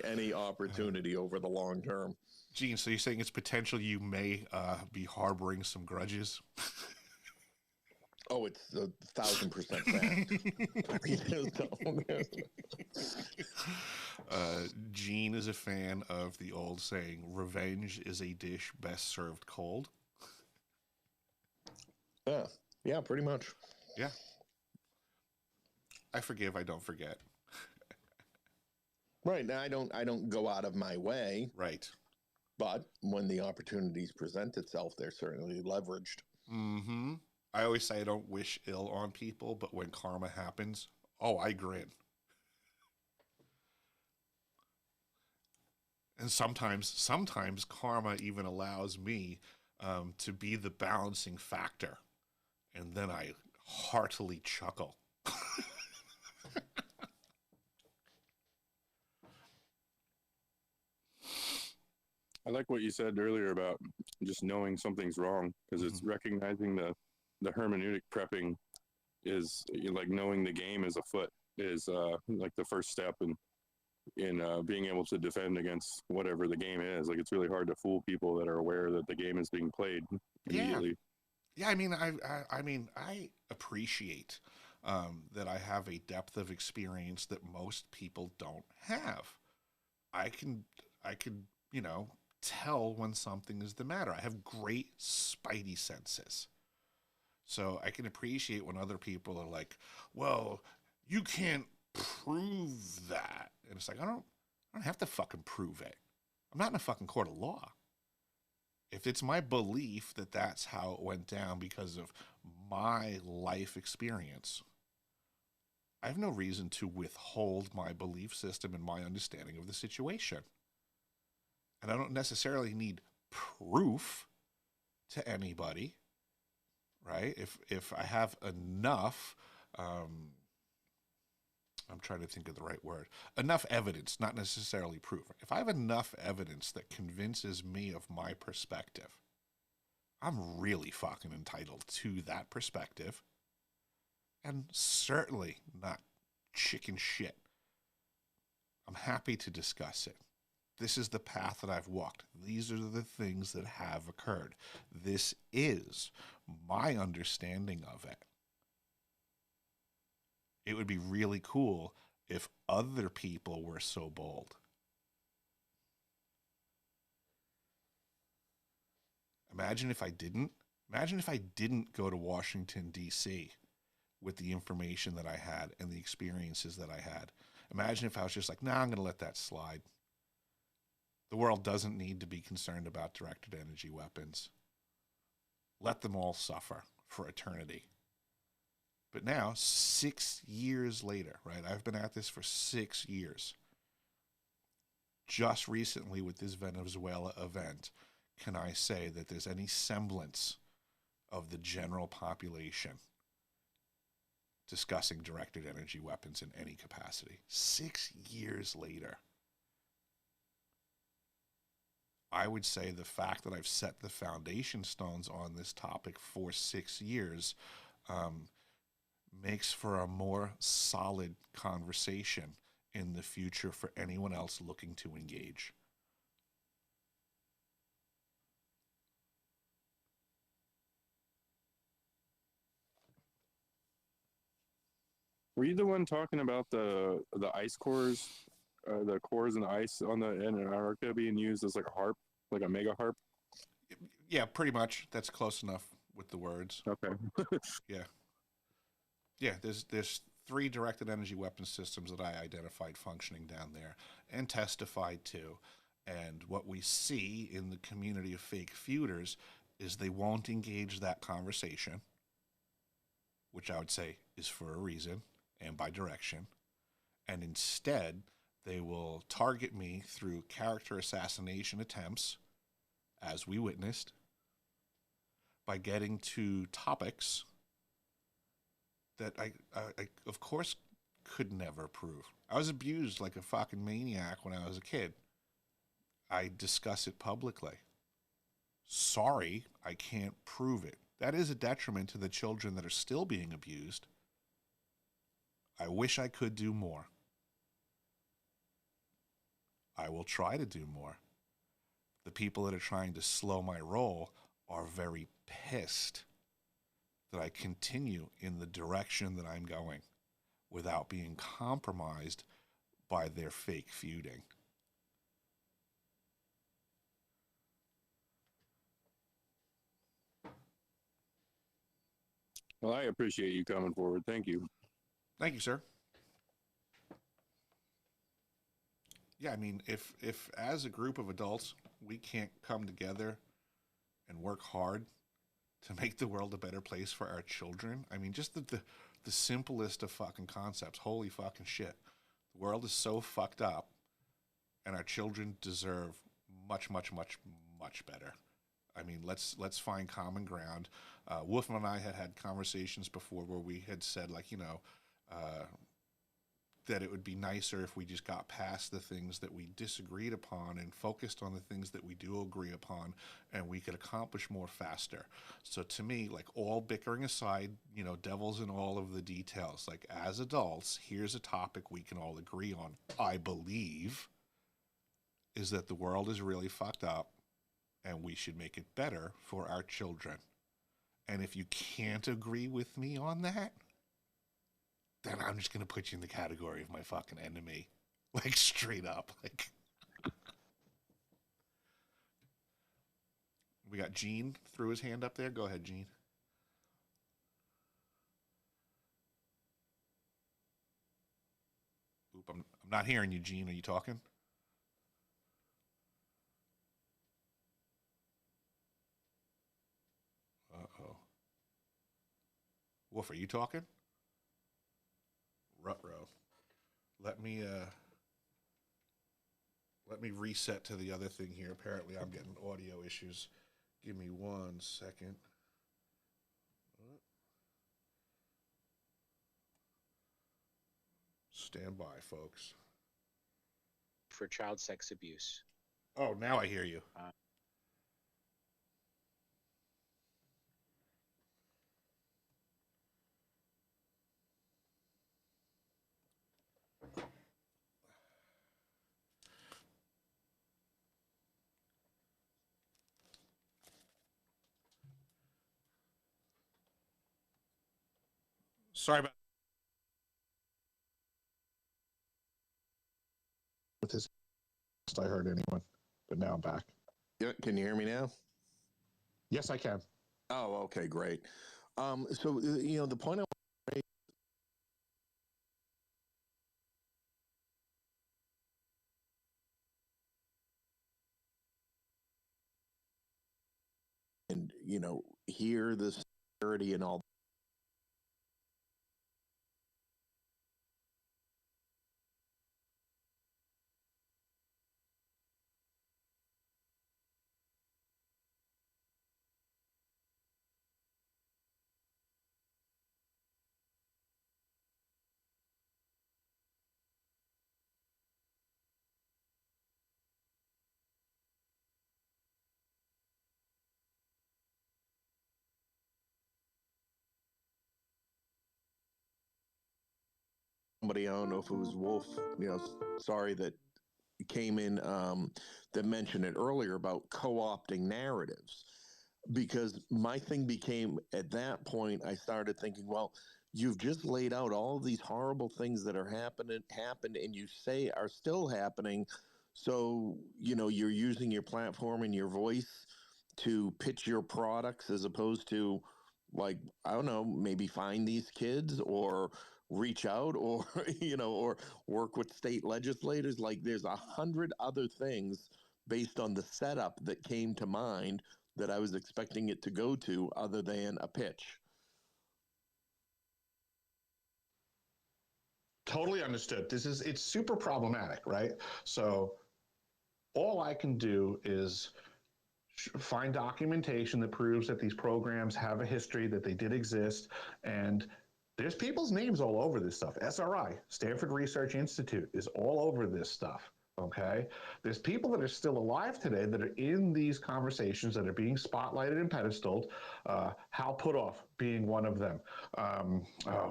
any opportunity over the long term. Gene, so you're saying it's potential you may be harboring some grudges? Oh, it's 1,000% fact. Gene is a fan of the old saying, revenge is a dish best served cold. Yeah, pretty much. Yeah. I forgive, I don't forget. Right. Now I don't go out of my way. Right. But when the opportunities present itself, they're certainly leveraged. Mm-hmm. I always say I don't wish ill on people, but when karma happens, oh, I grin. And sometimes karma even allows me to be the balancing factor. And then I heartily chuckle. I like what you said earlier about just knowing something's wrong, because it's recognizing the hermeneutic prepping is like knowing the game is afoot is like the first step in being able to defend against whatever the game is. Like, it's really hard to fool people that are aware that the game is being played immediately. Yeah, I mean, I appreciate that I have a depth of experience that most people don't have. I could, you know, tell when something is the matter. I have great spidey senses. So I can appreciate when other people are like, well, you can't prove that. And it's like, I don't have to fucking prove it. I'm not in a fucking court of law. If it's my belief that that's how it went down because of my life experience, I have no reason to withhold my belief system and my understanding of the situation. And I don't necessarily need proof to anybody, right? If I have enough, I'm trying to think of the right word, enough evidence, not necessarily proof. If I have enough evidence that convinces me of my perspective, I'm really fucking entitled to that perspective. And certainly not chicken shit. I'm happy to discuss it. This is the path that I've walked. These are the things that have occurred. This is my understanding of it. It would be really cool if other people were so bold. Imagine if I didn't. Imagine if I didn't go to Washington, D.C. with the information that I had and the experiences that I had. Imagine if I was just like, nah, I'm going to let that slide. The world doesn't need to be concerned about directed energy weapons. Let them all suffer for eternity. But now, 6 years later, right? I've been at this for 6 years. Just recently with this Venezuela event, can I say that there's any semblance of the general population discussing directed energy weapons in any capacity? 6 years later. I would say the fact that I've set the foundation stones on this topic for 6 years makes for a more solid conversation in the future for anyone else looking to engage. Were you the one talking about the ice cores, the cores and the ice on the Antarctica being used as like a harp, like a mega harp? Yeah, pretty much. That's close enough with the words. Okay. Yeah, there's 3 directed energy weapon systems that I identified functioning down there and testified to. And what we see in the community of fake feuders is they won't engage that conversation, which I would say is for a reason and by direction. And instead, they will target me through character assassination attempts, as we witnessed, by getting to topics that I of course, could never prove. I was abused like a fucking maniac when I was a kid. I discuss it publicly. Sorry, I can't prove it. That is a detriment to the children that are still being abused. I wish I could do more. I will try to do more. The people that are trying to slow my roll are very pissed that I continue in the direction that I'm going without being compromised by their fake feuding. Well, I appreciate you coming forward. Thank you. Thank you, sir. Yeah, I mean, if as a group of adults, we can't come together and work hard to make the world a better place for our children. I mean, just the simplest of fucking concepts. Holy fucking shit. The world is so fucked up, and our children deserve much, much, much, much better. I mean, let's find common ground. Wolfman and I had conversations before where we had said, like, you know, that it would be nicer if we just got past the things that we disagreed upon and focused on the things that we do agree upon, and we could accomplish more faster. So to me, like, all bickering aside, you know, devil's in all of the details. Like, as adults, here's a topic we can all agree on, I believe, is that the world is really fucked up and we should make it better for our children. And if you can't agree with me on that, then I'm just going to put you in the category of my fucking enemy. Like, straight up. Like, we got Gene threw his hand up there. Go ahead, Gene. Oop, I'm not hearing you, Gene. Are you talking? Uh-oh. Wolf, are you talking? Ruh-roh. Let me reset to the other thing here. Apparently I'm getting audio issues. Give me 1 second. Stand by, folks. For child sex abuse. Oh, now I hear you. Sorry about With his, I heard anyone, but now I'm back. Yeah, can you hear me now? Yes, I can. Oh, okay, great. So you know, the point I want to make, and you know, hear the severity and all. Somebody, I don't know if it was Wolf, you know, sorry that came in that mentioned it earlier about co-opting narratives, because my thing became, at that point I started thinking, well, you've just laid out all these horrible things that are happened and you say are still happening. So you know, you're using your platform and your voice to pitch your products, as opposed to, like, I don't know, maybe find these kids or reach out, or you know, or work with state legislators. Like, there's 100 other things based on the setup that came to mind that I was expecting it to go to, other than a pitch. Totally understood. It's super problematic, right? So all I can do is find documentation that proves that these programs have a history, that they did exist, and there's people's names all over this stuff. SRI, Stanford Research Institute, is all over this stuff. Okay, there's people that are still alive today that are in these conversations, that are being spotlighted and pedestaled. Hal Puthoff being one of them.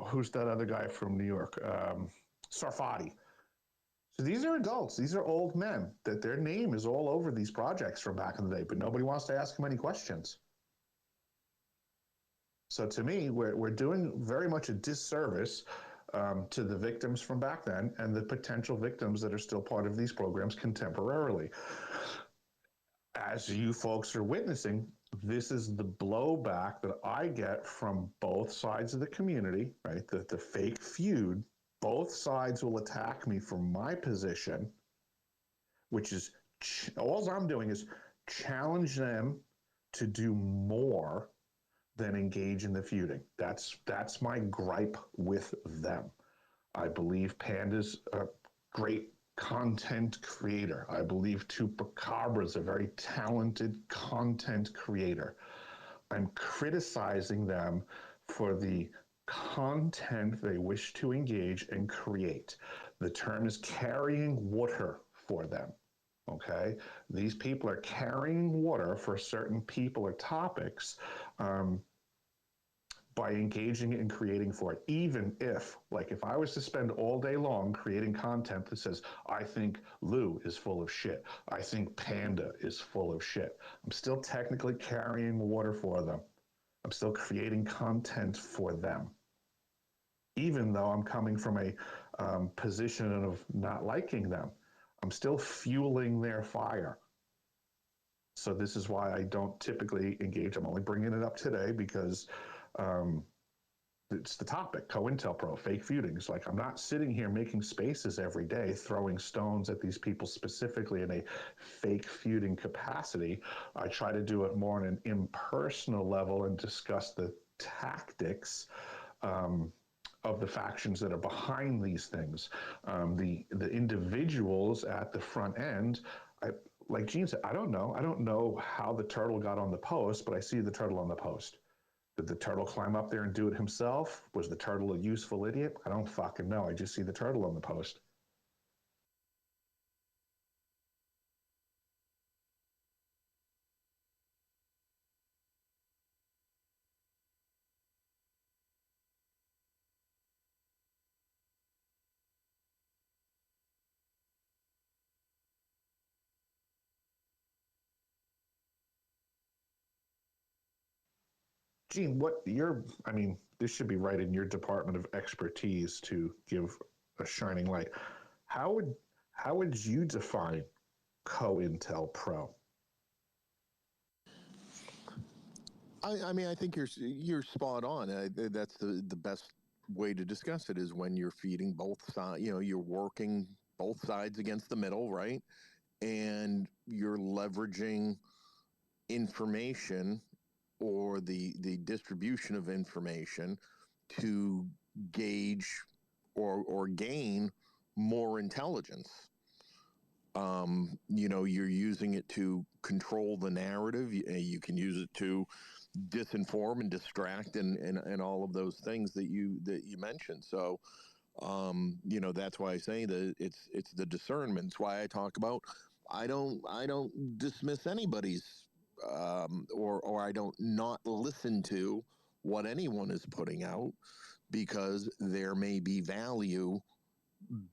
Who's that other guy from New York? Sarfati. So these are adults. These are old men that their name is all over these projects from back in the day, but nobody wants to ask them any questions. So to me, we're doing very much a disservice to the victims from back then and the potential victims that are still part of these programs contemporarily. As you folks are witnessing, this is the blowback that I get from both sides of the community, right? The fake feud. Both sides will attack me from my position, which is all I'm doing is challenge them to do more than engage in the feuding. That's my gripe with them. I believe Panda's a great content creator. I believe Chupacabra is a very talented content creator. I'm criticizing them for the content they wish to engage and create. The term is carrying water for them. Okay, these people are carrying water for certain people or topics by engaging and creating for it. Even if, like, if I was to spend all day long creating content that says, I think Lou is full of shit, I think Panda is full of shit, I'm still technically carrying water for them. I'm still creating content for them. Even though I'm coming from a position of not liking them, I'm still fueling their fire. So this is why I don't typically engage. I'm only bringing it up today because it's the topic, COINTELPRO, fake feuding. It's like, I'm not sitting here making spaces every day, throwing stones at these people specifically in a fake feuding capacity. I try to do it more on an impersonal level and discuss the tactics of the factions that are behind these things. The individuals at the front end, like Gene said, I don't know. I don't know how the turtle got on the post, but I see the turtle on the post. Did the turtle climb up there and do it himself? Was the turtle a useful idiot? I don't fucking know. I just see the turtle on the post. Gene, this should be right in your department of expertise to give a shining light. How would you define COINTELPRO? I think you're spot on. That's the best way to discuss it is when you're feeding both sides. You're working both sides against the middle, right? And you're leveraging information or the distribution of information to gauge or gain more intelligence. You're using it to control the narrative. You can use it to disinform and distract and all of those things that you mentioned. So, that's why I say that it's the discernment. It's why I talk about I don't dismiss anybody's or I don't not listen to what anyone is putting out because there may be value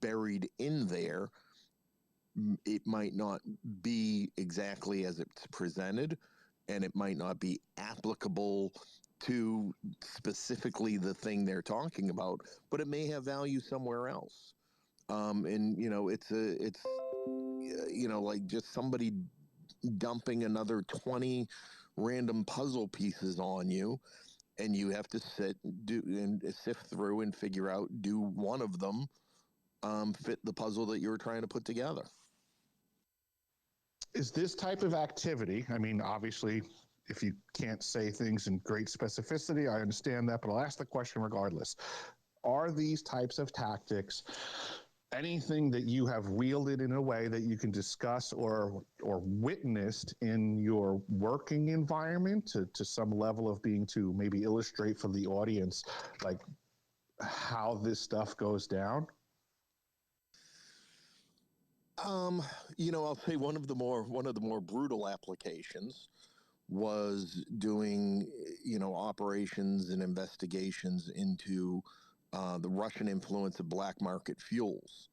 buried in there. It might not be exactly as it's presented, and it might not be applicable to specifically the thing they're talking about, but it may have value somewhere else. It's like just somebody dumping another 20 random puzzle pieces on you, and you have to sift through and figure out, do one of them fit the puzzle that you're trying to put together? Is this type of activity, obviously, if you can't say things in great specificity, I understand that, but I'll ask the question regardless. Are these types of tactics anything that you have wielded in a way that you can discuss or witnessed in your working environment to some level of being to maybe illustrate for the audience, like how this stuff goes down? I'll say one of the more brutal applications was doing, operations and investigations into the Russian influence of black market fuels.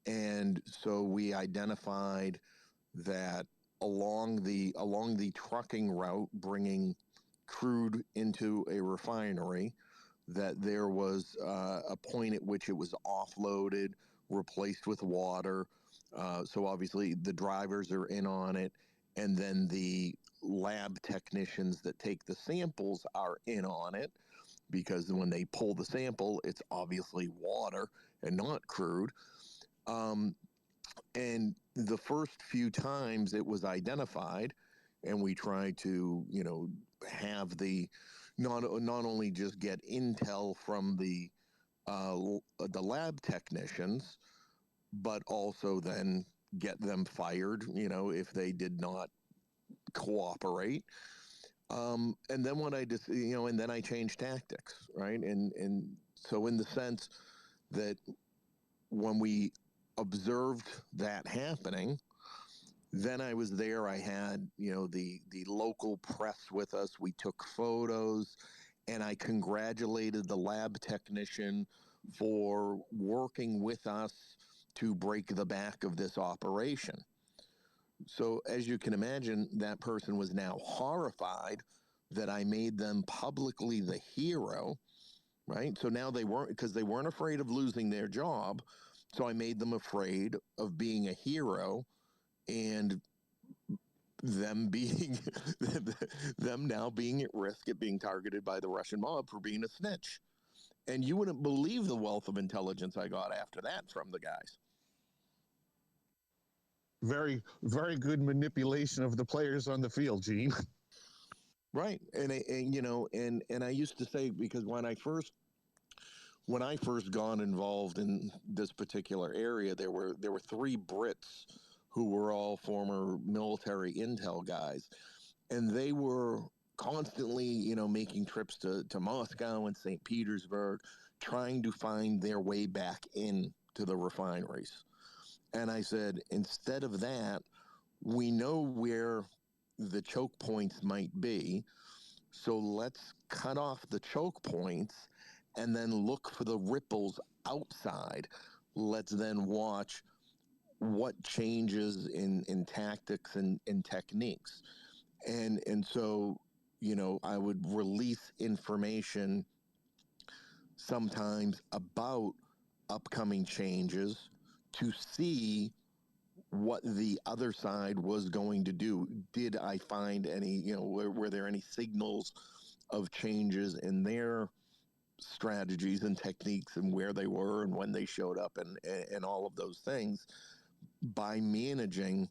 And so we identified that along the trucking route bringing crude into a refinery, that there was a point at which it was offloaded, replaced with water. So obviously the drivers are in on it, and then the lab technicians that take the samples are in on it, because when they pull the sample, it's obviously water and not crude. And the first few times it was identified, and we tried to, have not only just get intel from the lab technicians, but also then get them fired, if they did not cooperate. And then when I just, and then I changed tactics, right? And so in the sense that when we observed that happening, then I was there. I had, the local press with us. We took photos, and I congratulated the lab technician for working with us to break the back of this operation. So, as you can imagine, that person was now horrified that I made them publicly the hero, right? So now they weren't, because they weren't afraid of losing their job. So I made them afraid of being a hero and them being, them now being at risk at being targeted by the Russian mob for being a snitch. And you wouldn't believe the wealth of intelligence I got after that from the guys. Very, very good manipulation of the players on the field, Gene. Right. And I used to say, because when I first got involved in this particular area, there were three Brits who were all former military intel guys, and they were constantly, making trips to Moscow and St. Petersburg, trying to find their way back in to the refineries. And I said, instead of that, we know where the choke points might be. So let's cut off the choke points and then look for the ripples outside. Let's then watch what changes in tactics and techniques. And so, I would release information sometimes about upcoming changes to see what the other side was going to do. Did I find any, were there any signals of changes in their strategies and techniques and where they were and when they showed up and all of those things by managing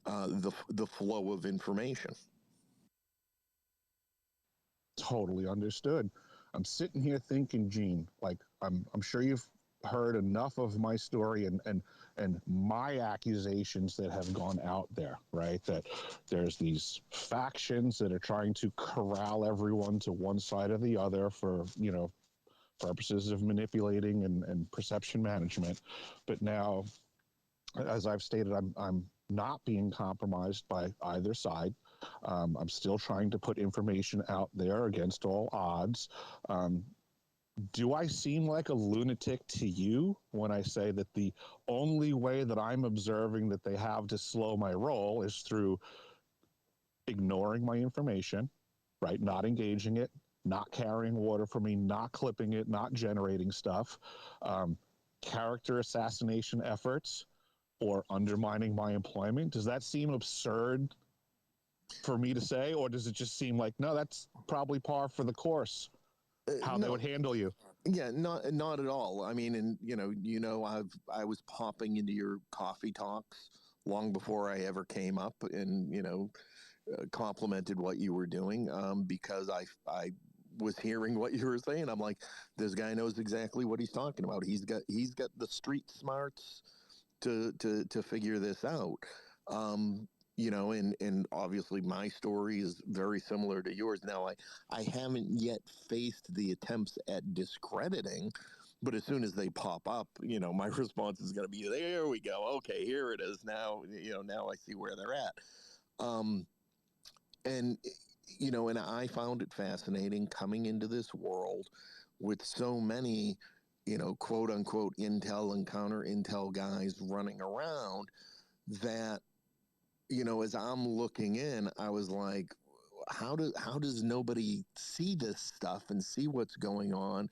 the flow of information. Totally understood. I'm sitting here thinking, Gene, like I'm sure you've heard enough of my story and my accusations that have gone out there, right? That there's these factions that are trying to corral everyone to one side or the other for, purposes of manipulating and perception management. But now, as I've stated, I'm not being compromised by either side. I'm still trying to put information out there against all odds. Do I seem like a lunatic to you when I say that the only way that I'm observing that they have to slow my roll is through ignoring my information, right? Not engaging it, not carrying water for me, not clipping it, not generating stuff, character assassination efforts, or undermining my employment? Does that seem absurd for me to say, or does it just seem like, no, that's probably par for the course, how they would handle you? Yeah, not at all. I mean, and I was popping into your coffee talks long before I ever came up, and complimented what you were doing, because I was hearing what you were saying. I'm like, this guy knows exactly what he's talking about. He's got the street smarts to figure this out. And obviously my story is very similar to yours. Now, I haven't yet faced the attempts at discrediting, but as soon as they pop up, my response is going to be, there we go. Okay, here it is. Now, now I see where they're at. And, and I found it fascinating coming into this world with so many, quote unquote, intel and counter intel guys running around that, as I'm looking in, I was like, how does nobody see this stuff and see what's going on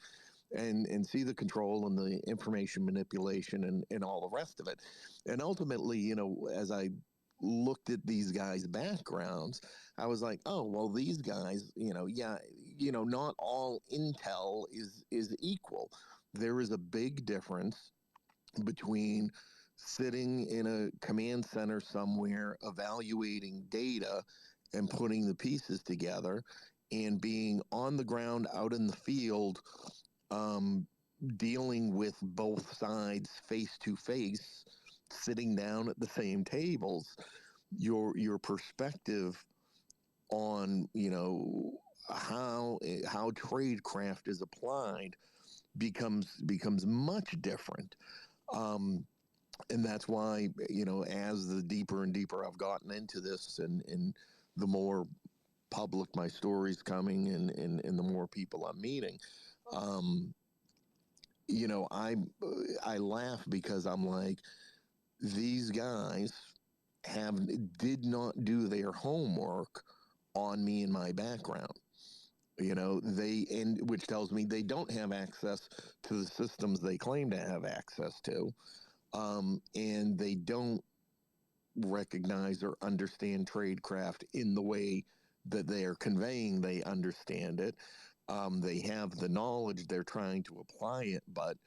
and see the control and the information manipulation and all the rest of it? And ultimately, as I looked at these guys' backgrounds, I was like, oh, well, these guys, not all intel is equal. There is a big difference between sitting in a command center somewhere evaluating data and putting the pieces together and being on the ground out in the field, dealing with both sides face to face, sitting down at the same tables. Your perspective on, how tradecraft is applied becomes much different. And that's why, as the deeper and deeper I've gotten into this, and the more public my story's coming, and the more people I'm meeting, I laugh because I'm like, these guys did not do their homework on me and my background. Which tells me they don't have access to the systems they claim to have access to, and they don't recognize or understand tradecraft in the way that they are conveying they understand it. They have the knowledge, they're trying to apply it, but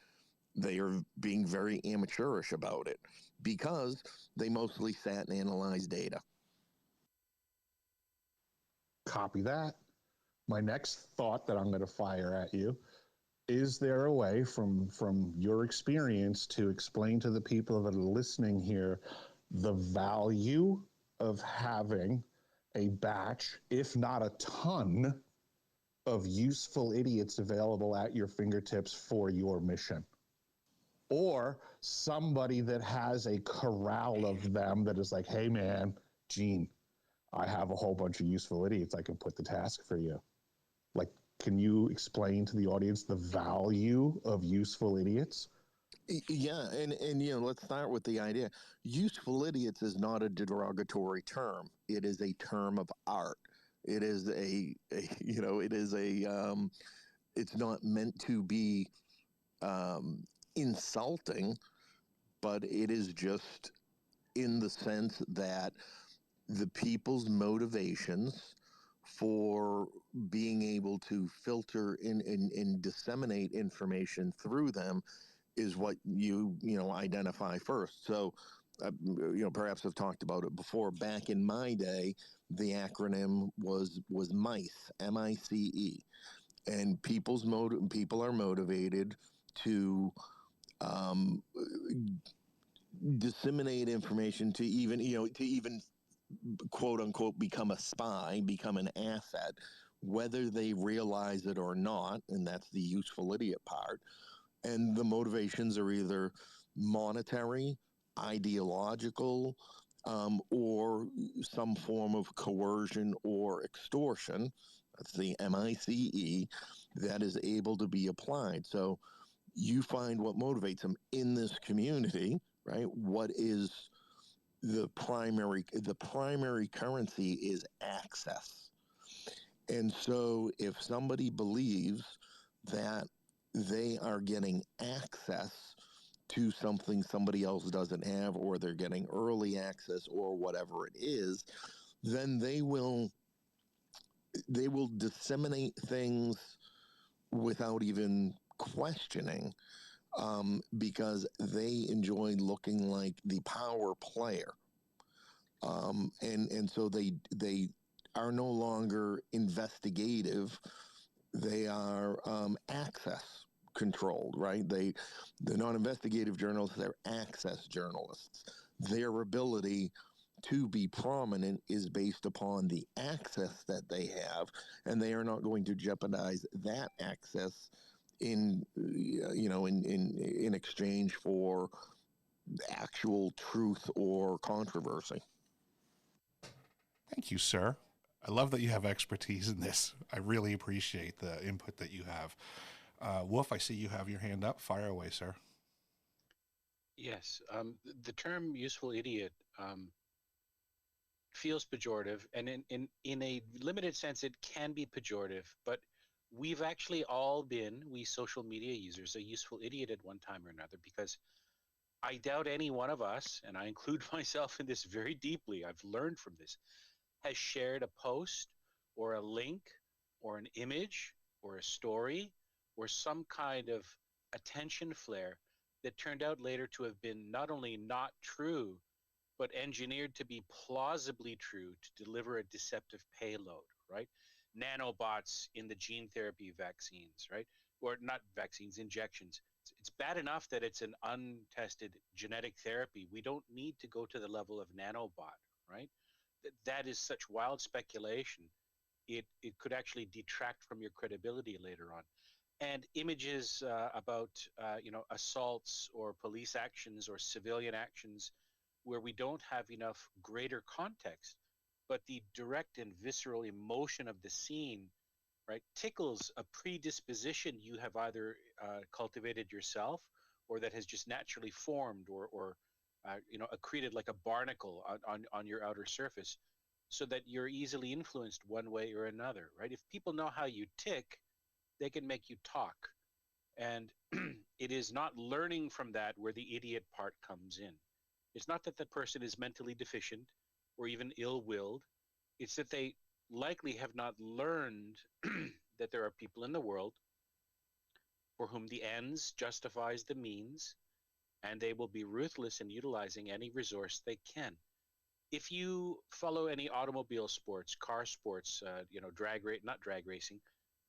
they are being very amateurish about it because they mostly sat and analyzed data. Copy that. My next thought that I'm going to fire at you: is there a way from your experience to explain to the people that are listening here the value of having a batch, if not a ton, of useful idiots available at your fingertips for your mission? Or somebody that has a corral of them that is like, hey man, Gene, I have a whole bunch of useful idiots. I can put the task for you. Like, can you explain to the audience the value of useful idiots? Yeah, and let's start with the idea. Useful idiots is not a derogatory term. It is a term of art. It is it's not meant to be insulting, but it is just in the sense that the people's motivations for being able to filter and disseminate information through them is what you identify first. So, perhaps I've talked about it before. Back in my day, the acronym was MICE, MICE, and people are motivated to um, disseminate information to even quote unquote become a spy, become an asset, whether they realize it or not, and that's the useful idiot part. And the motivations are either monetary, ideological, or some form of coercion or extortion. That's the MICE that is able to be applied. So you find what motivates them in this community, right? What is the primary currency is access. And so if somebody believes that they are getting access to something somebody else doesn't have, or they're getting early access, or whatever it is, then they will disseminate things without even questioning, because they enjoy looking like the power player. And so they are no longer investigative. They are access controlled, right? They're not investigative journalists, they're access journalists. Their ability to be prominent is based upon the access that they have, and they are not going to jeopardize that access in in exchange for actual truth or controversy. Thank you, sir. I love that you have expertise in this. I really appreciate the input that you have. Wolf, I see you have your hand up. Fire away, sir. Yes, the term "useful idiot" feels pejorative, and in a limited sense, it can be pejorative. But we've actually all been, we social media users, a useful idiot at one time or another, because I doubt any one of us, and I include myself in this very deeply, I've learned from this, has shared a post or a link or an image or a story or some kind of attention flare that turned out later to have been not only not true, but engineered to be plausibly true to deliver a deceptive payload, right? Nanobots in the gene therapy vaccines, right? Or not vaccines, injections. It's bad enough that it's an untested genetic therapy. We don't need to go to the level of nanobot, right? that is such wild speculation. It could actually detract from your credibility later on. And images about assaults or police actions or civilian actions where we don't have enough greater context, but the direct and visceral emotion of the scene, right, tickles a predisposition you have either cultivated yourself or that has just naturally formed or accreted like a barnacle on your outer surface, so that you're easily influenced one way or another, right? If people know how you tick, they can make you talk. And it is not learning from that where the idiot part comes in. It's not that the person is mentally deficient or even ill-willed. It's that they likely have not learned that there are people in the world for whom the ends justifies the means, and they will be ruthless in utilizing any resource they can. If you follow any automobile sports, car sports, not drag racing,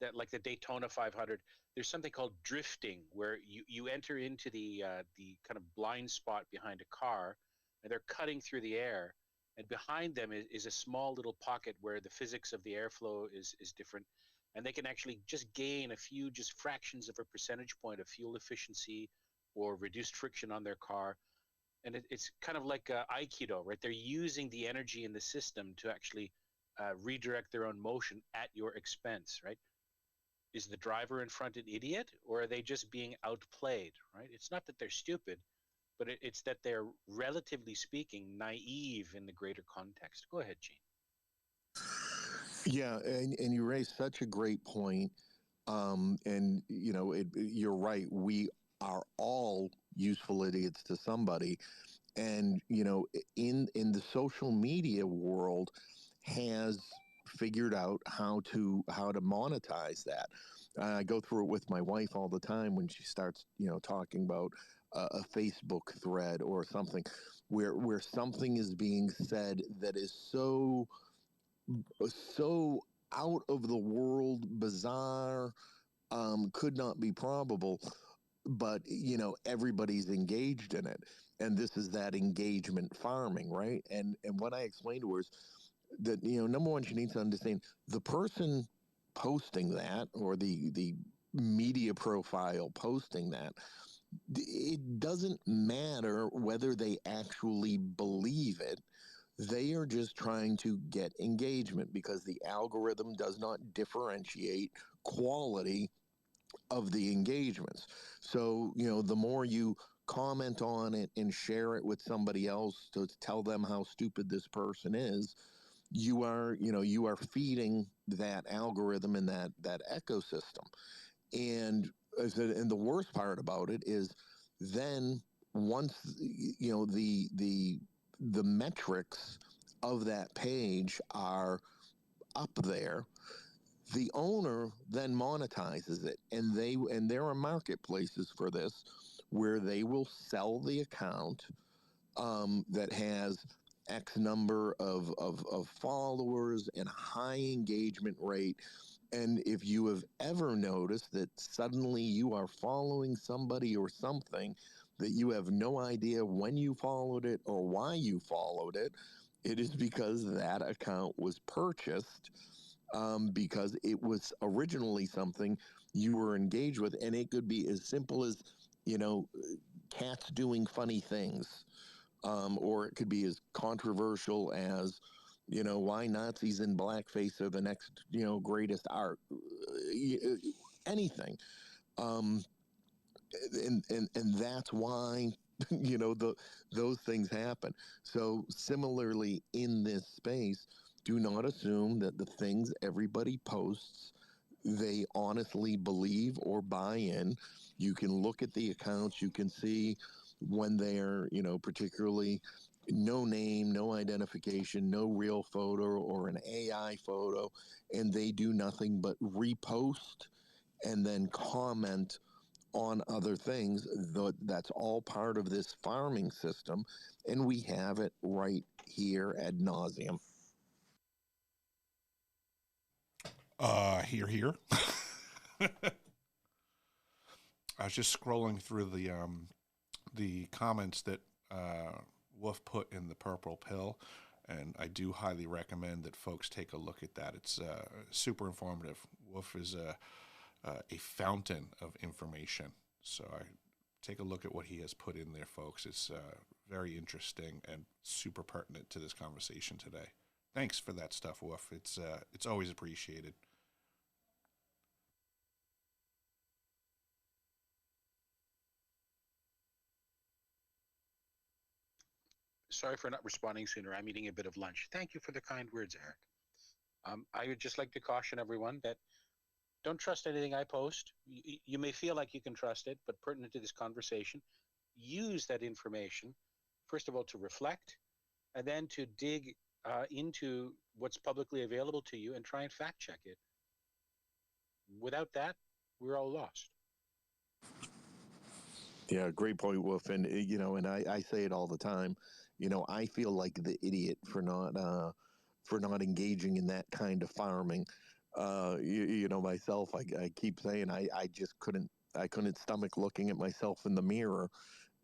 that like the Daytona 500, there's something called drifting, where you enter into the kind of blind spot behind a car, and they're cutting through the air, and behind them is a small little pocket where the physics of the airflow is different, and they can actually just gain a few, just fractions of a percentage point of fuel efficiency or reduced friction on their car. And it's kind of like Aikido, right? They're using the energy in the system to actually redirect their own motion at your expense, right? Is the driver in front an idiot, or are they just being outplayed, right? It's not that they're stupid, but it's that they're, relatively speaking, naive in the greater context. Go ahead, Gene. Yeah, and you raised such a great point. And you're right. We are all useful idiots to somebody, and in the social media world has figured out how to monetize that. I go through it with my wife all the time when she starts talking about a Facebook thread or something where something is being said that is so out of the world, bizarre, could not be probable, but everybody's engaged in it, and this is that engagement farming, right? And what I explained to her is that number one, she needs to understand the person posting that, or the media profile posting that, it doesn't matter whether they actually believe it. They are just trying to get engagement because the algorithm does not differentiate quality of the engagements. So, the more you comment on it and share it with somebody else to tell them how stupid this person is, you are feeding that algorithm and that ecosystem. And and the worst part about it is then once the metrics of that page are up there, the owner then monetizes it, and there are marketplaces for this where they will sell the account that has X number of followers and high engagement rate. And if you have ever noticed that suddenly you are following somebody or something that you have no idea when you followed it or why you followed it, it is because that account was purchased because it was originally something you were engaged with. And it could be as simple as, cats doing funny things, or it could be as controversial as, why Nazis in blackface are the next, greatest art, anything. Um, and that's why, those things happen. So similarly in this space, do not assume that the things everybody posts, they honestly believe or buy in. You can look at the accounts, you can see when they're, particularly no name, no identification, no real photo or an AI photo, and they do nothing but repost and then comment on other things. That's all part of this farming system, and we have it right here ad nauseum. Here. I was just scrolling through the comments that Wolf put in the purple pill, And I do highly recommend that folks take a look at that. It's super informative. Wolf is a fountain of information. So I take a look at what he has put in there, folks. It's very interesting and super pertinent to this conversation today. Thanks for that stuff, Wolf. It's always appreciated. Sorry for not responding sooner. I'm eating a bit of lunch. Thank you for the kind words, Eric. I would just like to caution everyone that don't trust anything I post. You may feel like you can trust it, but pertinent to this conversation, use that information, first of all, to reflect, and then to dig into what's publicly available to you and try and fact check it. Without that, we're all lost. Yeah, great point, Wolf. And and I say it all the time. I feel like the idiot for not engaging in that kind of farming. Myself, I keep saying I just couldn't stomach looking at myself in the mirror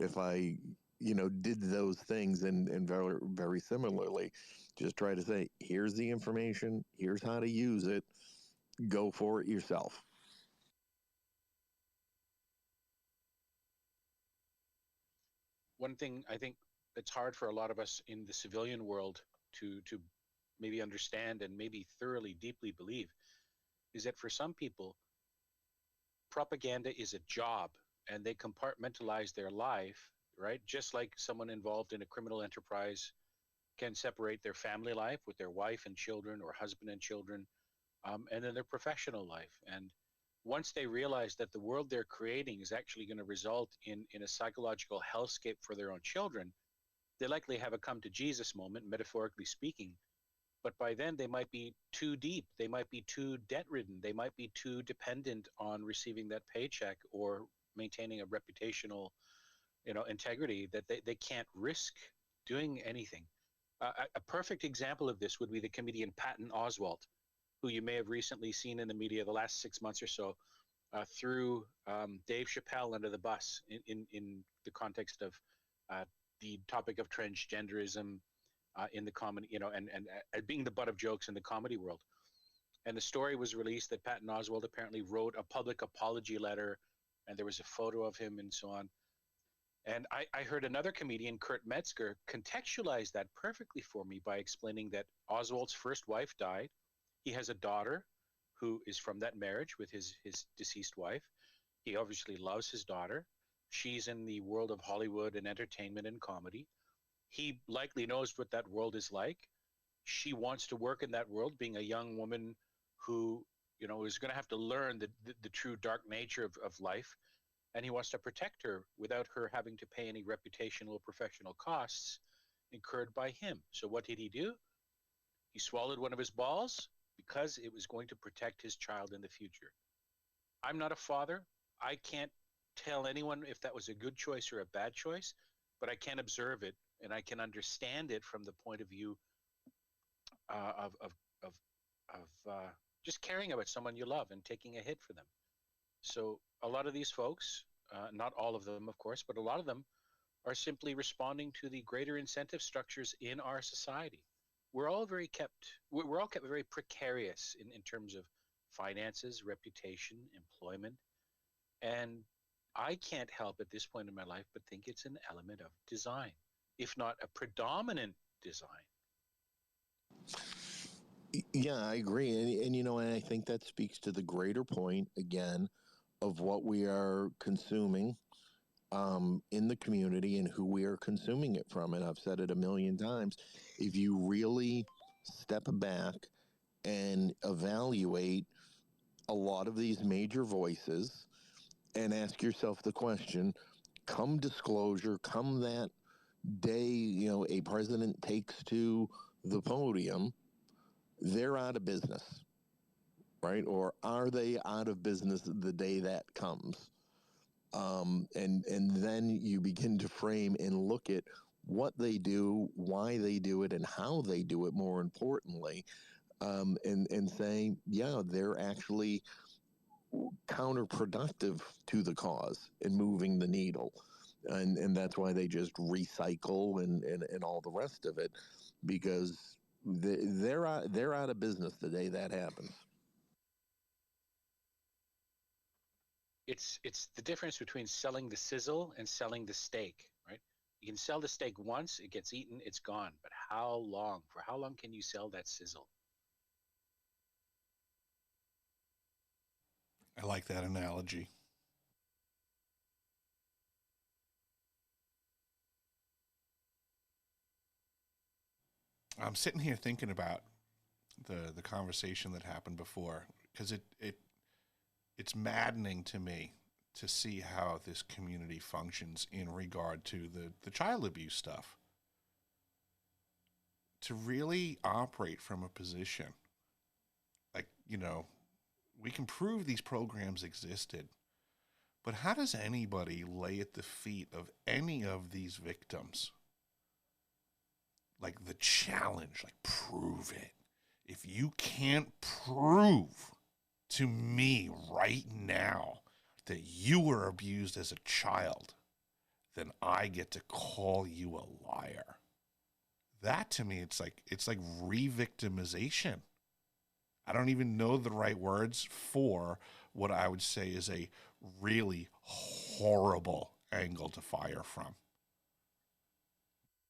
if I did those things, and very very similarly, just try to say, here's the information, here's how to use it, go for it yourself. One thing I think that's hard for a lot of us in the civilian world to maybe understand and maybe thoroughly, deeply believe is that for some people, propaganda is a job and they compartmentalize their life, right? Just like someone involved in a criminal enterprise can separate their family life with their wife and children or husband and children, and then their professional life. And once they realize that the world they're creating is actually going to result in a psychological hellscape for their own children, they likely have a come to Jesus moment, metaphorically speaking. But by then they might be too deep, they might be too debt ridden, they might be too dependent on receiving that paycheck or maintaining a reputational integrity that they can't risk doing anything. A perfect example of this would be the comedian Patton Oswalt, who you may have recently seen in the media the last 6 months or so, threw Dave Chappelle under the bus in the context of the topic of transgenderism in the comedy, and being the butt of jokes in the comedy world. And the story was released that Patton Oswalt apparently wrote a public apology letter, and there was a photo of him and so on. And I heard another comedian, Kurt Metzger, contextualize that perfectly for me by explaining that Oswald's first wife died. He has a daughter who is from that marriage with his deceased wife. He obviously loves his daughter. She's in the world of Hollywood and entertainment and comedy. He likely knows what that world is like. She wants to work in that world, being a young woman who, is going to have to learn the true dark nature of life. And he wants to protect her without her having to pay any reputational or professional costs incurred by him. So what did he do? He swallowed one of his balls because it was going to protect his child in the future. I'm not a father. I can't tell anyone if that was a good choice or a bad choice, but I can observe it and I can understand it from the point of view of just caring about someone you love and taking a hit for them. So a lot of these folks, not all of them, of course, but a lot of them are simply responding to the greater incentive structures in our society. We're all kept very precarious in terms of finances, reputation, employment. And I can't help at this point in my life but think it's an element of design, if not a predominant design. Yeah, I agree. And I think that speaks to the greater point, again, of what we are consuming in the community and who we are consuming it from. And I've said it a million times. If you really step back and evaluate a lot of these major voices and ask yourself the question, come disclosure, come that day, a president takes to the podium, they're out of business, right? Or are they out of business the day that comes? And then you begin to frame and look at what they do, why they do it, and how they do it, more importantly, and saying, yeah, they're actually counterproductive to the cause and moving the needle. and that's why they just recycle and all the rest of it, because they're out of business the day that happens. It's the difference between selling the sizzle and selling the steak, right? You can sell the steak once, it gets eaten, it's gone. But how long? For how long can you sell that sizzle? I like that analogy. I'm sitting here thinking about the conversation that happened before, because it's maddening to me to see how this community functions in regard to the child abuse stuff. To really operate from a position like, we can prove these programs existed, but how does anybody lay at the feet of any of these victims? Like the challenge, like prove it. If you can't prove to me right now that you were abused as a child, then I get to call you a liar. That to me, it's like re-victimization. I don't even know the right words for what I would say is a really horrible angle to fire from.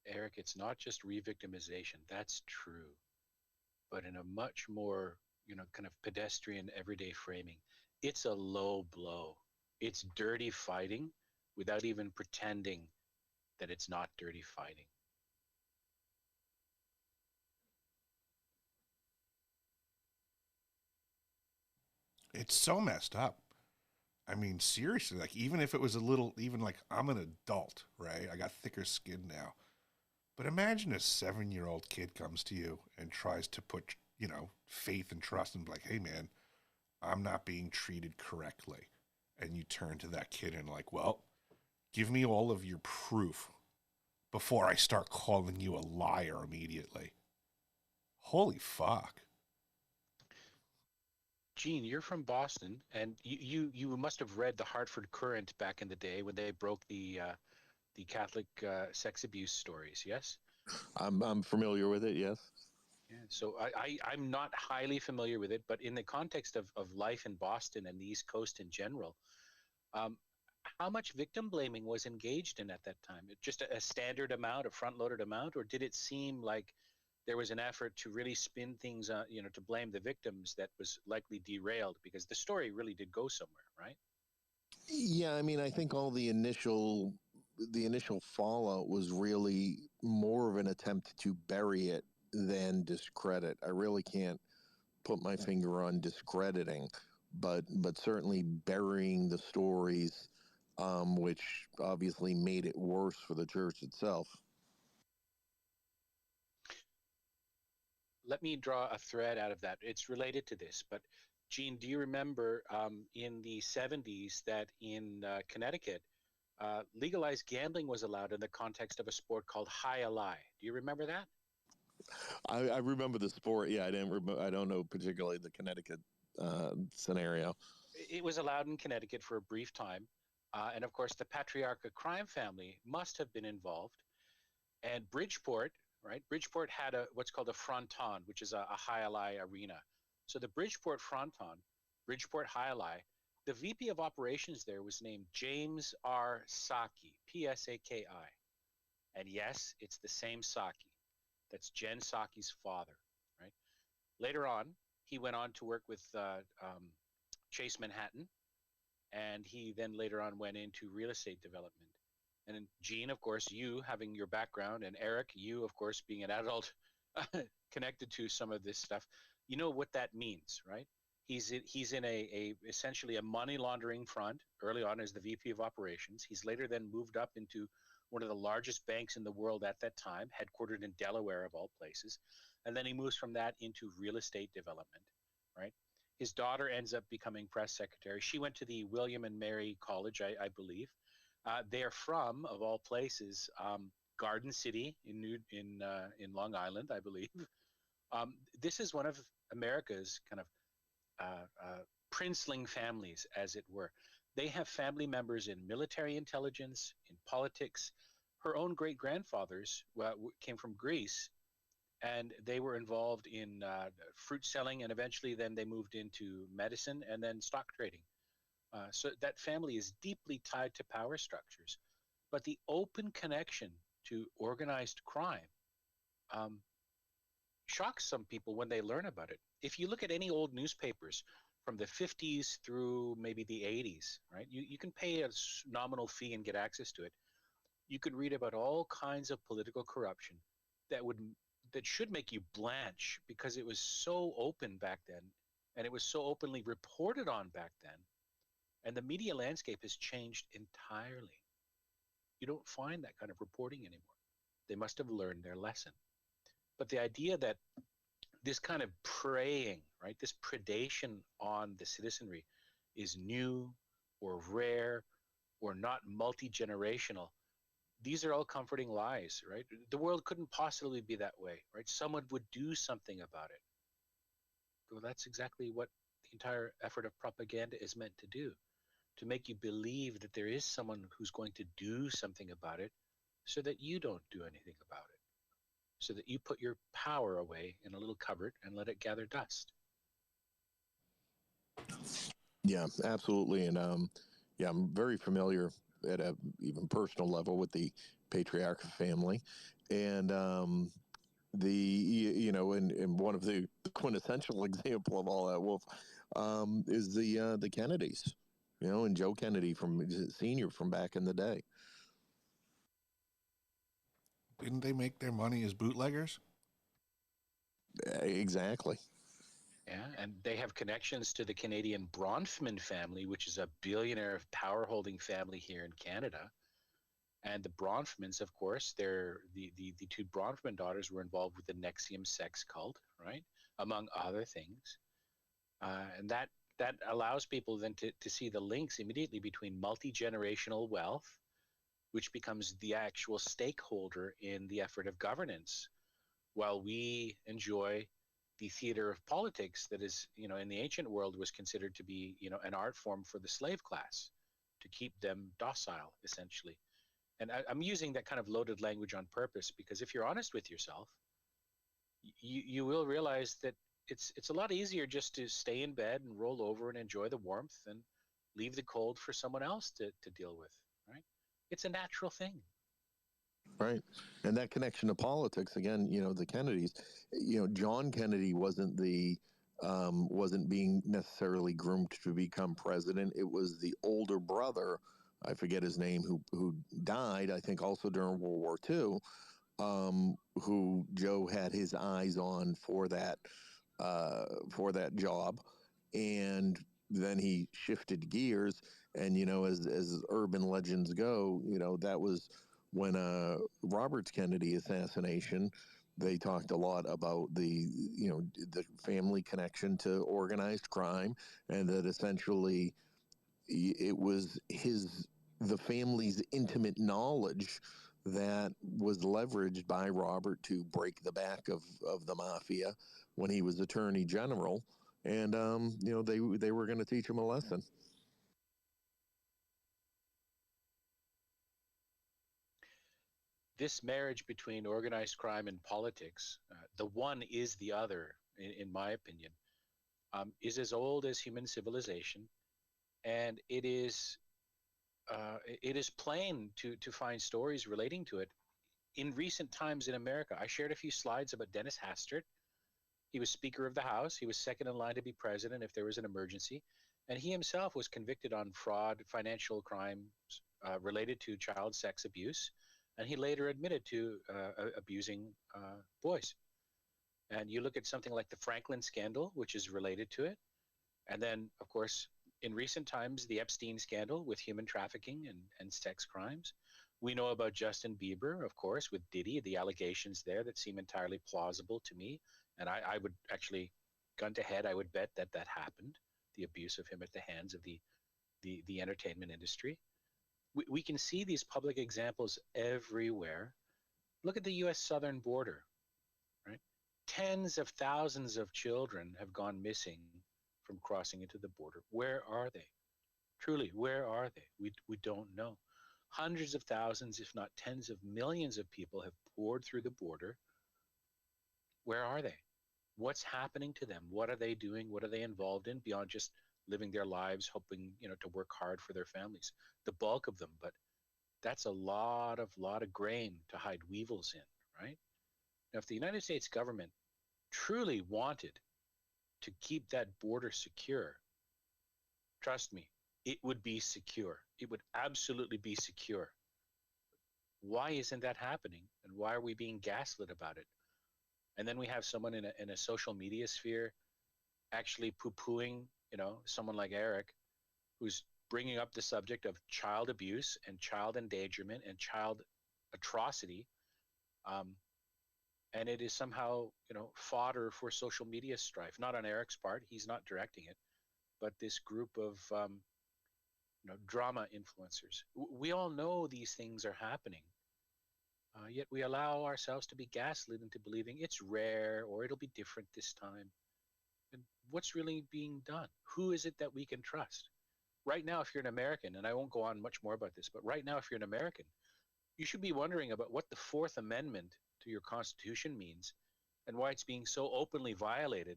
Eric, it's not just re-victimization. That's true. But in a much more, kind of pedestrian, everyday framing, it's a low blow. It's dirty fighting without even pretending that it's not dirty fighting. It's so messed up. I mean, seriously, like even if it was a little, even like I'm an adult, right? I got thicker skin now. But imagine a 7-year-old kid comes to you and tries to put, faith and trust and be like, hey man, I'm not being treated correctly. And you turn to that kid and like, well, give me all of your proof before I start calling you a liar immediately. Holy fuck. Gene, you're from Boston, and you must have read the Hartford Courant back in the day when they broke the Catholic sex abuse stories. Yes, I'm familiar with it. Yes. Yeah, so I'm not highly familiar with it, but in the context of life in Boston and the East Coast in general, um, how much victim blaming was engaged in at that time? Just a standard amount, a front-loaded amount, or did it seem like there was an effort to really spin things, to blame the victims that was likely derailed because the story really did go somewhere, right? Yeah, I mean, I think all the initial fallout was really more of an attempt to bury it than discredit. I really can't put my finger on discrediting, but certainly burying the stories, which obviously made it worse for the church itself. Let me draw a thread out of that. It's related to this, but Gene, do you remember in the 70s that in Connecticut, legalized gambling was allowed in the context of a sport called high-a-lie? Do you remember that? I remember the sport. Yeah, I don't know particularly the Connecticut scenario. It was allowed in Connecticut for a brief time. And of course, the Patriarcha crime family must have been involved. And Bridgeport, right? Bridgeport had what's called a fronton, which is a high-a-lie arena. So the Bridgeport fronton, Bridgeport high-a-lie, the VP of operations there was named James R. Psaki, Psaki. And yes, it's the same Psaki. That's Jen Psaki's father, right? Later on, he went on to work with Chase Manhattan, and he then later on went into real estate development. And then Gene, of course, you having your background, and Eric, you, of course, being an adult connected to some of this stuff, you know what that means, right? He's in a essentially a money laundering front early on as the VP of operations. He's later then moved up into one of the largest banks in the world at that time, headquartered in Delaware of all places. And then he moves from that into real estate development, right? His daughter ends up becoming press secretary. She went to the William and Mary College, I believe. They're from, of all places, Garden City in Long Island, I believe. This is one of America's kind of princeling families, as it were. They have family members in military intelligence, in politics. Her own great-grandfathers came from Greece, and they were involved in fruit selling, and eventually then they moved into medicine and then stock trading. So that family is deeply tied to power structures. But the open connection to organized crime shocks some people when they learn about it. If you look at any old newspapers from the 50s through maybe the 80s, right, you can pay a nominal fee and get access to it. You could read about all kinds of political corruption that should make you blanch, because it was so open back then, and it was so openly reported on back then. And the media landscape has changed entirely. You don't find that kind of reporting anymore. They must have learned their lesson. But the idea that this kind of preying, right, this predation on the citizenry is new or rare or not multi-generational, these are all comforting lies, right? The world couldn't possibly be that way, right? Someone would do something about it. Well, that's exactly what the entire effort of propaganda is meant to do, to make you believe that there is someone who's going to do something about it, so that you don't do anything about it, so that you put your power away in a little cupboard and let it gather dust. Yeah, absolutely. And yeah, I'm very familiar at a even personal level with the patriarchal family. And and one of the quintessential example of all that, Wolf, is the Kennedys, and Joe Kennedy from senior from back in the day. Didn't they make their money as bootleggers? Exactly. Yeah, and they have connections to the Canadian Bronfman family, which is a billionaire power-holding family here in Canada. And the Bronfmans, of course, the two Bronfman daughters were involved with the Nexium sex cult, right, among other things. And that allows people then to see the links immediately between multi-generational wealth, which becomes the actual stakeholder in the effort of governance, while we enjoy the theater of politics that is, in the ancient world was considered to be, an art form for the slave class, to keep them docile, essentially. And I'm using that kind of loaded language on purpose, because if you're honest with yourself, you will realize that it's a lot easier just to stay in bed and roll over and enjoy the warmth and leave the cold for someone else to deal with, right? It's a natural thing. Right. And that connection to politics, again, the Kennedys, John Kennedy wasn't being necessarily groomed to become president. It was the older brother, I forget his name, who died, I think also during World War II, who Joe had his eyes on for that job. And then he shifted gears, and as urban legends go, that was when Robert Kennedy assassination. They talked a lot about the family connection to organized crime, and that essentially it was the family's intimate knowledge that was leveraged by Robert to break the back of the mafia when he was attorney general. And they were going to teach him a lesson. This marriage between organized crime and politics, the one is the other, in my opinion, is as old as human civilization, and it is plain to find stories relating to it in recent times in America. I shared a few slides about Dennis Hastert. He was Speaker of the House. He was second in line to be president if there was an emergency. And he himself was convicted on fraud, financial crimes related to child sex abuse. And he later admitted to abusing boys. And you look at something like the Franklin scandal, which is related to it. And then, of course, in recent times, the Epstein scandal with human trafficking and sex crimes. We know about Justin Bieber, of course, with Diddy, the allegations there that seem entirely plausible to me. And I would actually, gun to head, I would bet that happened, the abuse of him at the hands of the entertainment industry. We can see these public examples everywhere. Look at the U.S. southern border, right? Tens of thousands of children have gone missing from crossing into the border. Where are they? Truly, where are they? We don't know. Hundreds of thousands, if not tens of millions of people have poured through the border. Where are they? What's happening to them? What are they doing? What are they involved in beyond just living their lives, hoping, to work hard for their families? The bulk of them, but that's a lot of grain to hide weevils in, right? Now, if the United States government truly wanted to keep that border secure, trust me, it would be secure. It would absolutely be secure. Why isn't that happening? And why are we being gaslit about it? And then we have someone in a social media sphere actually poo-pooing, someone like Eric, who's bringing up the subject of child abuse and child endangerment and child atrocity. And it is somehow, fodder for social media strife. Not on Eric's part, he's not directing it, but this group of, drama influencers. We all know these things are happening. Yet we allow ourselves to be gaslit into believing it's rare or it'll be different this time. And what's really being done? Who is it that we can trust? Right now, if you're an American, and I won't go on much more about this, but right now, if you're an American, you should be wondering about what the Fourth Amendment to your Constitution means and why it's being so openly violated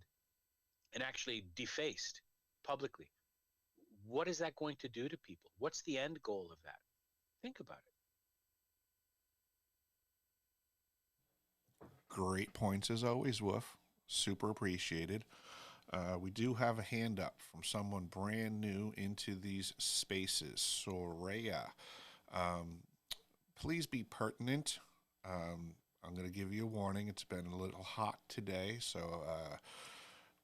and actually defaced publicly. What is that going to do to people? What's the end goal of that? Think about it. Great points as always, Wolf. Super appreciated. We do have a hand up from someone brand new into these spaces. Soraya, please be pertinent. I'm going to give you a warning. It's been a little hot today, so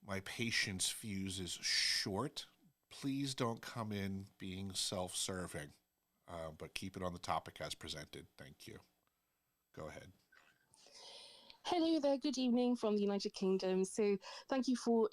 my patience fuse is short. Please don't come in being self-serving, but keep it on the topic as presented. Thank you. Go ahead. Hello there, good evening from the United Kingdom. So thank you for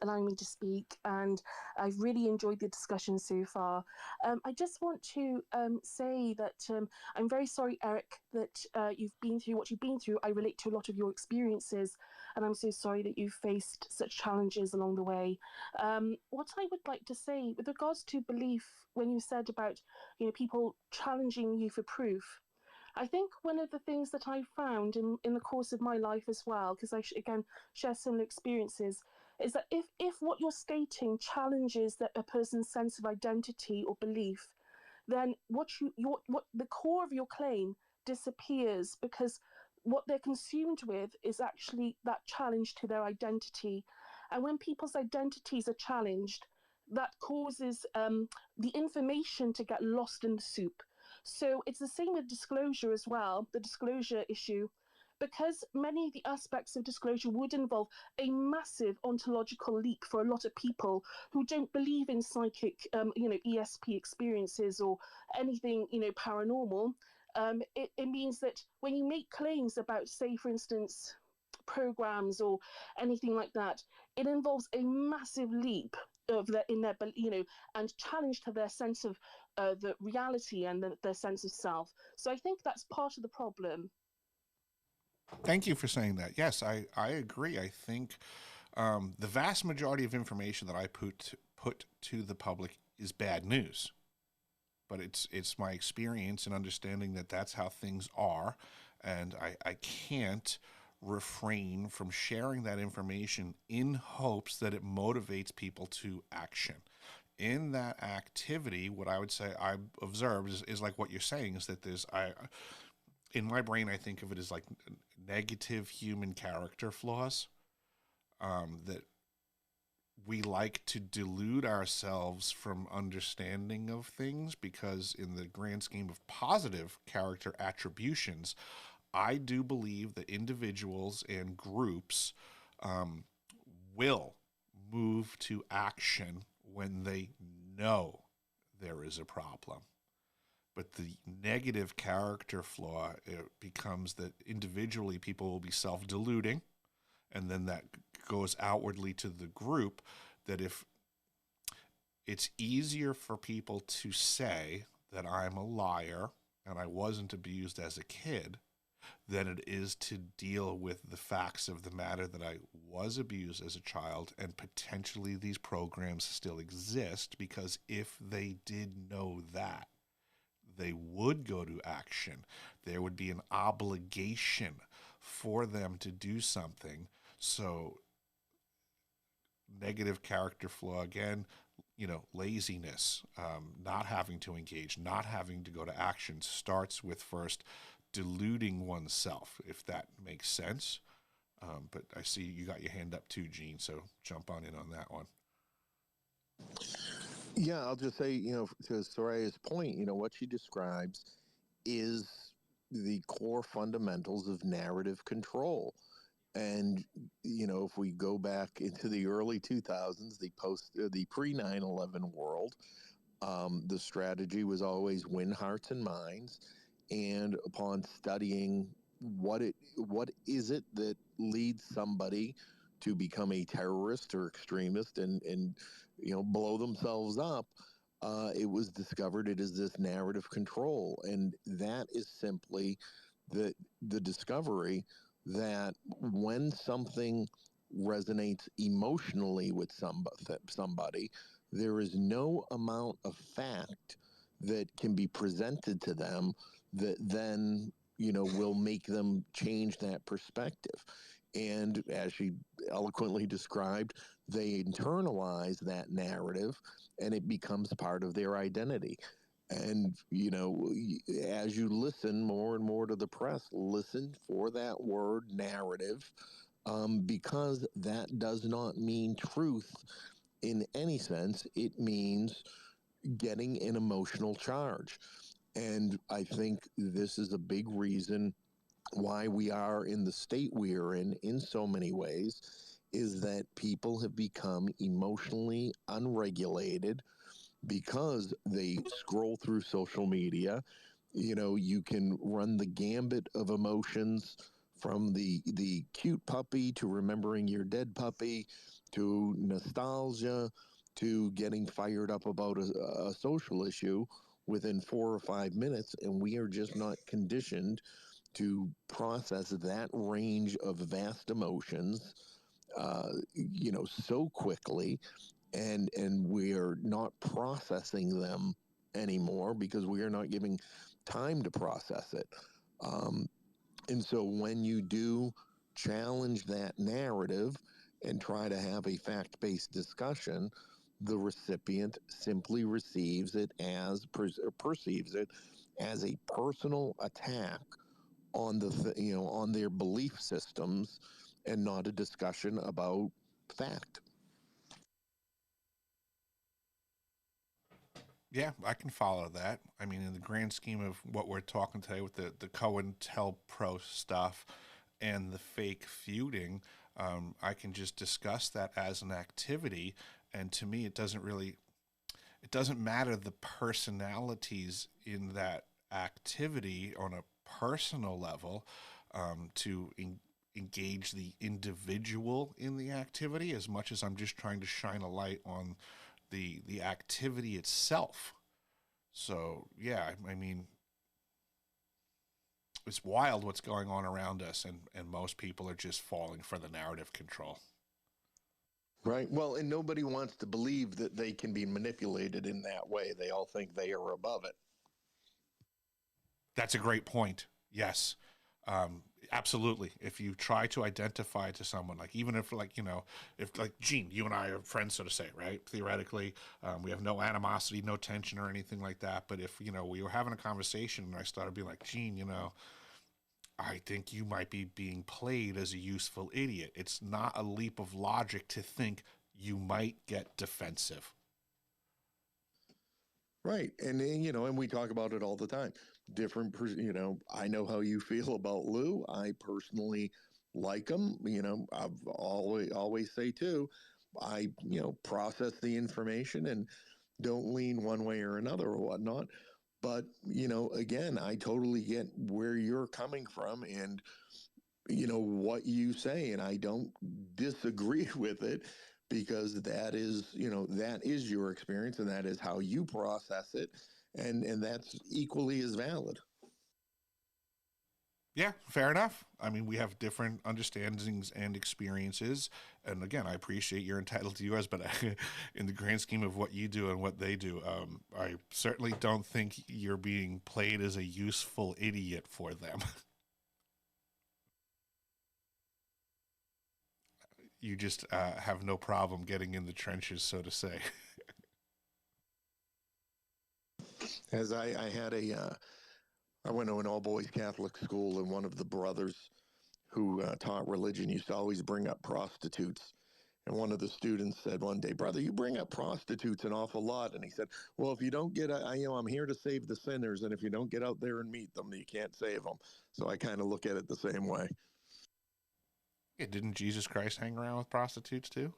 allowing me to speak, and I've really enjoyed the discussion so far. I just want to say that I'm very sorry, Eric, that you've been through what you've been through. I relate to a lot of your experiences, and I'm so sorry that you've faced such challenges along the way. What I would like to say with regards to belief, when you said about people challenging you for proof, I think one of the things that I found in the course of my life as well, because I again share similar experiences, is that if what you're stating challenges that a person's sense of identity or belief, then what the core of your claim disappears, because what they're consumed with is actually that challenge to their identity. And when people's identities are challenged, that causes the information to get lost in the soup. So it's the same with disclosure as well, the disclosure issue, because many of the aspects of disclosure would involve a massive ontological leap for a lot of people who don't believe in psychic, ESP experiences or anything, paranormal. It means that when you make claims about, say, for instance, programs or anything like that, it involves a massive leap of and challenge to their sense of the reality and their sense of self. So I think that's part of the problem. Thank you for saying that. Yes, I agree. I think the vast majority of information that I put to the public is bad news. But it's my experience and understanding that that's how things are, and I can't refrain from sharing that information in hopes that it motivates people to action. In that activity, what I would say I observed is like what you're saying, is that in my brain, I think of it as like negative human character flaws, that we like to delude ourselves from understanding of things, because in the grand scheme of positive character attributions, I do believe that individuals and groups will move to action when they know there is a problem. But the negative character flaw, it becomes that individually people will be self-deluding, and then that goes outwardly to the group, that if it's easier for people to say that I'm a liar and I wasn't abused as a kid, than it is to deal with the facts of the matter that I was abused as a child, and potentially these programs still exist, because if they did know that, they would go to action. There would be an obligation for them to do something. So negative character flaw again, laziness, not having to engage, not having to go to action, starts with first deluding oneself, if that makes sense. But I see you got your hand up too, Gene, so jump on in on that one. Yeah, I'll just say, to Soraya's point, what she describes is the core fundamentals of narrative control. And, if we go back into the early 2000s, the pre 9/11 world, the strategy was always win hearts and minds. And upon studying what is it that leads somebody to become a terrorist or extremist and blow themselves up, it was discovered it is this narrative control, and that is simply the discovery that when something resonates emotionally with somebody, there is no amount of fact that can be presented to them that then will make them change that perspective. And as she eloquently described, they internalize that narrative and it becomes part of their identity. And, as you listen more and more to the press, listen for that word narrative, because that does not mean truth in any sense. It means getting an emotional charge. And I think this is a big reason why we are in the state we are in so many ways, is that people have become emotionally unregulated because they scroll through social media. You can run the gambit of emotions, from the cute puppy to remembering your dead puppy to nostalgia to getting fired up about a social issue within 4 or 5 minutes. And we are just not conditioned to process that range of vast emotions, so quickly. And we're not processing them anymore because we are not giving time to process it. And so when you do challenge that narrative and try to have a fact-based discussion, the recipient simply receives it as perceives it as a personal attack on on their belief systems, and not a discussion about fact. Yeah, I can follow that. I mean, in the grand scheme of what we're talking today with the COINTELPRO stuff and the fake feuding, I can just discuss that as an activity. And to me, it doesn't matter the personalities in that activity on a personal level, to engage the individual in the activity, as much as I'm just trying to shine a light on the activity itself. So yeah, I mean, it's wild what's going on around us, and most people are just falling for the narrative control. Right. Well, and nobody wants to believe that they can be manipulated in that way. They all think they are above it. That's a great point. Yes. Absolutely. If you try to identify to someone, like, even if if like Gene, you and I are friends, so to say, right? Theoretically, we have no animosity, no tension or anything like that. But if, we were having a conversation and I started being like, Gene, I think you might be being played as a useful idiot. It's not a leap of logic to think you might get defensive. Right. And, and we talk about it all the time. I know how you feel about Lou. I personally like him. I've always say too, I, process the information and don't lean one way or another or whatnot. But, again, I totally get where you're coming from and, what you say. And I don't disagree with it, because that is your experience and that is how you process it. And that's equally as valid. Yeah, fair enough. I mean, we have different understandings and experiences, and again, I appreciate you're entitled to yours, but in the grand scheme of what you do and what they do, I certainly don't think you're being played as a useful idiot for them. You just have no problem getting in the trenches, so to say. As I had I went to an all boys Catholic school, and one of the brothers who taught religion used to always bring up prostitutes. And one of the students said one day, "Brother, you bring up prostitutes an awful lot." And he said, "Well, if you don't get, I'm here to save the sinners, and if you don't get out there and meet them, you can't save them." So I kind of look at it the same way. Yeah, didn't Jesus Christ hang around with prostitutes too?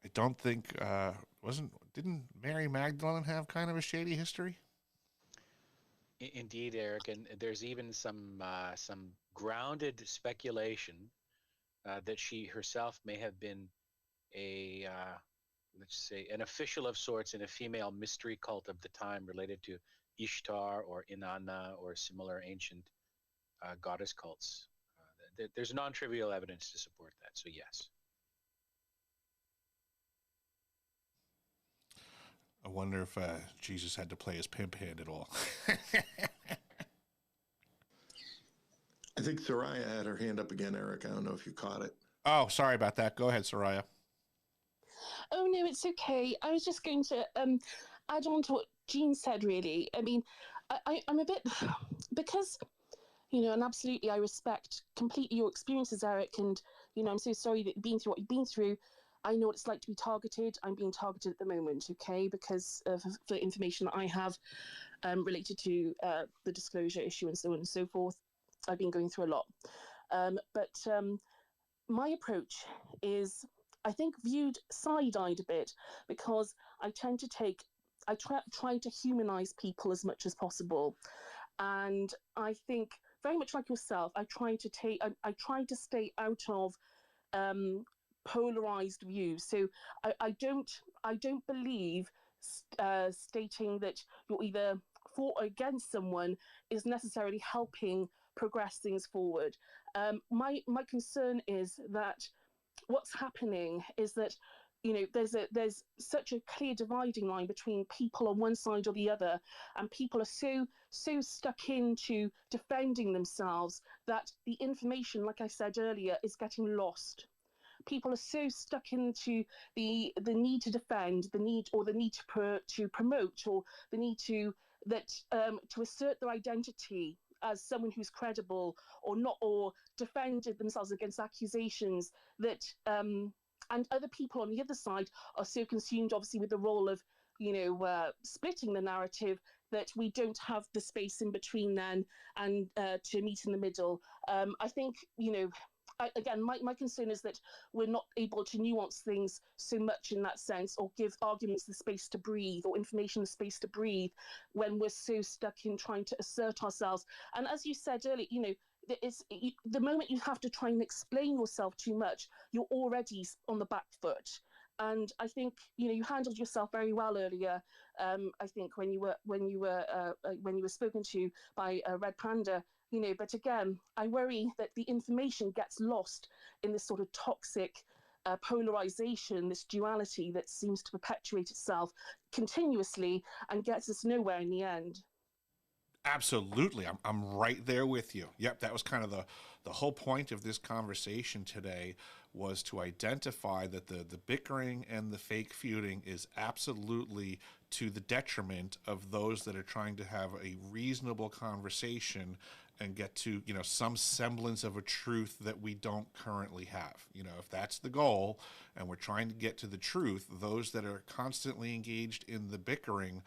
I don't think didn't Mary Magdalene have kind of a shady history? Indeed, Eric, and there's even some grounded speculation that she herself may have been a let's say an official of sorts in a female mystery cult of the time related to Ishtar or Inanna or similar ancient goddess cults. There's non-trivial evidence to support that. So yes. I wonder if Jesus had to play his pimp hand at all. I think Soraya had her hand up again, Eric. I don't know if you caught it. Oh, sorry about that. Go ahead, Soraya. Oh no, it's okay. I was just going to add on to what Jean said. Really, I mean, I'm a bit because and absolutely, I respect completely your experiences, Eric. And I'm so sorry that you've been through what you've been through. I know what it's like to be targeted. I'm being targeted at the moment, okay, because of the information that I have related to the disclosure issue and so on and so forth. I've been going through a lot. But my approach is, I think, viewed side-eyed a bit because I tend to try to humanize people as much as possible. And I think very much like yourself, I try to stay out of polarized views. So I don't believe stating that you're either for or against someone is necessarily helping progress things forward. My concern is that what's happening is that there's such a clear dividing line between people on one side or the other, and people are so stuck into defending themselves that the information, like I said earlier, is getting lost. People are so stuck into the need to defend, the need to promote, or the need to assert their identity as someone who's credible or not, or defended themselves against accusations that and other people on the other side are so consumed, obviously, with the role of splitting the narrative that we don't have the space in between then and to meet in the middle. I think again, my concern is that we're not able to nuance things so much in that sense, or give arguments the space to breathe, or information the space to breathe, when we're so stuck in trying to assert ourselves. And as you said earlier, the moment you have to try and explain yourself too much, you're already on the back foot. And I think you handled yourself very well earlier. I think when you were spoken to by Red Panda. But again, I worry that the information gets lost in this sort of toxic polarization, this duality that seems to perpetuate itself continuously and gets us nowhere in the end. Absolutely. I'm right there with you. Yep, that was kind of the whole point of this conversation today, was to identify that the bickering and the fake feuding is absolutely to the detriment of those that are trying to have a reasonable conversation and get to, some semblance of a truth that we don't currently have. If that's the goal and we're trying to get to the truth, those that are constantly engaged in the bickering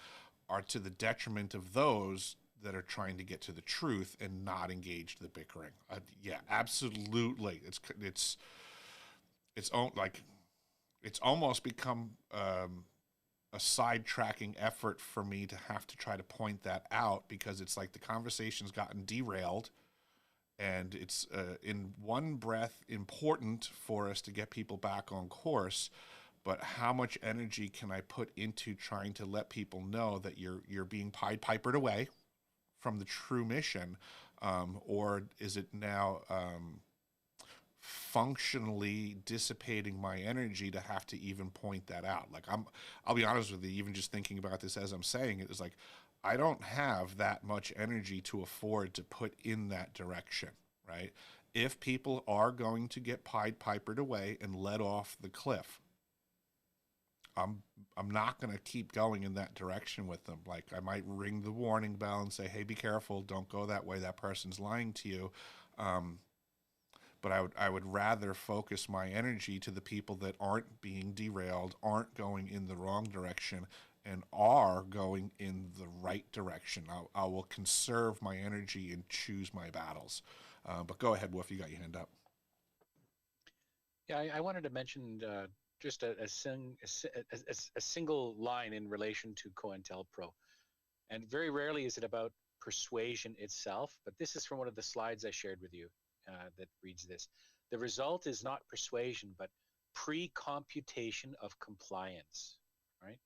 are to the detriment of those that are trying to get to the truth and not engage the bickering. Yeah, absolutely. It's almost become a sidetracking effort for me to have to try to point that out, because it's like the conversation's gotten derailed, and it's in one breath important for us to get people back on course, but how much energy can I put into trying to let people know that you're being Pied Pipered away from the true mission, or is it now functionally dissipating my energy to have to even point that out? Like, I'll be honest with you, even just thinking about this as I'm saying it, is like, I don't have that much energy to afford to put in that direction, right? If people are going to get Pied Pipered away and let off the cliff, I'm not going to keep going in that direction with them. Like, I might ring the warning bell and say, hey, be careful, don't go that way, that person's lying to you. But I would rather focus my energy to the people that aren't being derailed, aren't going in the wrong direction, and are going in the right direction. I will conserve my energy and choose my battles. But go ahead, Wolf, you got your hand up. Yeah, I wanted to mention just a single line in relation to COINTELPRO. And very rarely is it about persuasion itself, but this is from one of the slides I shared with you that reads this. The result is not persuasion, but pre-computation of compliance, right?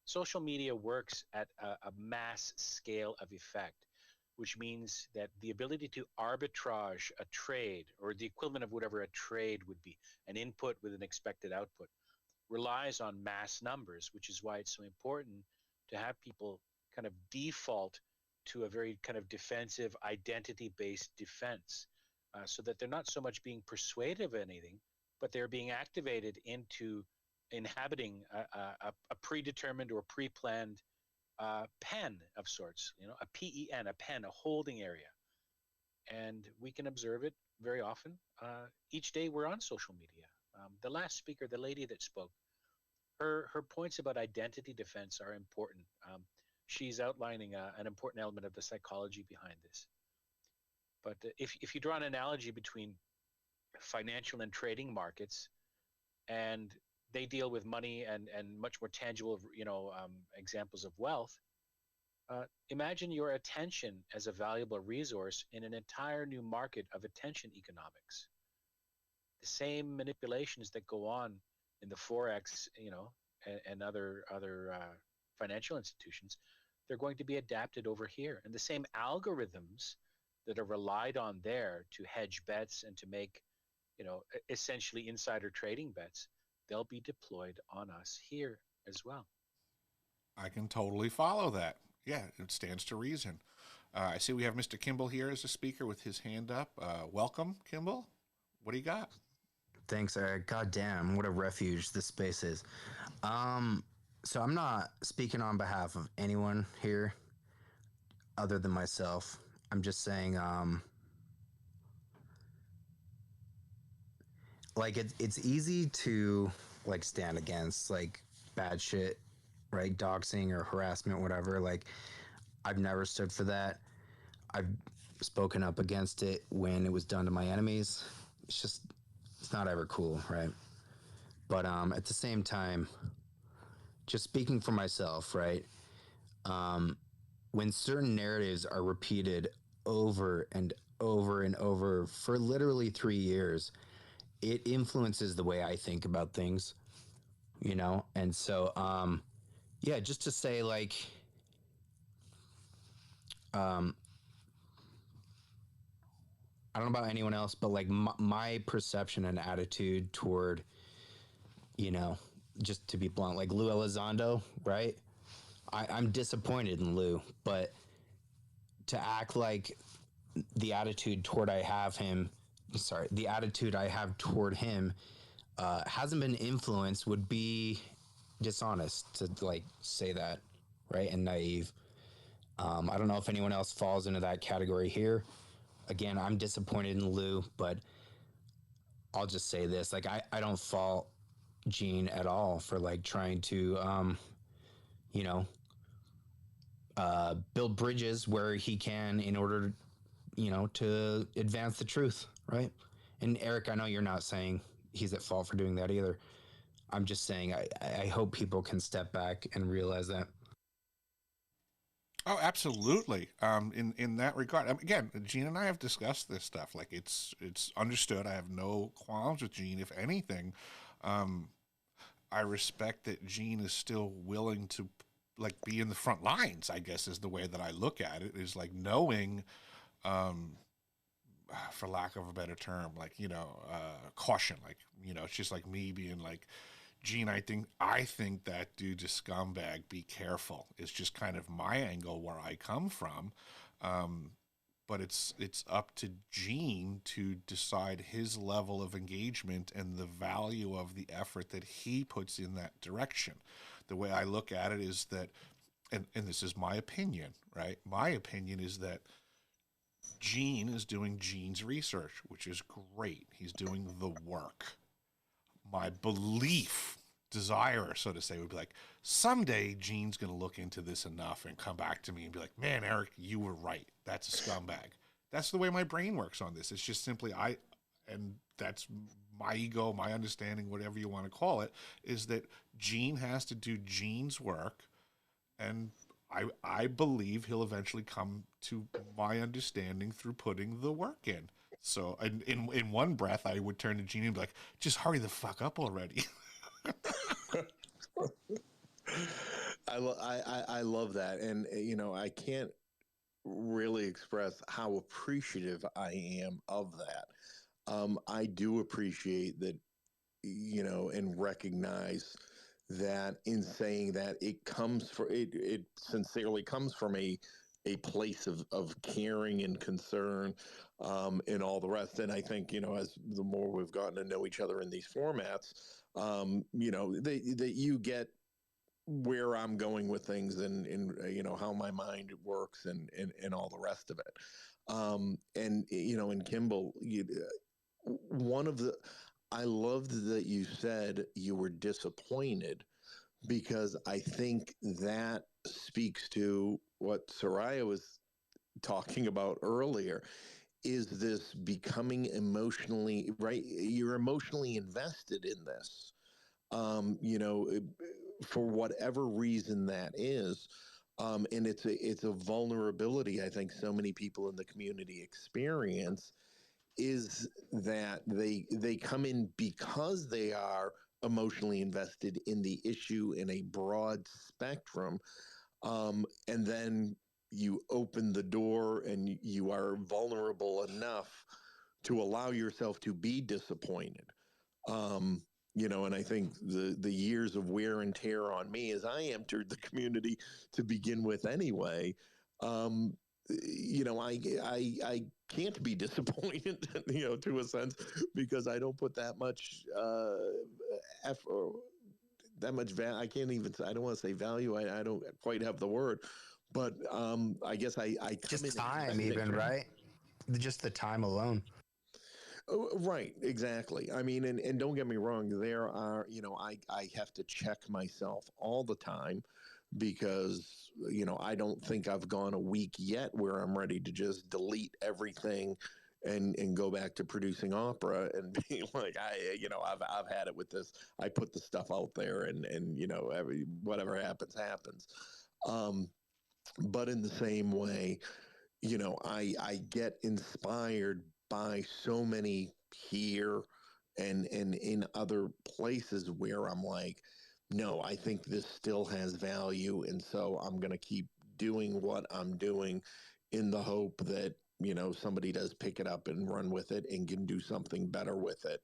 Social media works at a mass scale of effect, which means that the ability to arbitrage a trade, or the equivalent of whatever a trade would be, an input with an expected output, relies on mass numbers, which is why it's so important to have people kind of default to a very kind of defensive, identity-based defense, so that they're not so much being persuaded of anything, but they're being activated into inhabiting a predetermined or pre-planned pen of sorts, you know, a PEN, a pen, a holding area. And we can observe it very often. Each day we're on social media. The last speaker, the lady that spoke, her points about identity defense are important. She's outlining an important element of the psychology behind this. But if you draw an analogy between financial and trading markets, and they deal with money and much more tangible, you know, examples of wealth, imagine your attention as a valuable resource in an entire new market of attention economics. The same manipulations that go on in the Forex, you know, and other financial institutions, they're going to be adapted over here. And the same algorithms that are relied on there to hedge bets and to make, you know, essentially insider trading bets, they'll be deployed on us here as well. I can totally follow that. Yeah, it stands to reason. I see we have Mr. Kimball here as a speaker with his hand up. Welcome, Kimball. What do you got? Thanks, Eric. God damn, what a refuge this space is. So I'm not speaking on behalf of anyone here other than myself. I'm just saying, like, it's easy to, like, stand against, like, bad shit, right? Doxing or harassment, whatever. Like, I've never stood for that. I've spoken up against it when it was done to my enemies. It's not ever cool, right? But at the same time, just speaking for myself, right? When certain narratives are repeated over and over and over for literally 3 years, it influences the way I think about things, you know? And so, yeah, just to say, like, I don't know about anyone else, but, like, my perception and attitude toward, you know, just to be blunt, like Lou Elizondo, right? I'm disappointed in Lou, but to act like the attitude I have toward him hasn't been influenced would be dishonest to, like, say that, right? And naive. I don't know if anyone else falls into that category here. Again, I'm disappointed in Lou, but I'll just say this, like, I don't fault Gene at all for, like, trying to, you know, build bridges where he can in order, you know, to advance the truth, right? And Eric, I know you're not saying he's at fault for doing that either. I'm just saying I hope people can step back and realize that. Oh, absolutely. In that regard, again, Gene and I have discussed this stuff. Like, it's understood. I have no qualms with Gene. If anything, I respect that Gene is still willing to like be in the front lines, I guess is the way that I look at it, is like knowing, for lack of a better term, like, caution, like, it's just like me being like, Gene, I think that dude's a scumbag. Be careful. It's just kind of my angle where I come from. But it's up to Gene to decide his level of engagement and the value of the effort that he puts in that direction. The way I look at it is that, and this is my opinion, right? My opinion is that Gene is doing Gene's research, which is great. He's doing the work. My belief, desire, so to say, would be like, someday Gene's going to look into this enough and come back to me and be like, man, Eric, you were right. That's a scumbag. That's the way my brain works on this. It's just simply and that's my ego, my understanding, whatever you want to call it, is that Gene has to do Gene's work, and I believe he'll eventually come to my understanding through putting the work in. So in one breath, I would turn to Gene and be like, just hurry the fuck up already. I love that. And, I can't really express how appreciative I am of that. I do appreciate that, and recognize that in saying that it sincerely comes from a place of caring and concern, and all the rest. And I think, as the more we've gotten to know each other in these formats, that you get where I'm going with things, and how my mind works, and all the rest of it. And, in Kimball, one of the, I loved that you said you were disappointed, because I think that speaks to what Soraya was talking about earlier, is this becoming emotionally, right? You're emotionally invested in this, for whatever reason that is. And it's a vulnerability I think so many people in the community experience, is that they come in because they are emotionally invested in the issue in a broad spectrum, and then you open the door and you are vulnerable enough to allow yourself to be disappointed. And I think the years of wear and tear on me as I entered the community to begin with anyway, I can't be disappointed, to a sense, because I don't put that much effort, that much value. I can't even, I don't want to say value. I don't quite have the word, but I guess I come just in time, even, right? Just the time alone. Right, exactly. I mean, and don't get me wrong, there are, I have to check myself all the time, because, I don't think I've gone a week yet where I'm ready to just delete everything and go back to producing opera and be like, I've had it with this. I put the stuff out there, and whatever happens, happens. But in the same way, I get inspired by so many here and in other places where I'm like, no, I think this still has value, and so I'm going to keep doing what I'm doing in the hope that, somebody does pick it up and run with it and can do something better with it,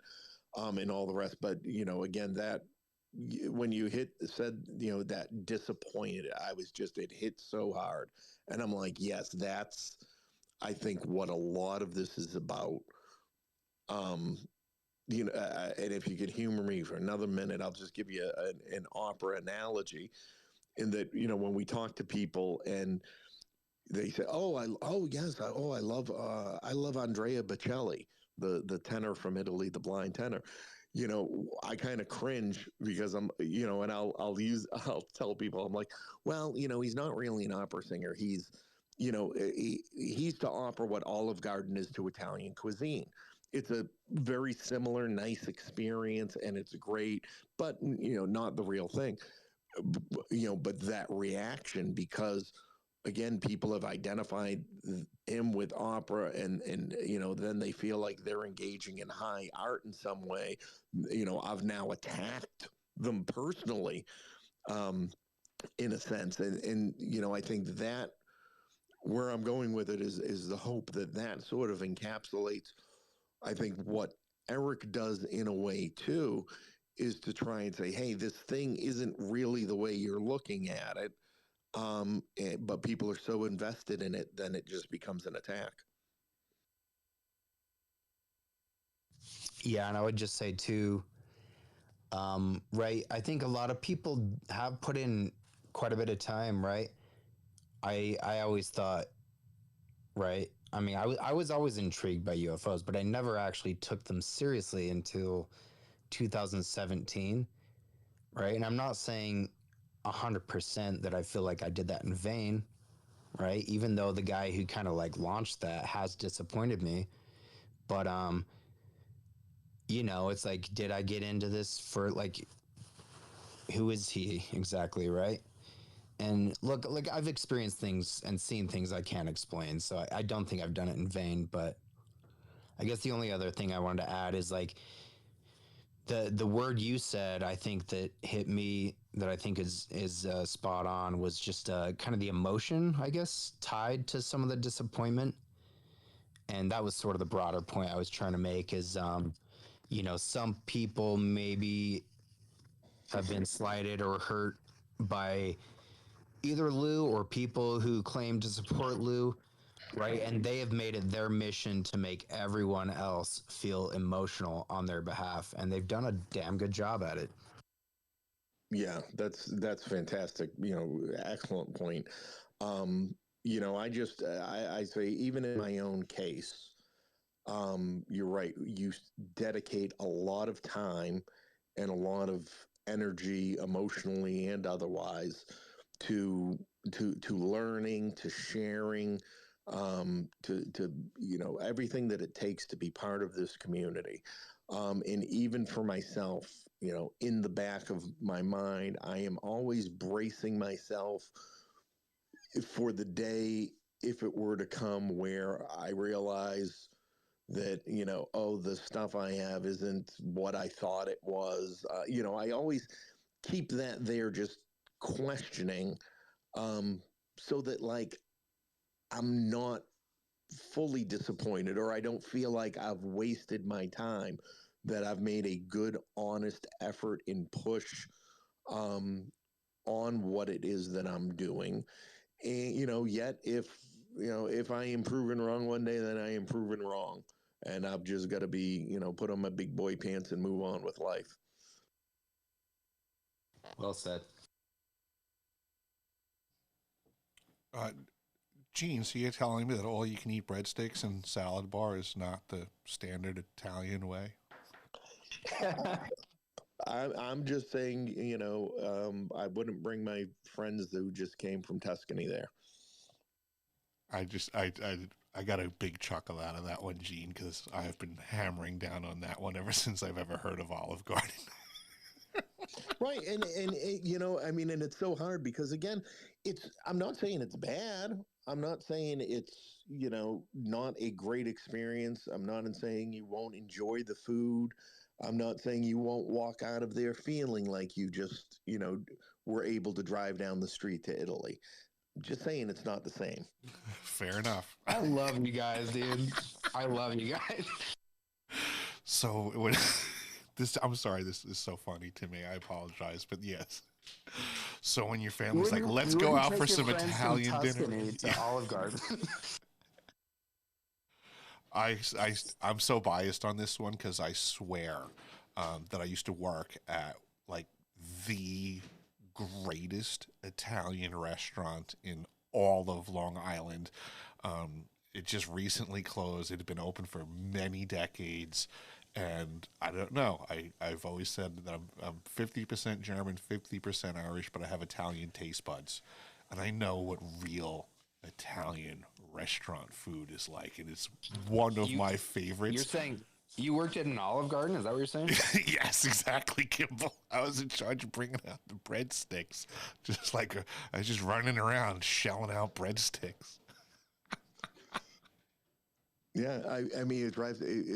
and all the rest. But, again, that when you said, that disappointed, it hit so hard. And I'm like, yes, that's, I think, what a lot of this is about. And if you could humor me for another minute, I'll just give you an opera analogy, in that, when we talk to people and they say, I love Andrea Bocelli, the tenor from Italy, the blind tenor. I kind of cringe, because I'm, and I'll tell people, I'm like, well, he's not really an opera singer. He's, he's to opera what Olive Garden is to Italian cuisine. It's a very similar, nice experience, and it's great, but, not the real thing. But that reaction, because, again, people have identified him with opera, and then they feel like they're engaging in high art in some way. I've now attacked them personally, in a sense. And I think that where I'm going with it is the hope that sort of encapsulates, I think, what Eric does in a way too, is to try and say, hey, this thing isn't really the way you're looking at it. But people are so invested in it, then it just becomes an attack. Yeah, and I would just say too, right, I think a lot of people have put in quite a bit of time, right? I always thought, right, I mean, I was always intrigued by UFOs, but I never actually took them seriously until 2017, right? And I'm not saying 100% that I feel like I did that in vain, right? Even though the guy who kind of like launched that has disappointed me, but it's like, did I get into this for like, who is he exactly, right? And look, like I've experienced things and seen things I can't explain, so I don't think I've done it in vain. But I guess the only other thing I wanted to add is like the word you said. I think that hit me, that I think is spot on, was just kind of the emotion, I guess, tied to some of the disappointment. And that was sort of the broader point I was trying to make. Is some people maybe have been slighted or hurt by either Lou or people who claim to support Lou, right? And they have made it their mission to make everyone else feel emotional on their behalf, and they've done a damn good job at it. Yeah, that's fantastic. Excellent point. I say, even in my own case, you're right. You dedicate a lot of time and a lot of energy, emotionally and otherwise, to learning, to sharing, to everything that it takes to be part of this community. And even for myself, in the back of my mind, I am always bracing myself for the day, if it were to come, where I realize that, the stuff I have isn't what I thought it was. I always keep that there, just questioning, so that, like, I'm not fully disappointed, or I don't feel like I've wasted my time, that I've made a good, honest effort in push, um, on what it is that I'm doing. And, yet if I am proven wrong one day, then I am proven wrong. And I've just got to be, put on my big boy pants and move on with life. Well said. Gene, so you're telling me that all you can eat breadsticks and salad bar is not the standard Italian way? I'm just saying, I wouldn't bring my friends who just came from Tuscany there. I got a big chuckle out of that one, Gene, because I have been hammering down on that one ever since I've ever heard of Olive Garden. Right. And and it's so hard because, again, I'm not saying it's bad. I'm not saying it's, not a great experience. I'm not saying you won't enjoy the food. I'm not saying you won't walk out of there feeling like you just, were able to drive down the street to Italy. Just saying it's not the same. Fair enough. I love you guys, dude. I love you guys. So I'm sorry, this is so funny to me. I apologize, but yes. So when your family's like, let's go out for some Italian dinner to Olive Garden. I'm so biased on this one because I swear that I used to work at like the greatest Italian restaurant in all of Long Island. It just recently closed. It had been open for many decades. And I don't know. I've always said that I'm 50% German, 50% Irish, but I have Italian taste buds. And I know what real Italian restaurant food is like. And it's one of my favorites. You're saying you worked at an Olive Garden? Is that what you're saying? Yes, exactly, Kimball. I was in charge of bringing out the breadsticks. Just like I was just running around shelling out breadsticks. Yeah, I mean, it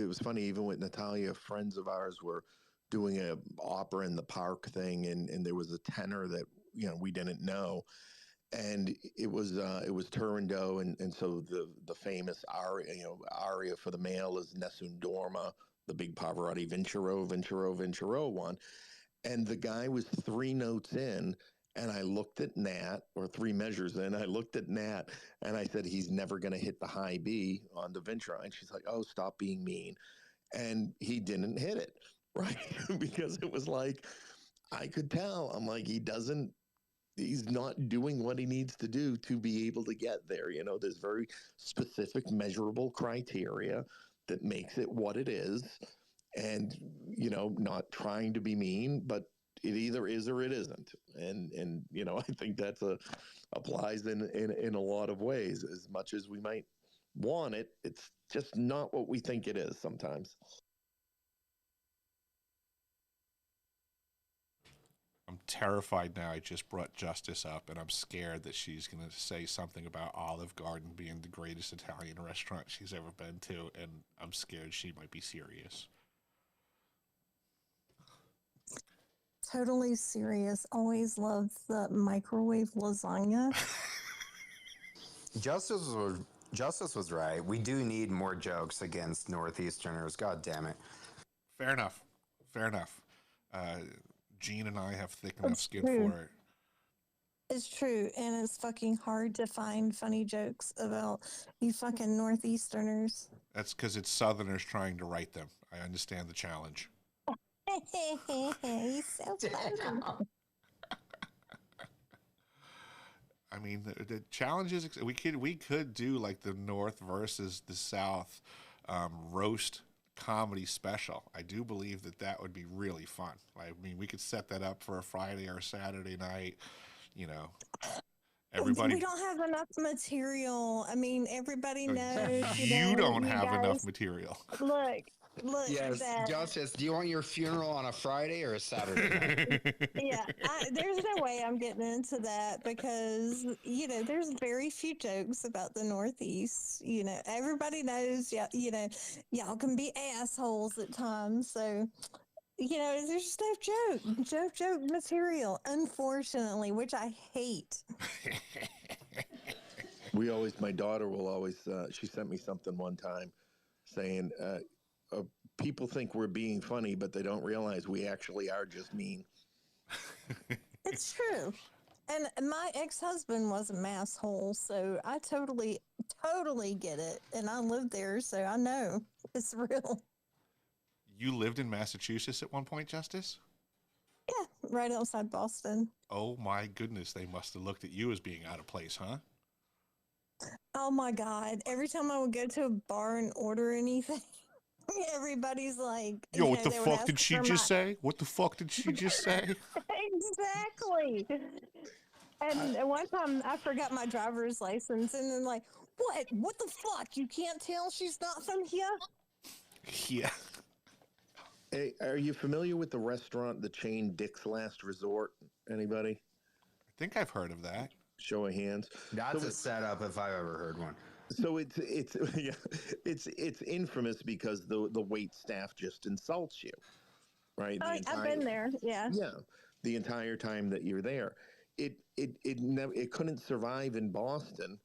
was funny. Even with Natalia, friends of ours were doing a opera in the park thing, and there was a tenor that we didn't know, and it was Turandot, and so the famous aria for the male is Nessun Dorma, the big Pavarotti Vincero Vincero Vincero one, and the guy was 3 notes in. And I looked at Nat, or 3 measures in. I looked at Nat, and I said, he's never going to hit the high B on the Vintro. And she's like, oh, stop being mean. And he didn't hit it, right? Because it was like, I could tell. I'm like, he's not doing what he needs to do to be able to get there. There's very specific measurable criteria that makes it what it is. And, not trying to be mean, but it either is or it isn't. And I think that's applies in a lot of ways. As much as we might want it, it's just not what we think it is sometimes. I'm terrified now. I just brought Justice up, and I'm scared that she's going to say something about Olive Garden being the greatest Italian restaurant she's ever been to, and I'm scared she might be serious. Totally serious. Always loved the microwave lasagna. Justice was right. We do need more jokes against Northeasterners. God damn it. Fair enough. Gene and I have thick enough skin for it. It's true, and it's fucking hard to find funny jokes about you fucking Northeasterners. That's because it's Southerners trying to write them. I understand the challenge. He's so funny. I mean, the challenge is we could do like the North versus the South roast comedy special. I do believe that would be really fun. I mean, we could set that up for a Friday or a Saturday night. Everybody. We don't have enough material. I mean, everybody knows. You don't have enough material. Look. Yes, Justice, do you want your funeral on a Friday or a Saturday night? Yeah, there's no way I'm getting into that because, there's very few jokes about the Northeast. Everybody knows, y'all can be assholes at times. So, there's just no joke material, unfortunately, which I hate. My daughter will always, she sent me something one time saying, people think we're being funny, but they don't realize we actually are just mean. It's true. And my ex-husband was a masshole, so I totally get it. And I lived there, so I know it's real. You lived in Massachusetts at one point, Justice? Yeah, right outside Boston. Oh my goodness, they must have looked at you as being out of place, huh? Oh my God. Every time I would go to a bar and order anything, everybody's like, yo, what the fuck did she just say? What the fuck did she just say? Exactly. And one time I forgot my driver's license, and then like, what the fuck? You can't tell she's not from here? Yeah. Hey, are you familiar with the restaurant, the chain Dick's Last Resort? Anybody? I think I've heard of that. Show of hands. That's a setup if I've ever heard one. So it's infamous because the wait staff just insults you, right? I've been there, yeah. Yeah, the entire time that you're there, it couldn't survive in Boston,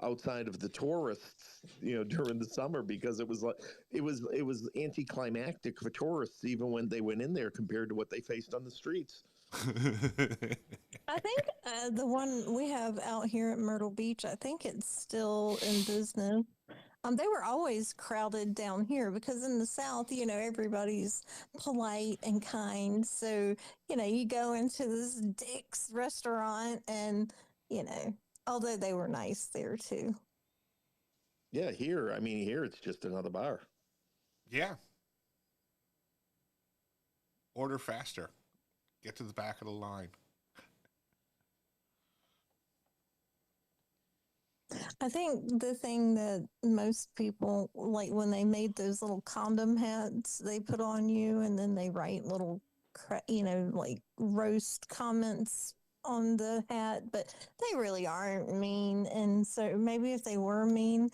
outside of the tourists, during the summer, because it was anticlimactic for tourists even when they went in there compared to what they faced on the streets. I think the one we have out here at Myrtle Beach, I think it's still in business. They were always crowded down here because in the South, everybody's polite and kind. So, you go into this Dick's restaurant and, although they were nice there too. Yeah, here it's just another bar. Yeah. Order faster. Get to the back of the line. I think the thing that most people like when they made those little condom hats they put on you, and then they write little, like roast comments on the hat, but they really aren't mean. And so maybe if they were mean,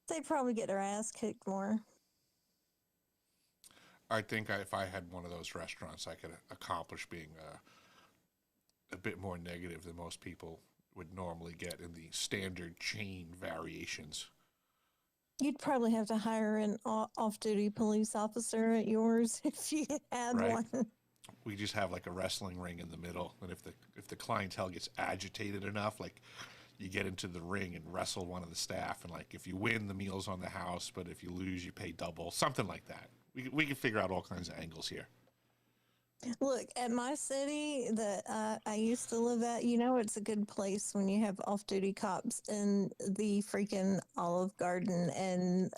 they'd probably get their ass kicked more. I think if I had one of those restaurants, I could accomplish being a bit more negative than most people would normally get in the standard chain variations. You'd probably have to hire an off-duty police officer at yours if you had Right. one. We just have like a wrestling ring in the middle, and if the clientele gets agitated enough, like you get into the ring and wrestle one of the staff, and like if you win, the meal's on the house, but if you lose, you pay double, something like that. We can figure out all kinds of angles here. Look, at my city that I used to live at, it's a good place when you have off-duty cops in the freaking Olive Garden and,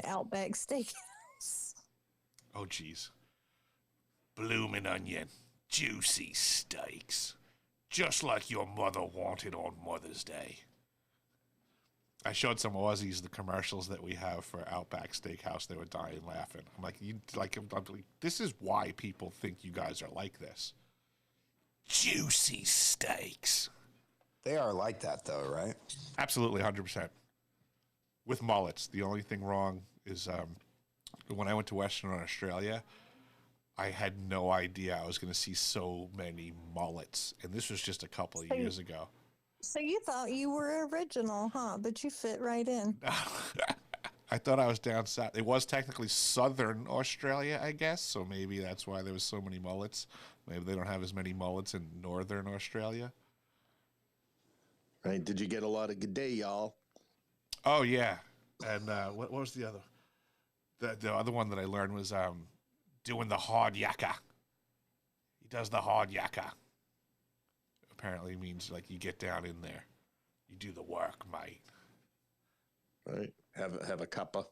Outback Steakhouse. Oh, geez. Bloomin' onion, juicy steaks, just like your mother wanted on Mother's Day. I showed some Aussies the commercials that we have for Outback Steakhouse. They were dying laughing. I'm like, this is why people think you guys are like this. Juicy steaks. They are like that, though, right? Absolutely, 100%. With mullets, the only thing wrong is when I went to Western Australia, I had no idea I was going to see so many mullets. And this was just a couple of years ago. So you thought you were original, huh? But you fit right in. I thought I was down south. It was technically southern Australia, I guess, so maybe that's why there was so many mullets. Maybe they don't have as many mullets in northern Australia. Right? Did you get a lot of good day, y'all? Oh yeah, and what was the other? The other one that I learned was doing the hard yakka. He does the hard yakka. Apparently means like you get down in there, you do the work, mate. Right. Have a cuppa.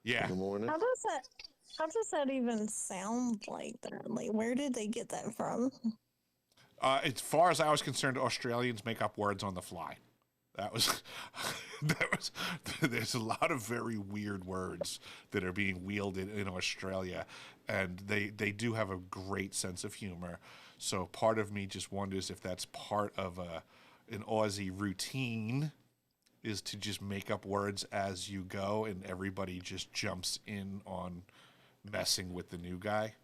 Yeah. In the morning. How does that even sound like that? Like, where did they get that from? As far as I was concerned, Australians make up words on the fly. There's a lot of very weird words that are being wielded in Australia, and they do have a great sense of humor. So part of me just wonders if that's part of an Aussie routine, is to just make up words as you go, and everybody just jumps in on messing with the new guy.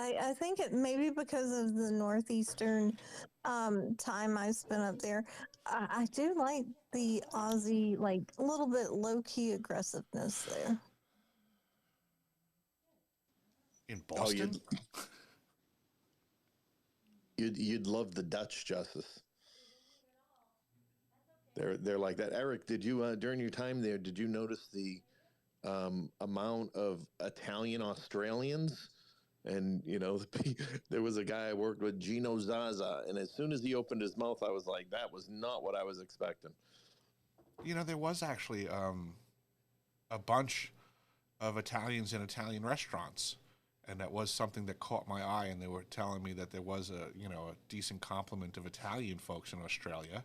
I think it maybe because of the northeastern time I spent up there. I do like the Aussie, like a little bit low key aggressiveness there. In Boston, you'd love the Dutch, Justice. They're like that. Eric, did you during your time there? Did you notice the amount of Italian Australians? And there was a guy I worked with, Gino Zaza, and as soon as he opened his mouth, I was like, that was not what I was expecting. There was actually a bunch of Italians in Italian restaurants, and that was something that caught my eye. And they were telling me that there was a decent complement of Italian folks in Australia.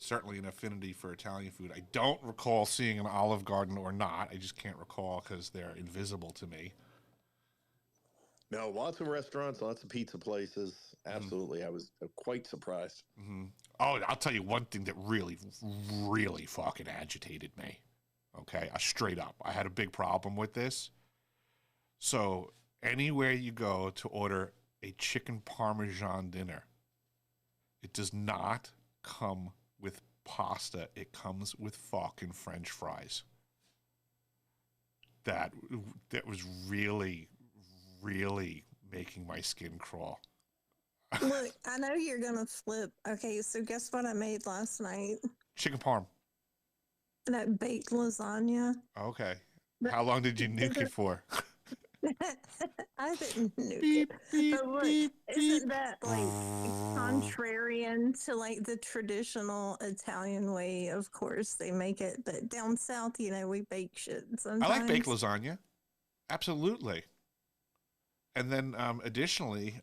Certainly an affinity for Italian food. I don't recall seeing an Olive Garden or not. I just can't recall because they're invisible to me. No, lots of restaurants, lots of pizza places. Absolutely. I was quite surprised. Mm-hmm. Oh, I'll tell you one thing that really, really fucking agitated me. Okay, straight up. I had a big problem with this. So anywhere you go to order a chicken Parmesan dinner, it does not come with pasta. It comes with fucking French fries. That was really, really making my skin crawl. Look, I know you're gonna flip. Okay, so guess what I made last night? Chicken parm. That baked lasagna. Okay. How long did you nuke it for? I didn't nuke it. But look, isn't that like contrarian to like the traditional Italian way? Of course, they make it, but down south, we bake shit sometimes. I like baked lasagna. Absolutely. And then additionally,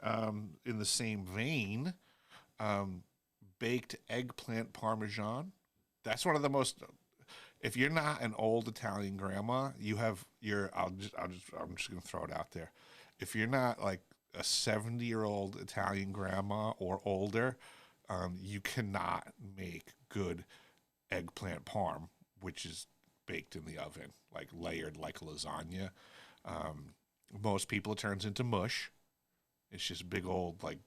in the same vein, baked eggplant Parmesan. That's one of the most... If you're not an old Italian grandma, I'm just going to throw it out there. If you're not like a 70-year-old Italian grandma or older, you cannot make good eggplant parm, which is baked in the oven, like layered like lasagna. Most people, it turns into mush. It's just big old like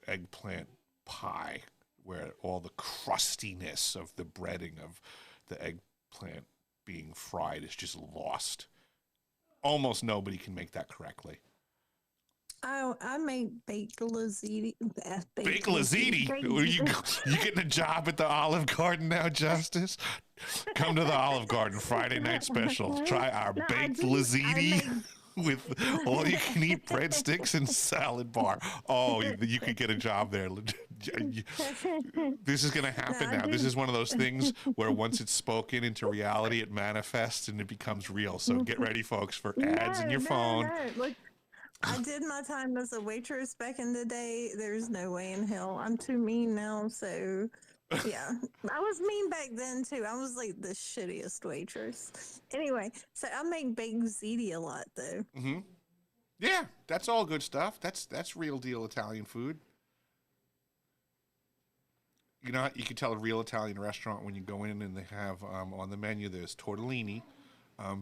eggplant pie where all the crustiness of the breading of the eggplant being fried is just lost. Almost nobody can make that correctly. I make baked lazidi. Baked lazidi? You getting a job at the Olive Garden now, Justice? Come to the Olive Garden Friday night special. Try our baked lazidi with all you can eat breadsticks and salad bar. Oh, you could get a job there. This is going to happen now. This is one of those things where once it's spoken into reality, it manifests and it becomes real. So get ready, folks, for ads in your phone. No. Look, I did my time as a waitress back in the day. There's no way in hell. I'm too mean now, so yeah. I was mean back then too. I was like the shittiest waitress. Anyway, so I make baked ziti a lot though. Mm-hmm. Yeah, that's all good stuff. That's real deal Italian food. You know, you can tell a real Italian restaurant when you go in and they have on the menu there's tortellini,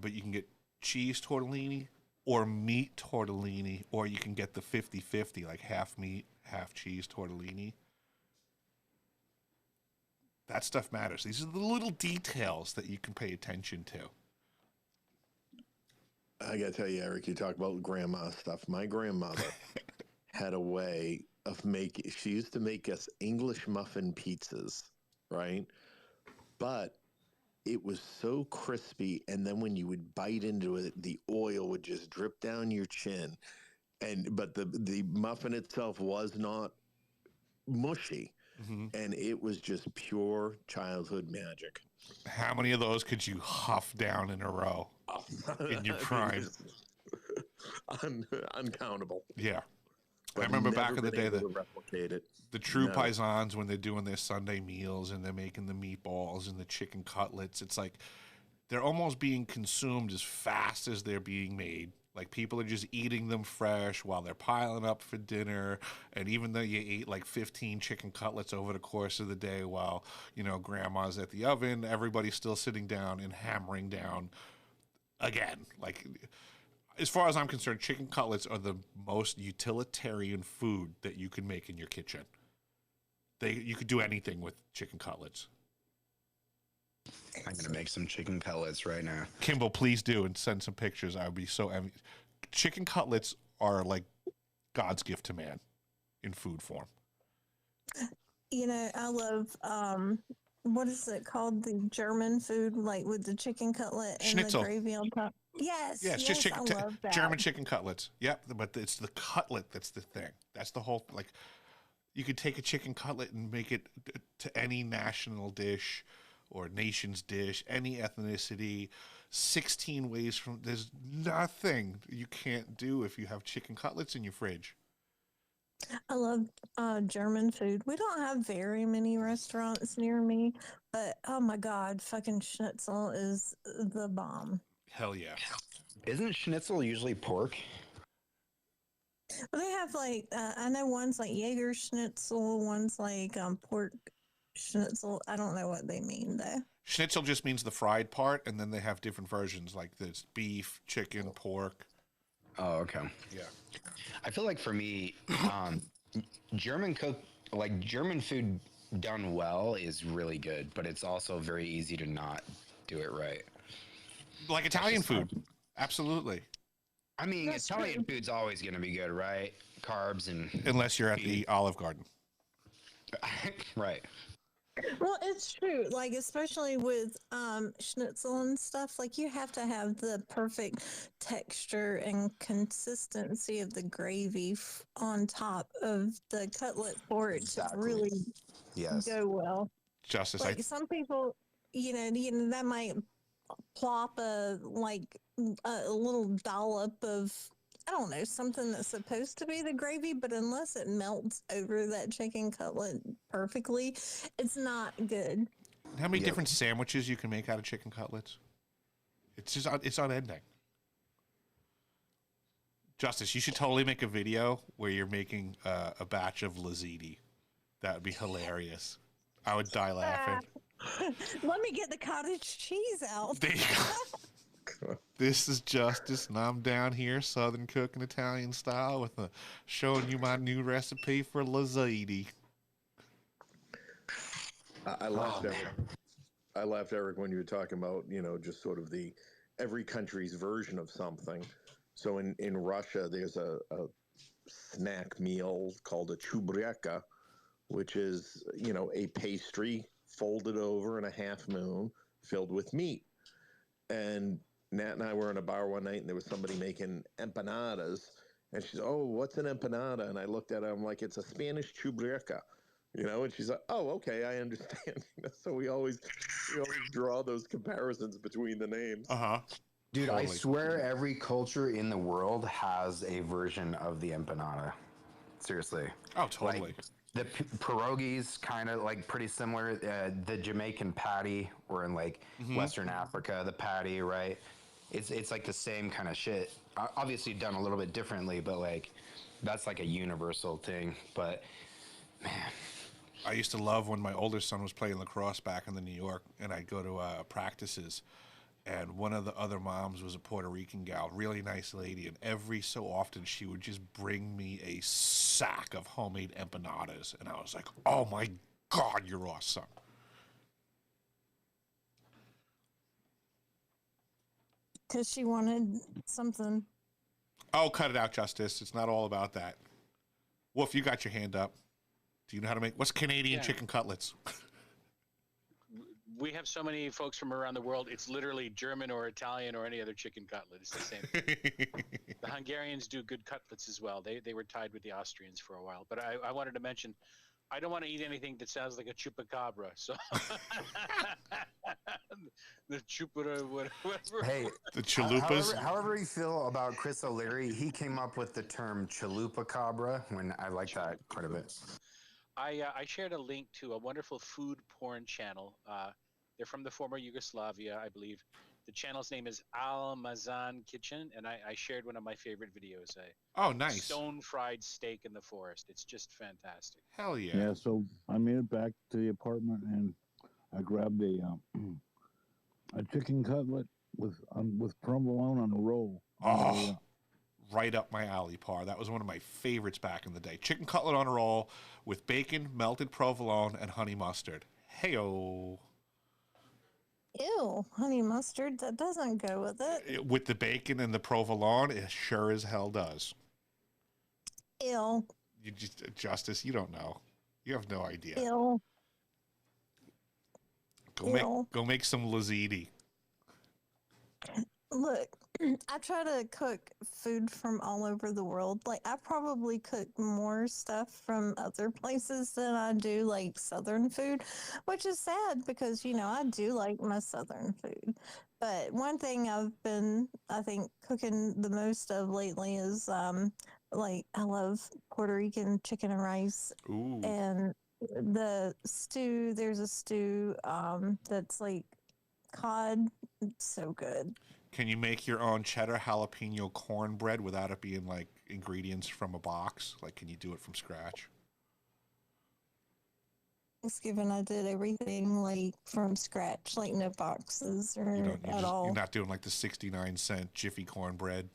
but you can get cheese tortellini or meat tortellini, or you can get the 50-50, like half meat, half cheese tortellini. That stuff matters. These are the little details that you can pay attention to. I gotta tell you, Eric, you talk about grandma stuff. My grandmother had a way of making, she used to make us English muffin pizzas, right? But it was so crispy, and then when you would bite into it, the oil would just drip down your chin. But the muffin itself was not mushy, and it was just pure childhood magic. How many of those could you huff down in a row in your prime? Uncountable. Yeah. But I remember never back in the been day able to replicate it. the true No. paisans, when they're doing their Sunday meals and they're making the meatballs and the chicken cutlets, it's like they're almost being consumed as fast as they're being made. Like people are just eating them fresh while they're piling up for dinner. And even though you ate like 15 chicken cutlets over the course of the day while, you know, grandma's at the oven, everybody's still sitting down and hammering down again. Like, as far as I'm concerned, chicken cutlets are the most utilitarian food that you can make in your kitchen. You could do anything with chicken cutlets. I'm gonna make some chicken cutlets right now. Kimball, please do and send some pictures. I would be so envious. Chicken cutlets are like God's gift to man in food form. You know, I love what is it called? The German food, like with the chicken cutlet and Schnitzel. the gravy on top. Yes, Yeah, it's just chicken, I love that. German chicken cutlets. Yep, but it's the cutlet that's the thing. That's the whole, like, you could take a chicken cutlet and make it to any national dish or nation's dish, any ethnicity, 16 ways from, there's nothing you can't do if you have chicken cutlets in your fridge. I love German food. We don't have very many restaurants near me, but oh my God, fucking schnitzel is the bomb. Hell yeah. Isn't schnitzel usually pork? But they have like, I know one's like Jaeger schnitzel, one's like pork schnitzel. I don't know what they mean though. Schnitzel just means the fried part, and then they have different versions, like there's beef, chicken, pork. Oh, okay. Yeah. I feel like for me, German food done well is really good, but it's also very easy to not do it right. Like Italian food. Absolutely. I mean, Italian food's always going to be good, right? Carbs and... Unless you're at the Olive Garden. Right. Well, it's true. Like, especially with schnitzel and stuff, like you have to have the perfect texture and consistency of the gravy on top of the cutlet for it to really go well. Justice, like some people, you know, that might plop a little dollop of, I don't know, something that's supposed to be the gravy, but unless it melts over that chicken cutlet perfectly, it's not good. How many different sandwiches you can make out of chicken cutlets? It's just, it's unending. Justice, you should totally make a video where you're making a batch of lazidi That would be hilarious. I would die laughing. Let me get the cottage cheese out. There you go. This is Justice, and I'm down here, Southern cooking Italian style, with showing you my new recipe for lasagna. I laughed, Eric. I laughed, Eric, when you were talking about, just sort of every country's version of something. So in Russia, there's a snack meal called a chubreka, which is, a pastry folded over in a half moon filled with meat. And Nat and I were in a bar one night, and there was somebody making empanadas. And she's, oh, what's an empanada? And I looked at her, I'm like, it's a Spanish chubreka. And she's like, oh, okay, I understand. So we always draw those comparisons between the names. Dude, Totally. I swear every culture in the world has a version of the empanada. Seriously. Oh, totally. Like, the pierogies kind of like pretty similar. The Jamaican patty, or in like Western Africa, the patty, right? It's like the same kind of shit. Obviously done a little bit differently, but like that's like a universal thing. But man, I used to love when my older son was playing lacrosse back in New York, and I'd go to practices, and one of the other moms was a Puerto Rican gal, really nice lady, and every so often she would just bring me a sack of homemade empanadas, and I was like, oh my God, you're awesome. Because she wanted something. Oh, cut it out, Justice. It's not all about that. Wolf, you got your hand up. Do you know how to make, what's Canadian chicken cutlets? We have so many folks from around the world. It's literally German or Italian or any other chicken cutlet. It's the same thing. The Hungarians do good cutlets as well. They were tied with the Austrians for a while. But I wanted to mention, I don't want to eat anything that sounds like a chupacabra. So the chupara, whatever. hey, the chalupas. However you feel about Chris O'Leary, he came up with the term chalupacabra. When I like that quite a bit. I shared a link to a wonderful food porn channel. They're from the former Yugoslavia, I believe. The channel's name is Almazan Kitchen, and I shared one of my favorite videos. Oh, nice. Stone-fried steak in the forest. It's just fantastic. Hell yeah. Yeah, so I made it back to the apartment, and I grabbed a chicken cutlet with provolone on a roll. Oh, right up my alley, Par. That was one of my favorites back in the day. Chicken cutlet on a roll with bacon, melted provolone, and honey mustard. Hey-o. Ew, honey mustard, that doesn't go with it. With the bacon and the provolone, it sure as hell does. Ew. You just, Justice, you don't know. You have no idea. Ew. Go make some lasagna. Look, I try to cook food from all over the world. Like, I probably cook more stuff from other places than I do, like, Southern food, which is sad because, I do like my Southern food. But one thing I've been, I think, cooking the most of lately is, I love Puerto Rican chicken and rice. Ooh. And the stew, there's a stew that's like cod. It's so good. Can you make your own cheddar jalapeno cornbread without it being like ingredients from a box? Like, can you do it from scratch? Thanksgiving, I did everything like from scratch, like no boxes or at all. You're not doing like the 69-cent Jiffy cornbread.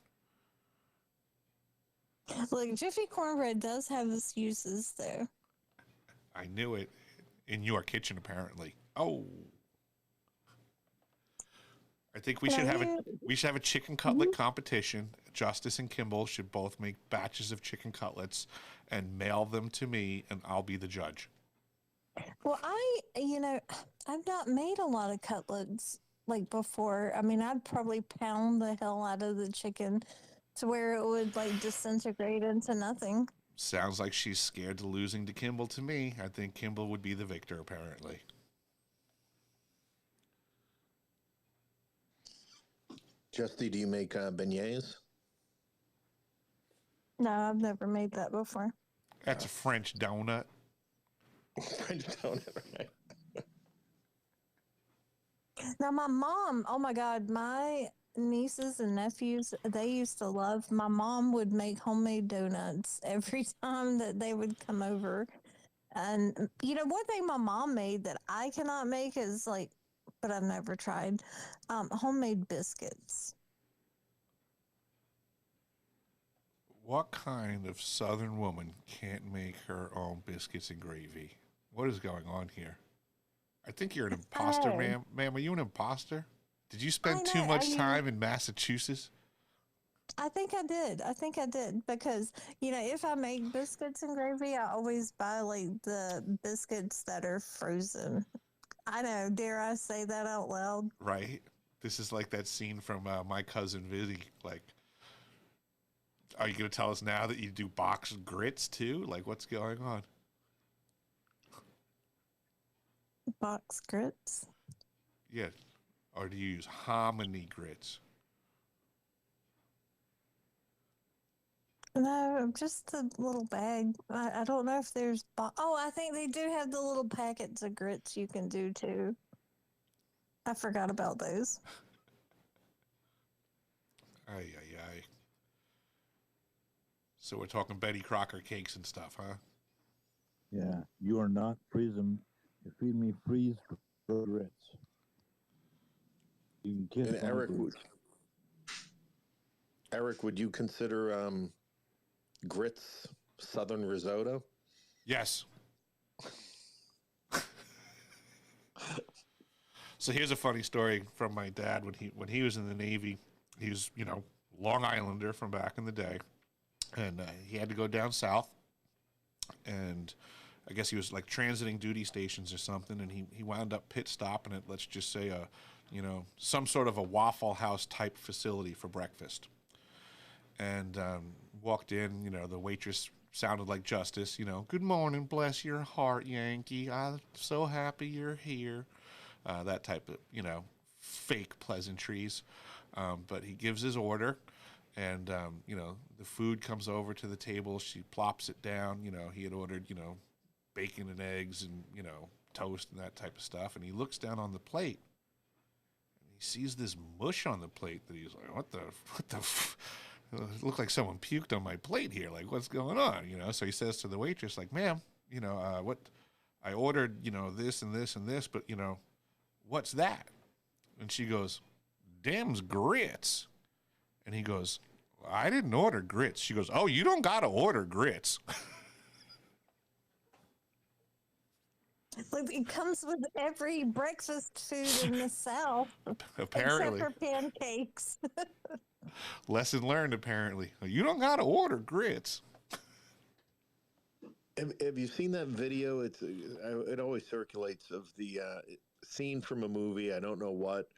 Look, Jiffy cornbread does have its uses, though. I knew it. In your kitchen, apparently. Oh. I think we should have a chicken cutlet competition. Justice and Kimball should both make batches of chicken cutlets and mail them to me, and I'll be the judge. Well, I've not made a lot of cutlets like before. I mean, I'd probably pound the hell out of the chicken to where it would like disintegrate into nothing. Sounds like she's scared of losing to Kimball to me. I think Kimball would be the victor, apparently. Justy, do you make beignets? No, I've never made that before. That's a French donut. French donut, right? Now, my mom, oh my God, my nieces and nephews, they used to love, my mom would make homemade donuts every time that they would come over. And one thing my mom made that I cannot make is like, but I've never tried, homemade biscuits. What kind of Southern woman can't make her own biscuits and gravy? What is going on here? I think you're an imposter, ma'am. Ma'am, are you an imposter? Did you spend too much time in Massachusetts? I think I did. Because, if I make biscuits and gravy, I always buy like the biscuits that are frozen. I know. Dare I say that out loud? Right. This is like that scene from My Cousin Vinny. Like, are you going to tell us now that you do boxed grits too? Like, what's going on? Box grits? Yeah. Or do you use hominy grits? No, just the little bag. I don't know if there's... I think they do have the little packets of grits you can do too. I forgot about those. Ay, ay, ay. So we're talking Betty Crocker cakes and stuff, huh? Yeah, you are not freezing. You feed me freezed grits. You can kiss And Eric, would you consider grits Southern risotto? Yes. So here's a funny story from my dad when he was in the Navy. He was, Long Islander from back in the day, and he had to go down south, and I guess he was like transiting duty stations or something, and he wound up pit stopping at, let's just say, some sort of a Waffle House type facility for breakfast. And walked in, the waitress sounded like Justice, good morning, bless your heart, Yankee. I'm so happy you're here. That type of, fake pleasantries. But he gives his order, and, the food comes over to the table. She plops it down. He had ordered, bacon and eggs and, toast and that type of stuff. And he looks down on the plate, and he sees this mush on the plate that he's like, what the it looked like someone puked on my plate here. Like, what's going on? So he says to the waitress, like, ma'am, what I ordered, this and this and this, but, what's that? And she goes, damn's grits. And he goes, I didn't order grits. She goes, oh, you don't got to order grits. Like, it comes with every breakfast food in the South. Apparently. Except for pancakes. Lesson learned, apparently. You don't got to order grits. Have you seen that video? It always circulates of the scene from a movie. I don't know what,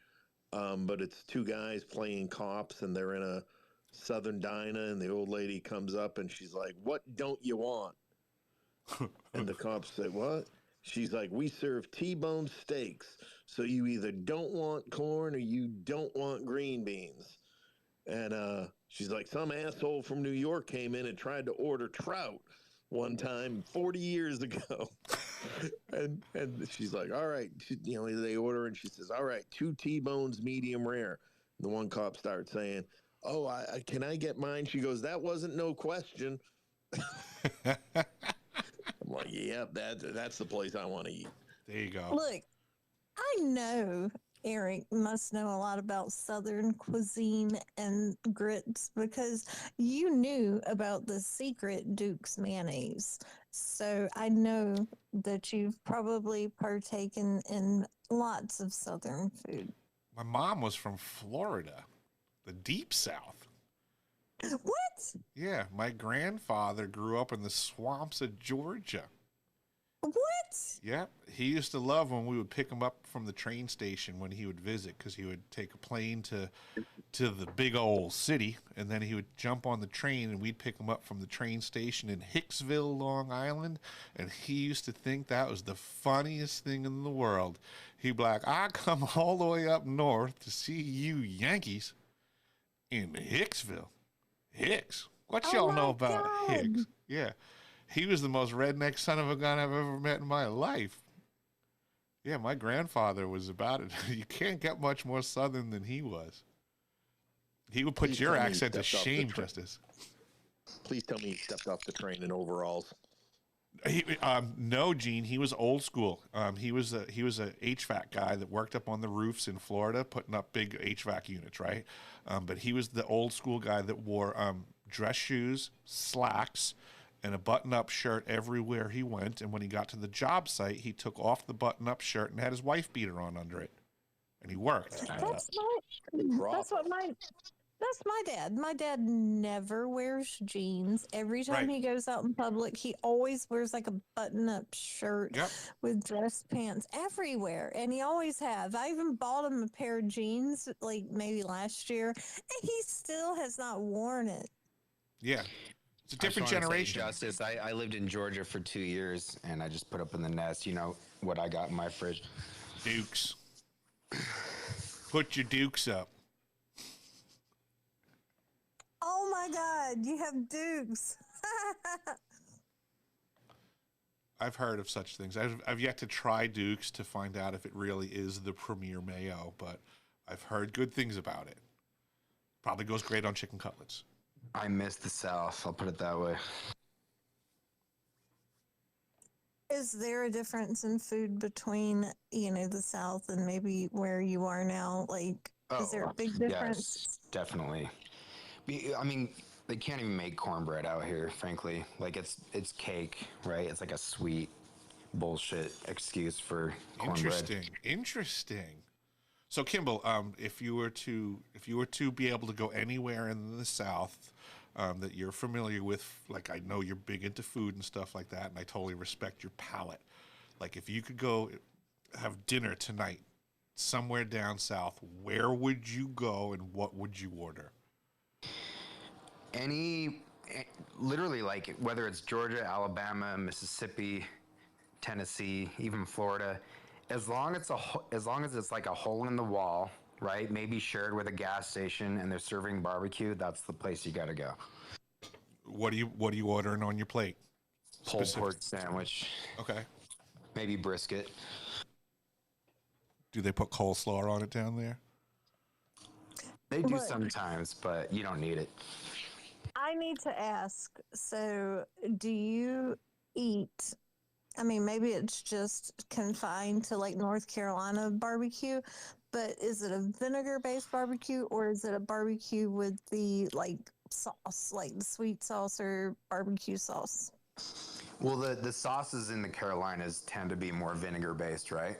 but it's two guys playing cops, and they're in a Southern diner, and the old lady comes up, and she's like, what don't you want? And the cops say, what? She's like, we serve T-bone steaks, so you either don't want corn or you don't want green beans. And she's like, some asshole from New York came in and tried to order trout one time 40 years ago. and she's like, all right. They order, and she says, all right, 2 T-bones medium rare. And the one cop starts saying, oh, can I get mine? She goes, that wasn't no question. I'm like, yep, that's the place I want to eat. There you go. Look, I know Eric must know a lot about Southern cuisine and grits because you knew about the secret Duke's mayonnaise. So I know that you've probably partaken in lots of Southern food. My mom was from Florida, the deep South. What? Yeah, my grandfather grew up in the swamps of Georgia. What? Yep. He used to love when we would pick him up from the train station when he would visit, because he would take a plane to the big old city, and then he would jump on the train, and we'd pick him up from the train station in Hicksville, Long Island, and he used to think that was the funniest thing in the world. He'd be like, I come all the way up north to see you Yankees in Hicksville. Hicks? What y'all know about Hicks? Yeah. He was the most redneck son of a gun I've ever met in my life. Yeah, my grandfather was about it. You can't get much more Southern than he was. He would put your accent to shame, Justice. Please tell me he stepped off the train in overalls. No, Gene. He was old school. He was a HVAC guy that worked up on the roofs in Florida, putting up big HVAC units, right? But he was the old school guy that wore dress shoes, slacks, and a button-up shirt everywhere he went. And when he got to the job site, he took off the button-up shirt and had his wife beater on under it, and he worked. That's my dad. My dad never wears jeans. Every time he goes out in public, he always wears like a button-up shirt with dress pants everywhere, and he always have. I even bought him a pair of jeans like maybe last year, and he still has not worn it. Yeah. It's a different I just wanna say, generation. Justice, I lived in Georgia for 2 years, and I just put up in the nest. You know what I got in my fridge? Dukes. Put your Dukes up. Oh my God, you have Dukes. I've heard of such things. I've yet to try Dukes to find out if it really is the premier mayo, but I've heard good things about it. Probably goes great on chicken cutlets. I miss the South, I'll put it that way. Is there a difference in food between, the South and maybe where you are now? Like, is there a big difference? Yes, definitely. I mean, they can't even make cornbread out here, frankly. Like, it's cake, right? It's like a sweet bullshit excuse for cornbread. Interesting. So, Kimball, if you were to be able to go anywhere in the South that you're familiar with, like, I know you're big into food and stuff like that, and I totally respect your palate. Like, if you could go have dinner tonight somewhere down south, where would you go and what would you order? Literally, like, whether it's Georgia, Alabama, Mississippi, Tennessee, even Florida, as long as it's like a hole in the wall, right? Maybe shared with a gas station and they're serving barbecue, that's the place you got to go. What are you ordering on your plate? Pulled pork sandwich. Okay. Maybe brisket. Do they put coleslaw on it down there? They do sometimes, but you don't need it. I need to ask, so do you eat, I mean, maybe it's just confined to like North Carolina barbecue, but is it a vinegar-based barbecue or is it a barbecue with the like sauce, like the sweet sauce or barbecue sauce? Well, the sauces in the Carolinas tend to be more vinegar-based, right?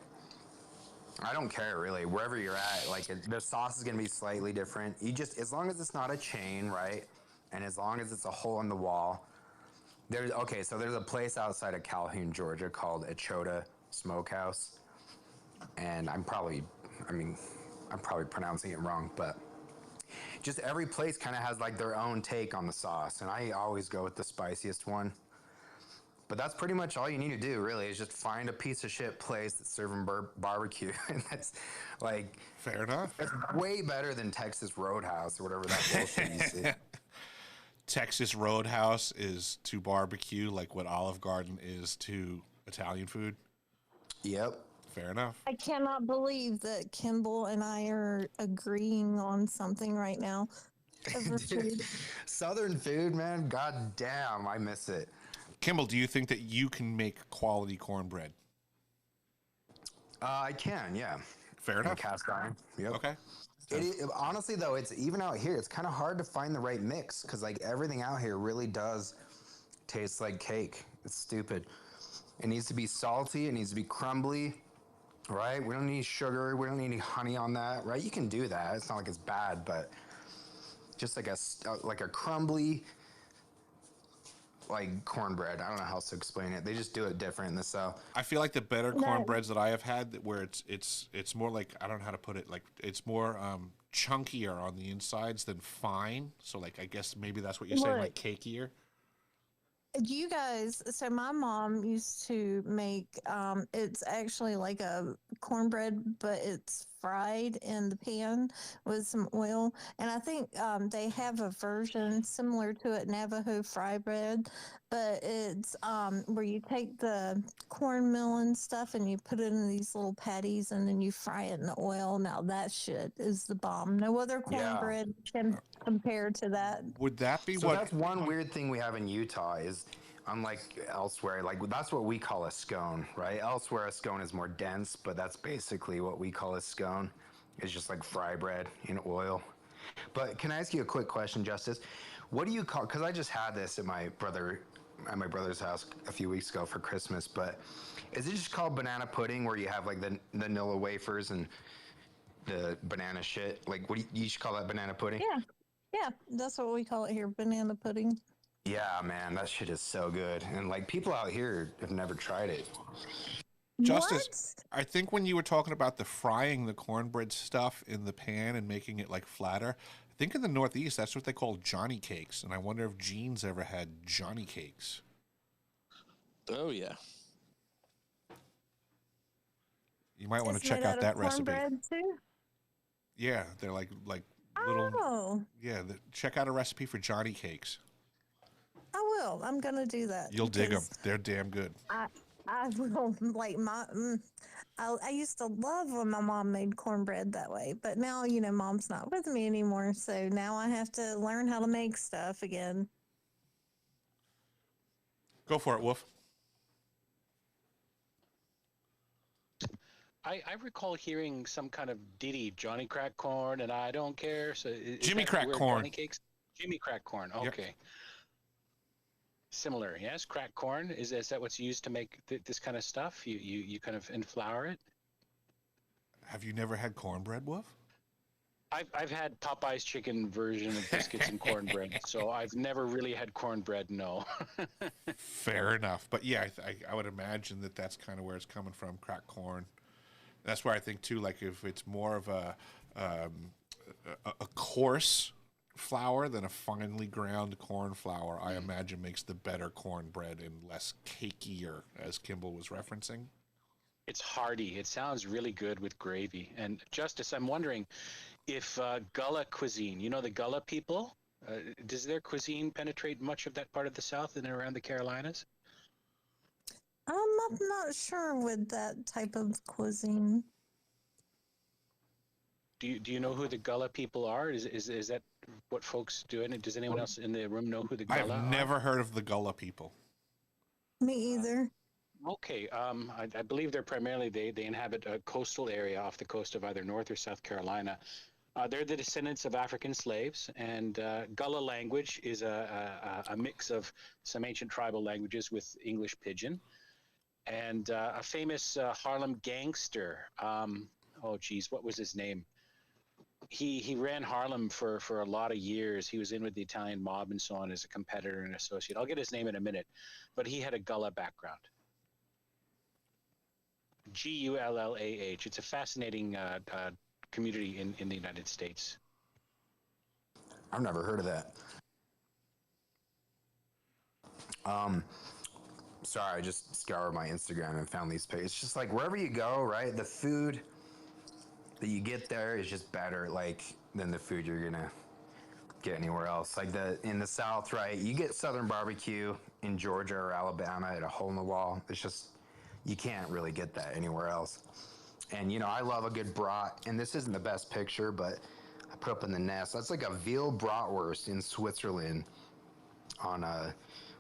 I don't care really, wherever you're at, like the sauce is going to be slightly different. As long as it's not a chain, right? And as long as it's a hole in the wall. There's a place outside of Calhoun, Georgia called Echota Smokehouse. And I'm probably pronouncing it wrong, but just every place kind of has like their own take on the sauce. And I always go with the spiciest one. But that's pretty much all you need to do, really, is just find a piece of shit place that's serving barbecue. And that's like... Fair enough. That's way better than Texas Roadhouse or whatever that bullshit you see. Texas Roadhouse is to barbecue like what Olive Garden is to Italian food? Yep. Fair enough. I cannot believe that Kimball and I are agreeing on something right now. Over food. Southern food, man, god damn, I miss it. Kimball, do you think that you can make quality cornbread? I can, yeah. Fair enough. Cast iron. Yep. Okay. Honestly, though, it's even out here. It's kind of hard to find the right mix because, like, everything out here really does taste like cake. It's stupid. It needs to be salty. It needs to be crumbly, right? We don't need sugar. We don't need any honey on that, right? You can do that. It's not like it's bad, but just like a crumbly, like cornbread. I don't know how else to explain it. They just do it different in the South. I feel like the better cornbreads that I have had, where it's more like, I don't know how to put it, like it's more chunkier on the insides than fine. So like I guess maybe that's what you're saying, like cakier. You guys, so my mom used to make, it's actually like a cornbread, but it's fried in the pan with some oil. And I think they have a version similar to it, Navajo fry bread, but it's where you take the cornmeal and stuff and you put it in these little patties and then you fry it in the oil. Now that shit is the bomb. No other cornbread can compare to that. Would that be so that's one weird thing we have in Utah is unlike elsewhere, like that's what we call a scone, right? Elsewhere, a scone is more dense, but that's basically what we call a scone. It's just like fry bread in oil. But can I ask you a quick question, Justice? What do you call? Because I just had this at my brother's house a few weeks ago for Christmas. But is it just called banana pudding, where you have like the vanilla wafers and the banana shit? Like, what do you should call that banana pudding? Yeah, that's what we call it here, banana pudding. Yeah, man, that shit is so good. And like people out here have never tried it. Justice, I think when you were talking about the frying the cornbread stuff in the pan and making it like flatter, I think in the Northeast that's what they call Johnny cakes, and I wonder if Gene's ever had Johnny cakes. Oh yeah. You might want to It's check made out of that recipe. cornbread too? Yeah, they're like little. Oh, Yeah, check out a recipe for Johnny cakes. I will. I'm gonna do that. You'll dig them. because They're damn good. I will like I used to love when my mom made cornbread that way, but now mom's not with me anymore, so now I have to learn how to make stuff again. Go for it, Wolf. I recall hearing some kind of ditty, Johnny Crack Corn, and I don't care. So Jimmy Crack Corn. Johnny cakes? Jimmy Crack Corn. Okay. Yep. Similar, yes. Crack corn is that what's used to make this kind of stuff? You kind of flour it. Have you never had cornbread, Wolf? I've had Popeye's chicken version of biscuits and cornbread, so I've never really had cornbread. No. Fair enough, but yeah, I would imagine that's kind of where it's coming from. Crack corn. That's where I think too. Like if it's more of a coarse flour than a finely ground corn flour, I imagine makes the better cornbread and less cakier, as Kimball was referencing. It's hearty. It sounds really good with gravy. And Justice, I'm wondering if Gullah cuisine, the Gullah people, does their cuisine penetrate much of that part of the South and around the Carolinas? I'm not sure with that type of cuisine. Do you know who the Gullah people are? Is that what folks do? And does anyone else in the room know who the Gullah are? I've never heard of the Gullah people. Me either. Okay, I believe they're primarily they inhabit a coastal area off the coast of either North or South Carolina. They're the descendants of African slaves, and Gullah language is a mix of some ancient tribal languages with English Pidgin. And a famous Harlem gangster, what was his name? He ran Harlem for a lot of years. He was in with the Italian mob and so on as a competitor and associate. I'll get his name in a minute, but he had a Gullah background. Gullah. It's a fascinating community in the United States. I've never heard of that. Sorry, I just scoured my Instagram and found these pages. It's just like wherever you go, right? The food that you get there is just better, like, than the food you're gonna get anywhere else. Like in the South, right? You get Southern barbecue in Georgia or Alabama at a hole in the wall. It's just, you can't really get that anywhere else. And I love a good brat, and this isn't the best picture, but I put up in the nest. That's like a veal bratwurst in Switzerland on a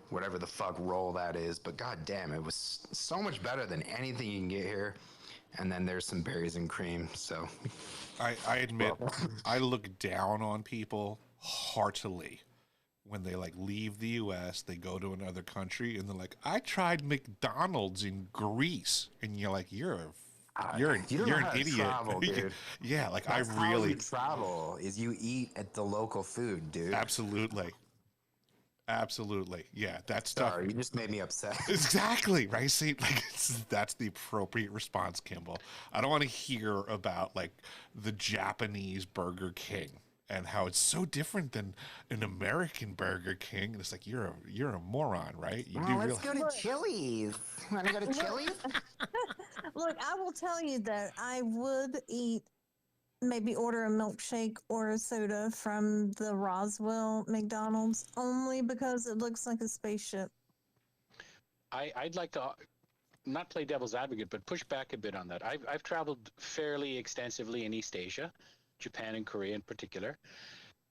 whatever the fuck roll that is, but god damn, it was so much better than anything you can get here. And then there's some berries and cream. So I admit, I look down on people heartily when they like leave the U.S., they go to another country, and they're like, "I tried McDonald's in Greece," and you're like, "You're an idiot." Travel, dude. Yeah, like That's I really how you travel is you eat at the local food, dude. Absolutely, yeah. That stuff. Sorry, you just made me upset. Exactly, right? See, like that's the appropriate response, Kimball. I don't want to hear about like the Japanese Burger King and how it's so different than an American Burger King. And it's like you're a moron, right? You let's go to Chili's. Want to go to Chili's? Look, I will tell you that I would maybe order a milkshake or a soda from the Roswell McDonald's only because it looks like a spaceship. I'd like to not play devil's advocate, but push back a bit on that. I've traveled fairly extensively in East Asia, Japan and Korea in particular,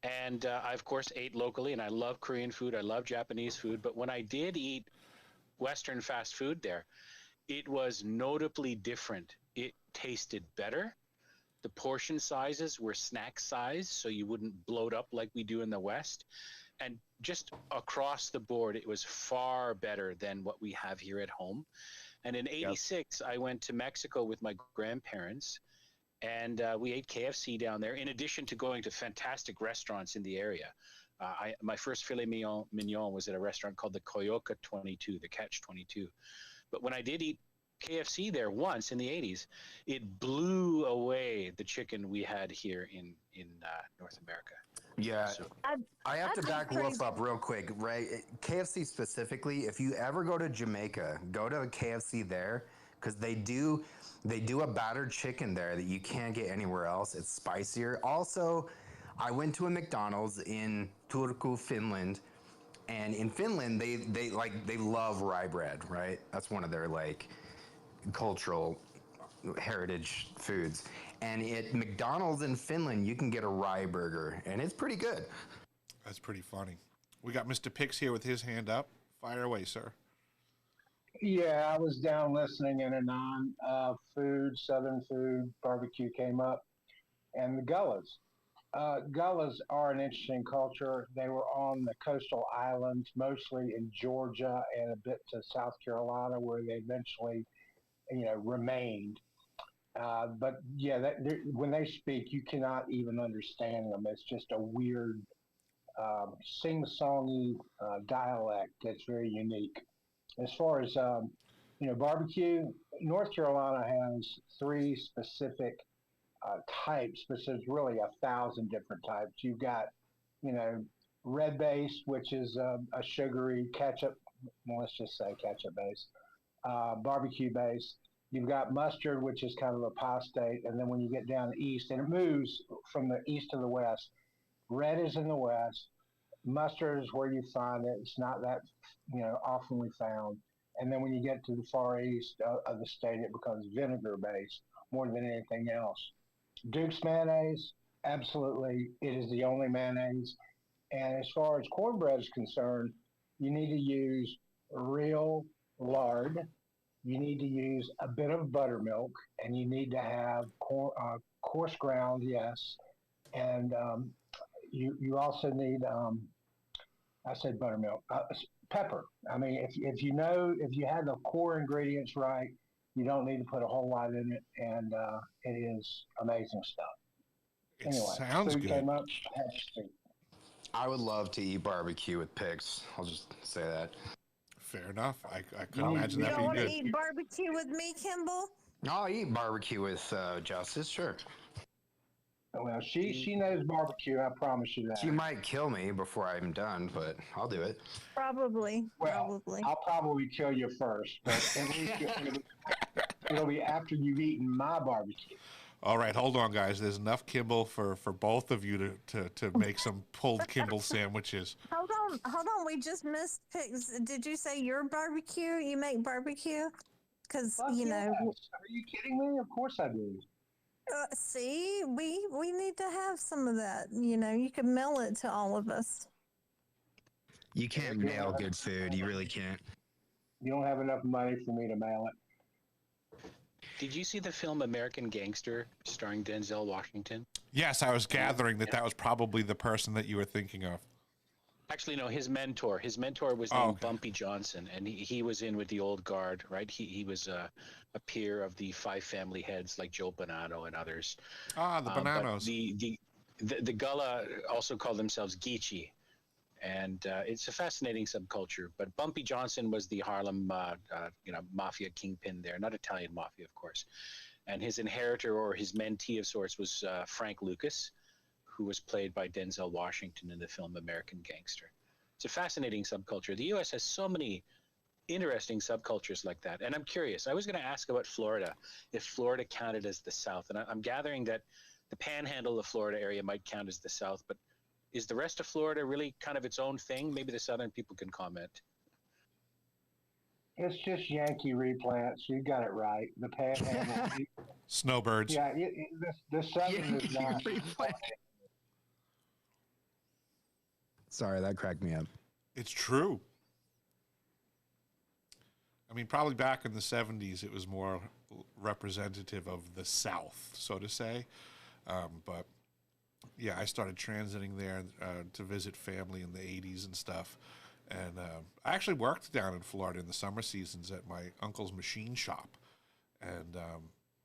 And I, of course, ate locally, and I love Korean food. I love Japanese food. But when I did eat Western fast food there, it was notably different. It tasted better. The portion sizes were snack size, so you wouldn't bloat up like we do in the West. And just across the board, it was far better than what we have here at home. And in '86, I went to Mexico with my grandparents, and we ate KFC down there, in addition to going to fantastic restaurants in the area. My first filet mignon was at a restaurant called the Coyoca 22, the Catch 22. But when I did eat KFC there once in the '80s, it blew away the chicken we had here in North America. Yeah, I have to back Wolf up real quick, right? KFC specifically, if you ever go to Jamaica, go to a KFC there, because they do a battered chicken there that you can't get anywhere else. It's spicier. Also, I went to a McDonald's in Turku, Finland, and in Finland they love rye bread, right? That's one of their like cultural heritage foods. And at McDonald's in Finland, you can get a rye burger, and it's pretty good. That's pretty funny. We got Mr. Pix here with his hand up. Fire away, sir. Yeah, I was down listening, and a non-food, Southern food barbecue came up, and the Gullahs. Gullahs are an interesting culture. They were on the coastal islands, mostly in Georgia and a bit to South Carolina, where they eventually, remained. But yeah, when they speak, you cannot even understand them. It's just a weird, sing-songy dialect that's very unique. As far as barbecue, North Carolina has three specific types, but there's really 1,000 different types. You've got, red base, which is a sugary ketchup. Well, let's just say ketchup base, barbecue base. You've got mustard, which is kind of a apostate, and then when you get down east, and it moves from the east to the west. Red is in the west. Mustard is where you find it. It's not that oftenly found. And then when you get to the far east of the state, it becomes vinegar based more than anything else. Duke's mayonnaise, absolutely, it is the only mayonnaise. And as far as cornbread is concerned, you need to use real lard. You need to use a bit of buttermilk, and you need to have coarse ground, yes. And you also need, I said buttermilk, pepper. I mean, if you have the core ingredients right, you don't need to put a whole lot in it, and it is amazing stuff. Anyway, sounds food good. came up, I had to speak. I would love to eat barbecue with Pix. I'll just say that. Fair enough. I couldn't imagine You that don't being want to good. eat barbecue with me, Kimball? I'll eat barbecue with Justice, sure. Well, she knows barbecue, I promise you that. She might kill me before I'm done, but I'll do it. Probably. Well, I'll probably kill you first, but at least it'll be after you've eaten my barbecue. All right, hold on, guys. There's enough Kimball for both of you to make some pulled Kimball sandwiches. Hold on. We just missed Pix. Did you say your barbecue? You make barbecue? Because, Are you kidding me? Of course I do. See, we need to have some of that. You can mail it to all of us. You can't mail good food. You really can't. You don't have enough money for me to mail it. Did you see the film American Gangster starring Denzel Washington? Yes, I was gathering that was probably the person that you were thinking of. Actually, no, his mentor. His mentor was named Bumpy Johnson, and he was in with the old guard, right? He was a peer of the five family heads like Joe Bonanno and others. Ah, the Bonanos. The Gullah also called themselves Geechee, and it's a fascinating subculture. But Bumpy Johnson was the Harlem, mafia kingpin there, not Italian mafia, of course. And his inheritor or his mentee of sorts was Frank Lucas, who was played by Denzel Washington in the film American Gangster. It's a fascinating subculture. The U.S. has so many interesting subcultures like that. And I'm curious, I was going to ask about Florida, if Florida counted as the South. And I'm gathering that the panhandle of Florida area might count as the South, but is the rest of Florida really kind of its own thing? Maybe the Southern people can comment. It's just Yankee replants. You got it right. The panhandle. Snowbirds. Yeah, the Southern is not. Sorry, that cracked me up. It's true. I mean, probably back in the 70s, it was more representative of the South, so to say. But yeah, I started transiting there to visit family in the 80s and stuff. And I actually worked down in Florida in the summer seasons at my uncle's machine shop. And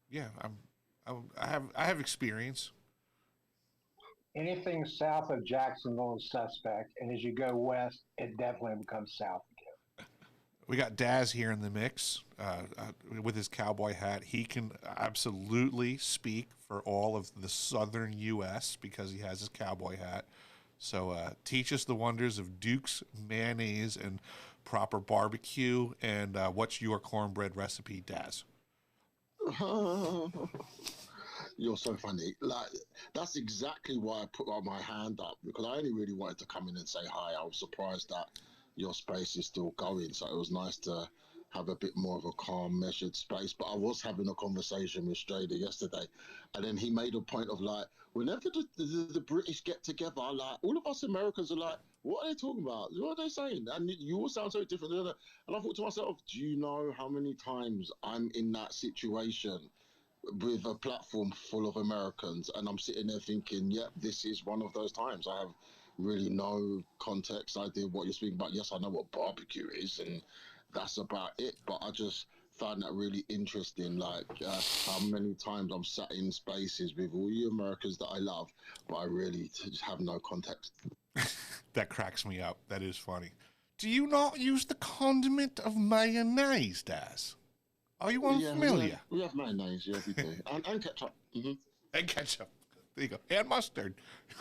yeah, I have experience. Anything south of Jacksonville is suspect, and as you go west, it definitely becomes south again. We got Daz here in the mix with his cowboy hat. He can absolutely speak for all of the southern U.S. because he has his cowboy hat. So teach us the wonders of Duke's mayonnaise and proper barbecue. And what's your cornbread recipe, Daz? You're so funny. Like, that's exactly why I put my hand up, because I only really wanted to come in and say hi. I was surprised that your space is still going, so it was nice to have a bit more of a calm, measured space. But I was having a conversation with Strader yesterday, and then he made a point of like, whenever the British get together, like, all of us Americans are like, what are they talking about? What are they saying? And you all sound so different. And I thought to myself, do you know how many times I'm in that situation with a platform full of Americans, and I'm sitting there thinking, yep, this is one of those times. I have really no context idea what you're speaking about. Yes, I know what barbecue is, and that's about it. But I just found that really interesting, like how many times I'm sat in spaces with all you Americans that I love, but I really just have no context. That cracks me up. That is funny. Do you not use the condiment of mayonnaise, Daz? Are you unfamiliar? We have mayonnaise, yeah, we do. And ketchup. Mm-hmm. And ketchup. There you go. And mustard.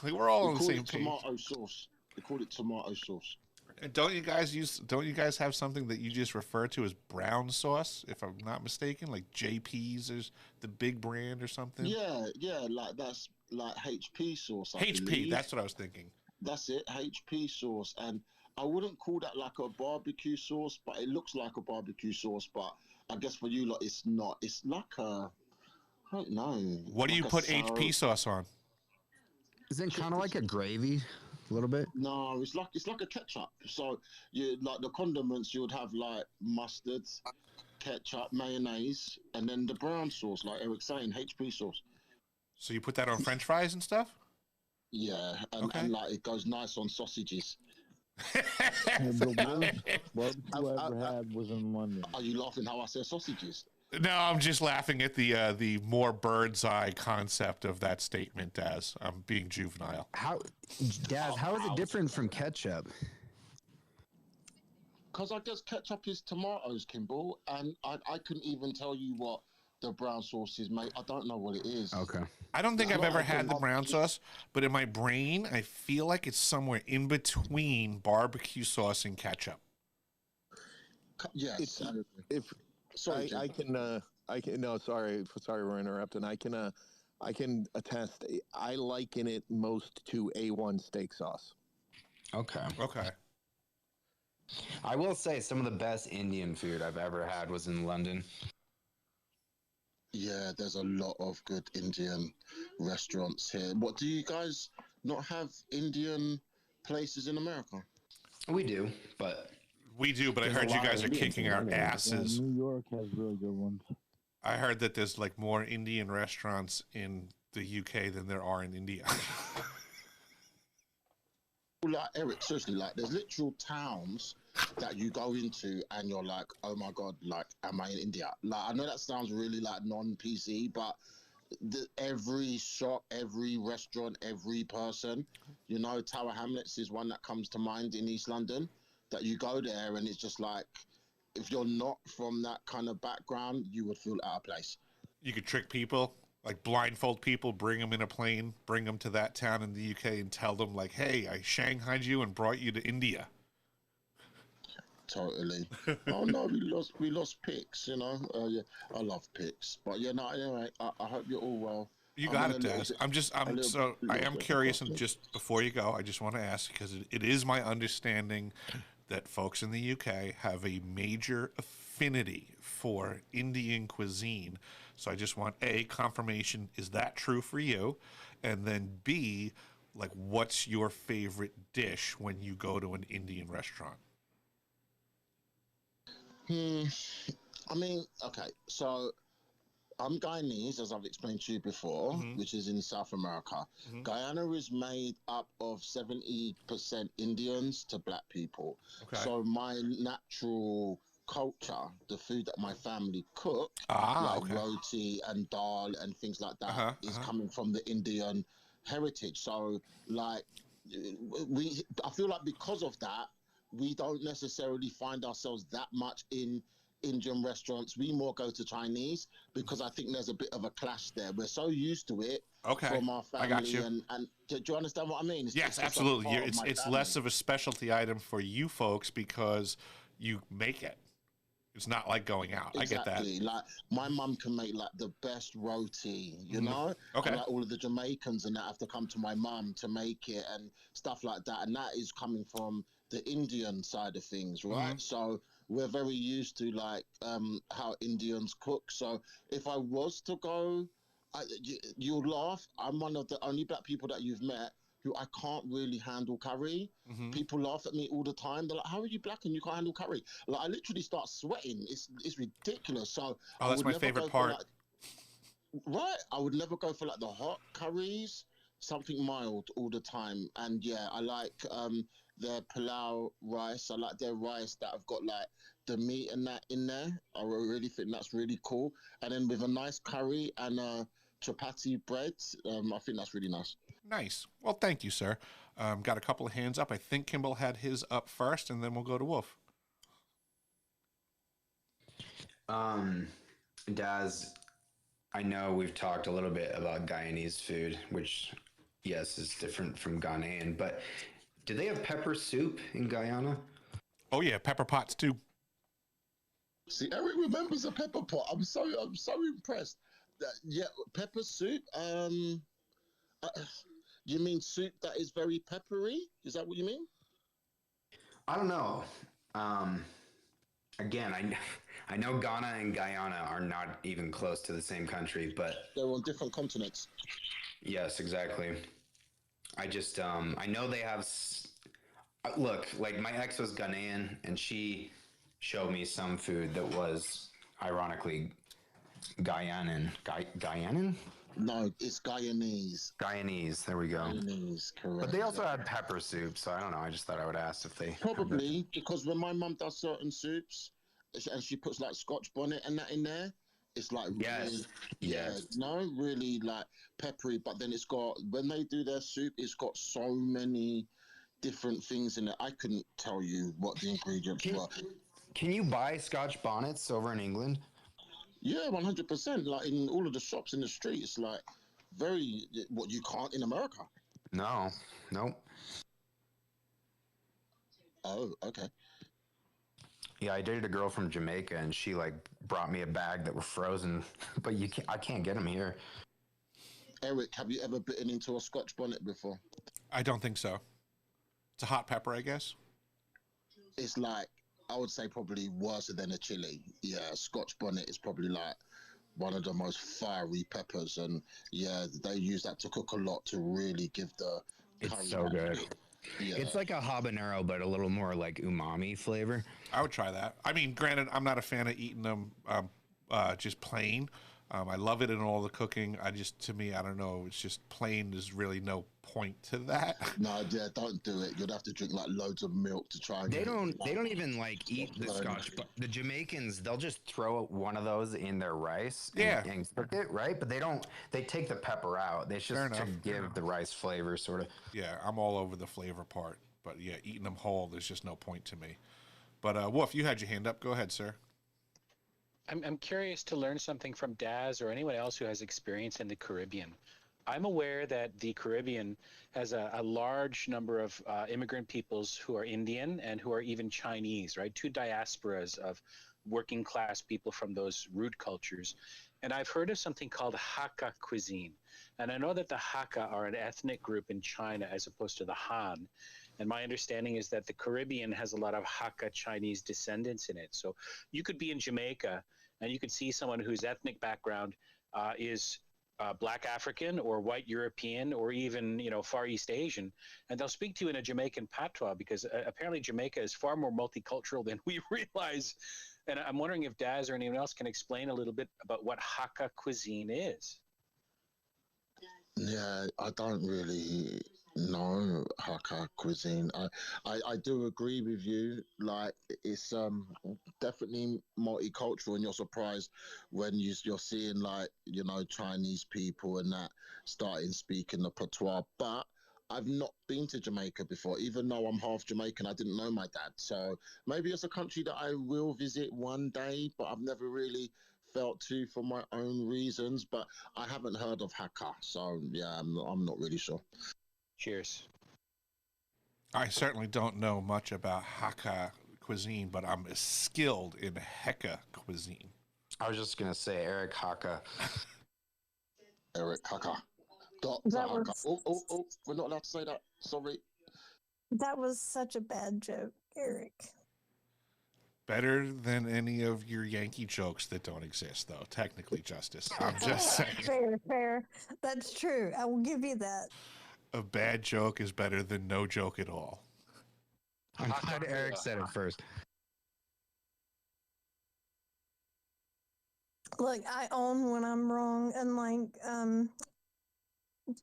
We're all on the same page. Tomato sauce. They call it tomato sauce. And don't you guys have something that you just refer to as brown sauce, if I'm not mistaken? Like JP's is the big brand or something? Yeah, like that's like HP sauce. I HP, believe. That's what I was thinking. That's it, HP sauce. And I wouldn't call that like a barbecue sauce, but it looks like a barbecue sauce. But I guess for you lot, it's not. It's like I don't know. What do you put HP sauce on? Isn't it kind of like a gravy, a little bit? No, it's like a ketchup. So you like the condiments, you would have like mustard, ketchup, mayonnaise, and then the brown sauce, like Eric's saying, HP sauce. So you put that on French fries and stuff? Yeah, and like it goes nice on sausages. The worst barbecue I ever had was in London. Are you laughing how I said sausages? No, I'm just laughing at the more bird's eye concept of that statement, Daz. I'm being juvenile. Daz, how is it different from ketchup? Because I guess ketchup is tomatoes, Kimball, and I couldn't even tell you what the brown sauce is, mate. I don't know what it is. Okay. I don't think I've ever had the brown sauce, but in my brain, I feel like it's somewhere in between barbecue sauce and ketchup. Yes. Sorry, I can. No, sorry for interrupting. I can attest. I liken it most to A1 steak sauce. Okay. Okay. I will say some of the best Indian food I've ever had was in London. Yeah, there's a lot of good Indian restaurants here. What, do you guys not have Indian places in America? We do, but I heard you guys are kicking our asses. New York has really good ones. I heard that there's like more Indian restaurants in the UK than there are in India. Like, Eric, seriously, like, there's literal towns that you go into and you're like, oh my God, like, am I in India? Like, I know that sounds really like non-PC, but every shop, every restaurant, every person, you know, Tower Hamlets is one that comes to mind in East London, that you go there and it's just like, if you're not from that kind of background, you would feel out of place. You could trick people, like blindfold people, bring them in a plane, bring them to that town in the UK and tell them like, hey, I shanghaied you and brought you to India. Totally. Oh no, we lost pics, you know. Yeah, I love pics, but yeah, no. Anyway, I hope you're all well. You got it, Daz. I am curious, and just before you go, I just want to ask, because it is my understanding that folks in the UK have a major affinity for Indian cuisine. So I just want A, confirmation, is that true for you? And then B, like, what's your favorite dish when you go to an Indian restaurant? I mean, okay, so I'm Guyanese, as I've explained to you before, which is in South America. Guyana is made up of 70% Indians to black people. Okay. So my natural culture, the food that my family cook, okay. roti and dal and things like that, is coming from the Indian heritage. So, like, I feel like because of that, we don't necessarily find ourselves that much in Indian restaurants. We more go to Chinese because I think there's a bit of a clash there. We're so used to it from our family. I got you. And do you understand what I mean? Yes, just a absolutely. part of my It's family. less of a specialty item for you folks because you make it. It's not like going out. Exactly. I get that. Like my mum can make like the best roti, you know? Okay. And like all of the Jamaicans and that have to come to my mum to make it and stuff like that. And that is coming from the Indian side of things, right? So we're very used to like how Indians cook. So if I was to go, you'll laugh. I'm one of the only black people that you've met who I can't really handle curry. People laugh at me all the time. They're like, "How are you black and you can't handle curry?" Like I literally start sweating. It's ridiculous. So Oh, that's my favorite part. Right, I would never go for like the hot curries. Something mild all the time. And yeah, I like their palau rice. I like their rice that have got like the meat and that in there. I really think that's really cool. And then with a nice curry and chapati bread, I think that's really nice. Nice. Well, thank you, sir. Got a couple of hands up. I think Kimball had his up first, and then we'll go to Wolf. Daz, I know we've talked a little bit about Guyanese food, which, yes, is different from Ghanaian, but do they have pepper soup in Guyana? Oh yeah, pepper pots too. See, Eric remembers a pepper pot. I'm so impressed. Yeah, pepper soup. You mean soup that is very peppery? Is that what you mean? I don't know. Again, I know Ghana and Guyana are not even close to the same country, but they're on different continents. Yes, exactly. I just I know they have. Look, like my ex was Ghanaian, and she showed me some food that was ironically Guyanan. Guyanan? No, it's Guyanese. Guyanese. There we go. Guyanese, correct. But they also had pepper soup, so I don't know. I just thought I would ask if they probably because when my mum does certain soups, and she puts like Scotch bonnet and that in there, it's like really like peppery. But then it's got when they do their soup, it's got so many different things in it. I couldn't tell you what the ingredients were. Can you buy Scotch bonnets over in England? Yeah, 100%. Like in all of the shops in the street, it's like very what you can't in America. No, nope. Oh, okay. Yeah, I dated a girl from Jamaica, and she like brought me a bag that were frozen, but I can't get them here. Eric, have you ever bitten into a Scotch bonnet before? I don't think so. It's a hot pepper, I guess. It's like I would say probably worse than a chili. Yeah, Scotch bonnet is probably like one of the most fiery peppers, and yeah, they use that to cook a lot to really give the. It's so good. Yeah. It's like a habanero, but a little more like umami flavor. I would try that. I mean, granted, I'm not a fan of eating them just plain. I love it in all the cooking. To me, I don't know. It's just plain. There's really no point to that. No, yeah, don't do it. You'd have to drink like loads of milk to try. And they don't even like eat the Scotch. But the Jamaicans, they'll just throw one of those in their rice. And cook it, right? But they don't. They take the pepper out. They just to give the rice flavor, sort of. Yeah, I'm all over the flavor part. But yeah, eating them whole, there's just no point to me. But Wolf, you had your hand up. Go ahead, sir. I'm curious to learn something from Daz or anyone else who has experience in the Caribbean. I'm aware that the Caribbean has a large number of immigrant peoples who are Indian and who are even Chinese, right? Two diasporas of working class people from those root cultures. And I've heard of something called Hakka cuisine. And I know that the Hakka are an ethnic group in China as opposed to the Han. And my understanding is that the Caribbean has a lot of Hakka Chinese descendants in it. So you could be in Jamaica and you could see someone whose ethnic background is Black African or white European or even Far East Asian, and they'll speak to you in a Jamaican patois because apparently Jamaica is far more multicultural than we realize. And I'm wondering if Daz or anyone else can explain a little bit about what Hakka cuisine is. Yeah, I don't really know Hakka cuisine. I do agree with you. Like it's definitely multicultural, and you're surprised when you're seeing like Chinese people and that starting speaking the patois. But I've not been to Jamaica before, even though I'm half Jamaican. I didn't know my dad, so maybe it's a country that I will visit one day. But I've never really felt to for my own reasons, but I haven't heard of Hakka, so yeah, I'm not really sure. Cheers. I certainly don't know much about Hakka cuisine, but I'm skilled in Heka cuisine. I was just gonna say Eric Hakka. Eric Hakka. Dr. Hakka. Oh, we're not allowed to say that. Sorry. That was such a bad joke, Eric. Better than any of your Yankee jokes that don't exist, though. Technically, Justice. I'm just saying. Fair. That's true. I will give you that. A bad joke is better than no joke at all. I'm glad Eric said it first. Look, I own when I'm wrong, unlike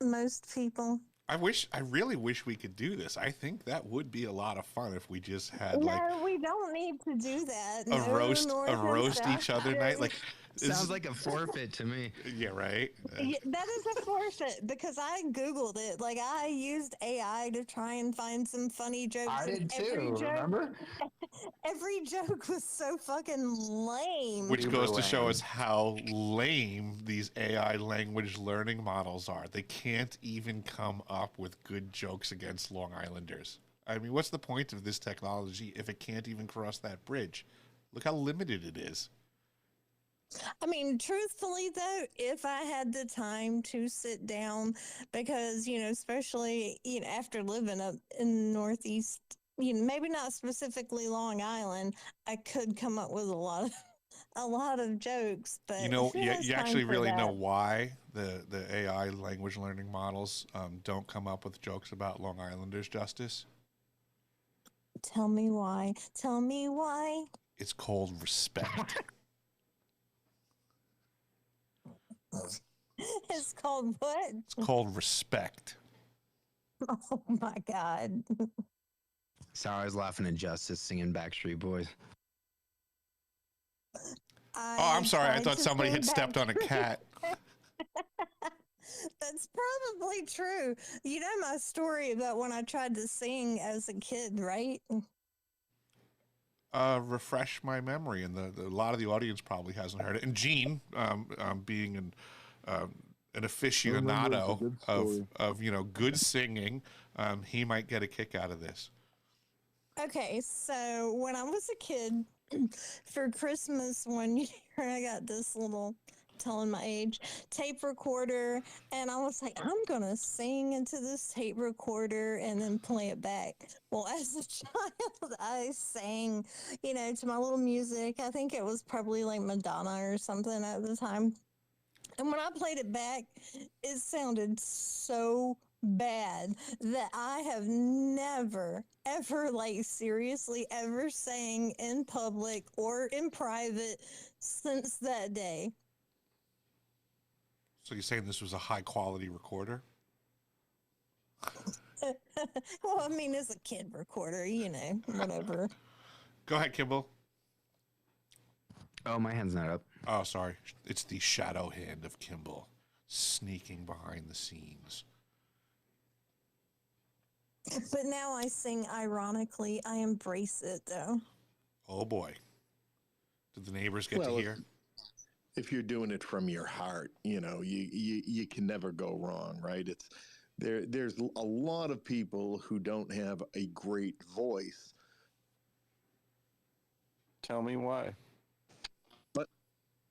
most people. I really wish we could do this. I think that would be a lot of fun if we just had No, we don't need to do that. a roast each other night. Like sounds like a forfeit to me. Yeah, right. Yeah, that is a forfeit because I Googled it. Like I used AI to try and find some funny jokes. I did too. Remember? Every joke was so fucking lame. Which goes to show us how lame these AI language learning models are. They can't even come up with good jokes against Long Islanders. I mean, what's the point of this technology if it can't even cross that bridge? Look how limited it is. I mean, truthfully though, if I had the time to sit down, because, especially, after living up in the Northeast, maybe not specifically Long Island, I could come up with a lot of jokes, but you actually really know why the AI language learning models don't come up with jokes about Long Islanders, Justice? Tell me why. Tell me why. It's called respect. It's called what? It's called respect. Oh my God. Sorry, I was laughing at Justice singing Backstreet Boys. I'm sorry. I thought somebody had stepped on a cat. That's probably true. You know my story about when I tried to sing as a kid, right? Refresh my memory, and a lot of the audience probably hasn't heard it. And Gene, being an aficionado of good singing, he might get a kick out of this. Okay, so when I was a kid, for Christmas one year, I got this little, telling my age, tape recorder, and I was like, I'm gonna sing into this tape recorder and then play it back. Well, as a child, I sang, to my little music. I think it was probably like Madonna or something at the time. And when I played it back, it sounded so bad that I have never, ever, seriously, ever sang in public or in private since that day. So you're saying this was a high quality recorder? Well, I mean, it's a kid recorder, whatever. Go ahead, Kimball. Oh, my hand's not up. Oh, sorry. It's the shadow hand of Kimball sneaking behind the scenes. But now I sing ironically. I embrace it, though. Oh, boy. Did the neighbors get to hear? If you're doing it from your heart, you can never go wrong, right? There's a lot of people who don't have a great voice. Tell me why. But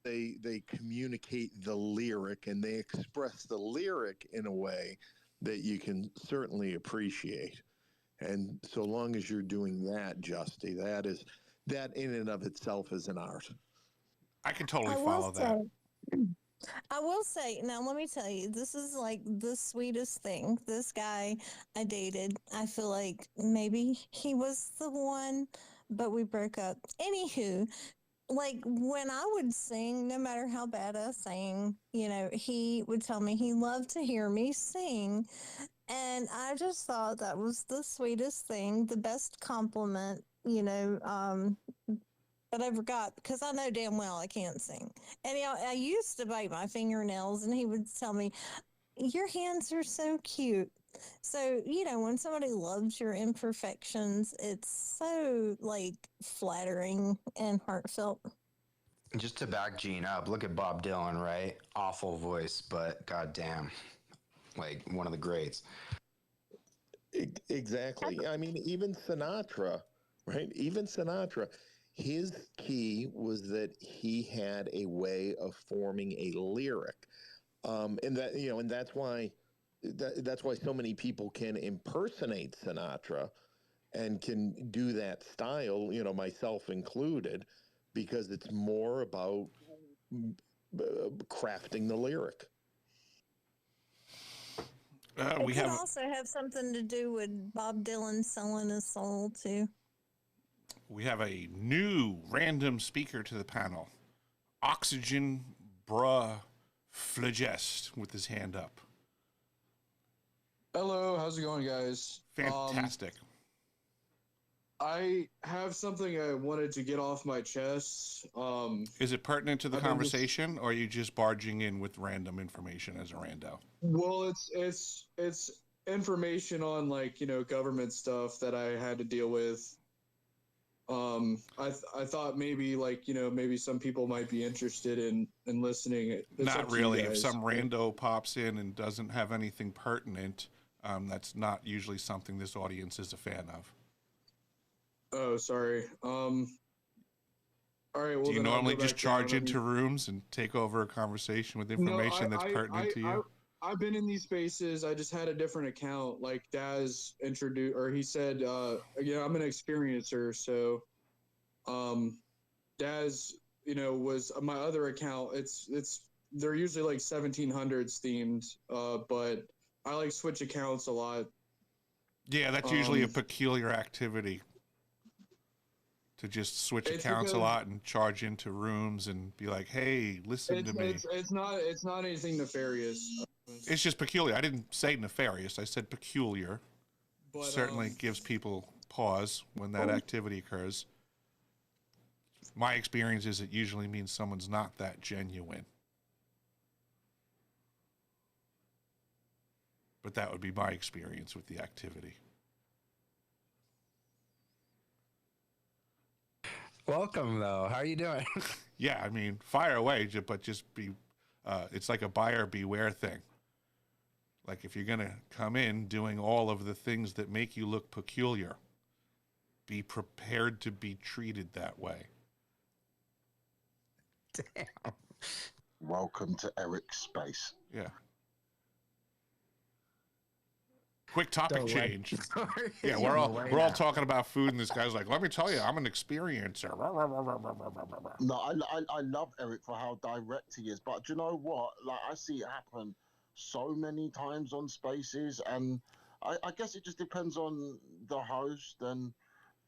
they communicate the lyric and they express the lyric in a way that you can certainly appreciate. And so long as you're doing that, Justy, that in and of itself is an art. I can totally follow that. I will say, now let me tell you, this is like the sweetest thing. This guy I dated, I feel like maybe he was the one, but we broke up. Anywho, like when I would sing, no matter how bad I sang, he would tell me he loved to hear me sing. And I just thought that was the sweetest thing, the best compliment, that I ever got because I know damn well I can't sing. And I used to bite my fingernails, and he would tell me, "Your hands are so cute." So, when somebody loves your imperfections, it's so like flattering and heartfelt. Just to back Gene up, look at Bob Dylan, right? Awful voice, but goddamn, like one of the greats. Exactly. I mean, even Sinatra, right? Even Sinatra, his key was that he had a way of forming a lyric, and that's why so many people can impersonate Sinatra and can do that style, myself included, because it's more about crafting the lyric. It could also have something to do with Bob Dylan selling his soul too. We have a new random speaker to the panel. Oxygen Bruh Flagest with his hand up. Hello, how's it going, guys? Fantastic. I have something I wanted to get off my chest. Is it pertinent to the conversation, or are you just barging in with random information as a rando? Well, it's information on government stuff that I had to deal with. I thought maybe maybe some people might be interested in listening. It's Not really. If some rando pops in and doesn't have anything pertinent, that's not usually something this audience is a fan of. Oh, sorry. All right. Well, do you normally just charge into rooms and take over a conversation with information that's pertinent to you? I've been in these spaces. I just had a different account. Like Daz introduced, or he said, I'm an experiencer. So, Daz, was my other account. They're usually like 1700s themed, but I switch accounts a lot. Yeah, that's usually a peculiar activity. To just switch accounts a lot and charge into rooms and be like, "Hey, listen to me." It's not anything nefarious. It's just peculiar. I didn't say nefarious. I said peculiar. But, certainly gives people pause when that activity occurs. My experience is it usually means someone's not that genuine. But that would be my experience with the activity. Welcome, though. How are you doing? Yeah, I mean, fire away, but just be, it's like a buyer beware thing. Like if you're going to come in doing all of the things that make you look peculiar, be prepared to be treated that way. Damn. Welcome to Eric's space. Yeah. Quick topic change. Yeah, we're all talking about food, and this guy's like, "Let me tell you, I'm an experiencer." No, I love Eric for how direct he is, but do you know what? Like I see it happen so many times on spaces, and I guess it just depends on the host and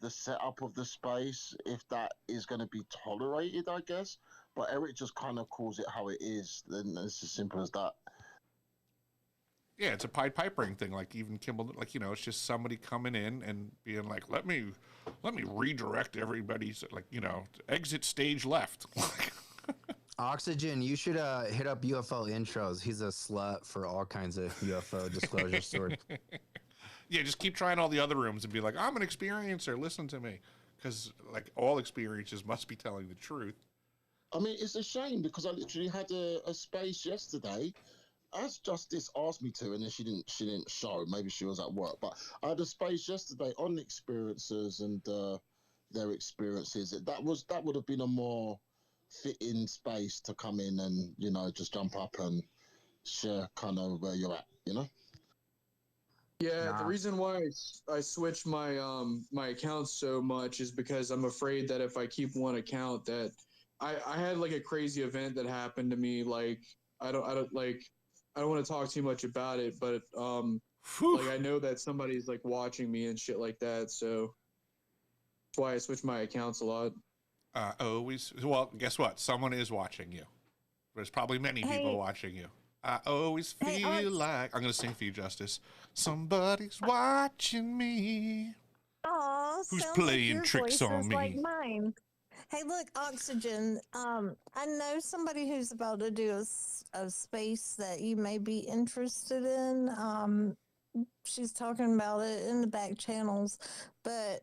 the setup of the space if that is going to be tolerated, I guess. But Eric just kind of calls it how it is, and it's as simple as that. Yeah, it's a Pied Pipering thing. Like even Kimball, it's just somebody coming in and being like, let me redirect everybody's exit stage left. Oxygen, you should hit up UFO intros. He's a slut for all kinds of UFO disclosure stories. Yeah, just keep trying all the other rooms and be like, I'm an experiencer. Listen to me, because all experiences must be telling the truth. I mean, it's a shame because I literally had a space yesterday. As Justice asked me to, and then she didn't show. Maybe she was at work. But I had a space yesterday on experiences and their experiences. That would have been a more fitting space to come in and just jump up and share kind of where you're at. Yeah, the reason why I switched my my accounts so much is because I'm afraid that if I keep one account, that I had a crazy event that happened to me I don't want to talk too much about it, but like I know that somebody's like watching me and shit like that, so that's why I switch my accounts a lot. Well, guess what? Someone is watching you. There's probably many people watching you. I always feel like I'm gonna sing for you, Justice. Somebody's watching me. Aw, Who's sounds playing like your tricks voice on is me? like mine. Hey, look, Oxygen. I know somebody who's about to do a space that you may be interested in. She's talking about it in the back channels, but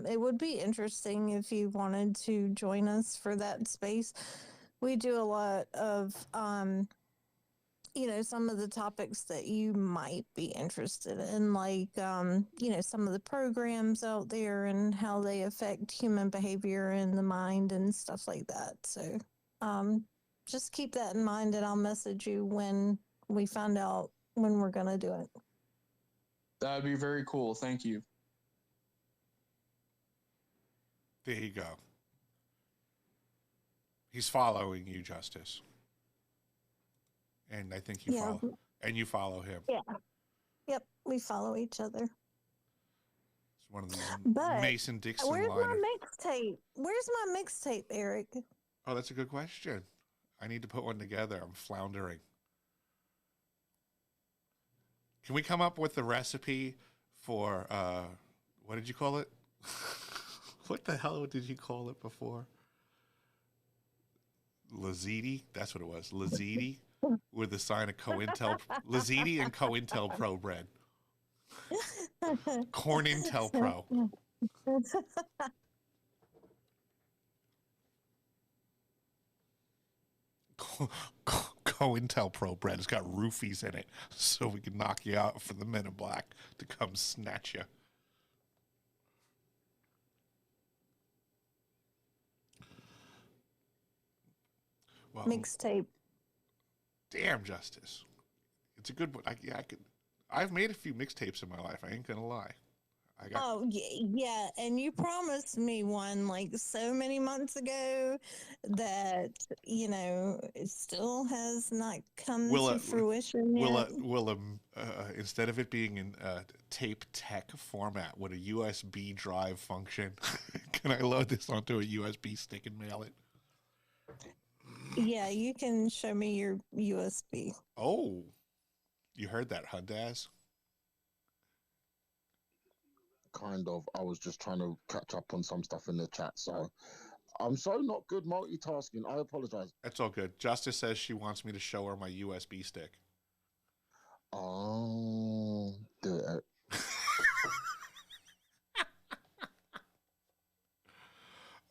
it would be interesting if you wanted to join us for that space. We do a lot of some of the topics that you might be interested in, like, some of the programs out there and how they affect human behavior and the mind and stuff like that. So just keep that in mind, and I'll message you when we find out when we're going to do it. That'd be very cool. Thank you. There you go. He's following you, Justice. And I think you follow him. Yeah. Yep, we follow each other. It's one of these But Mason-Dixon where's liners. my mixtape? Where's my mixtape, Eric? Oh, that's a good question. I need to put one together. I'm floundering. Can we come up with the recipe for, what did you call it? What the hell did you call it before? Lazidi? That's what it was. Lazidi with the sign of Lazidi and COINTELPRO bread. COINTELPRO. COINTELPRO bread. It's got roofies in it, so we can knock you out for the Men in Black to come snatch you. Well, Mixtape. Damn, Justice. It's a good one. I've made a few mixtapes in my life. I ain't gonna lie. Yeah, and you promised me one like so many months ago that it still has not come to fruition yet. Instead of it being in tape tech format, would a USB drive function? Can I load this onto a USB stick and mail it? Yeah, you can show me your USB. Oh, you heard that, huh, Daz? Kind of. I was just trying to catch up on some stuff in the chat, so I'm so not good multitasking. I apologize. That's all good. Justice says she wants me to show her my USB stick. Oh, do it.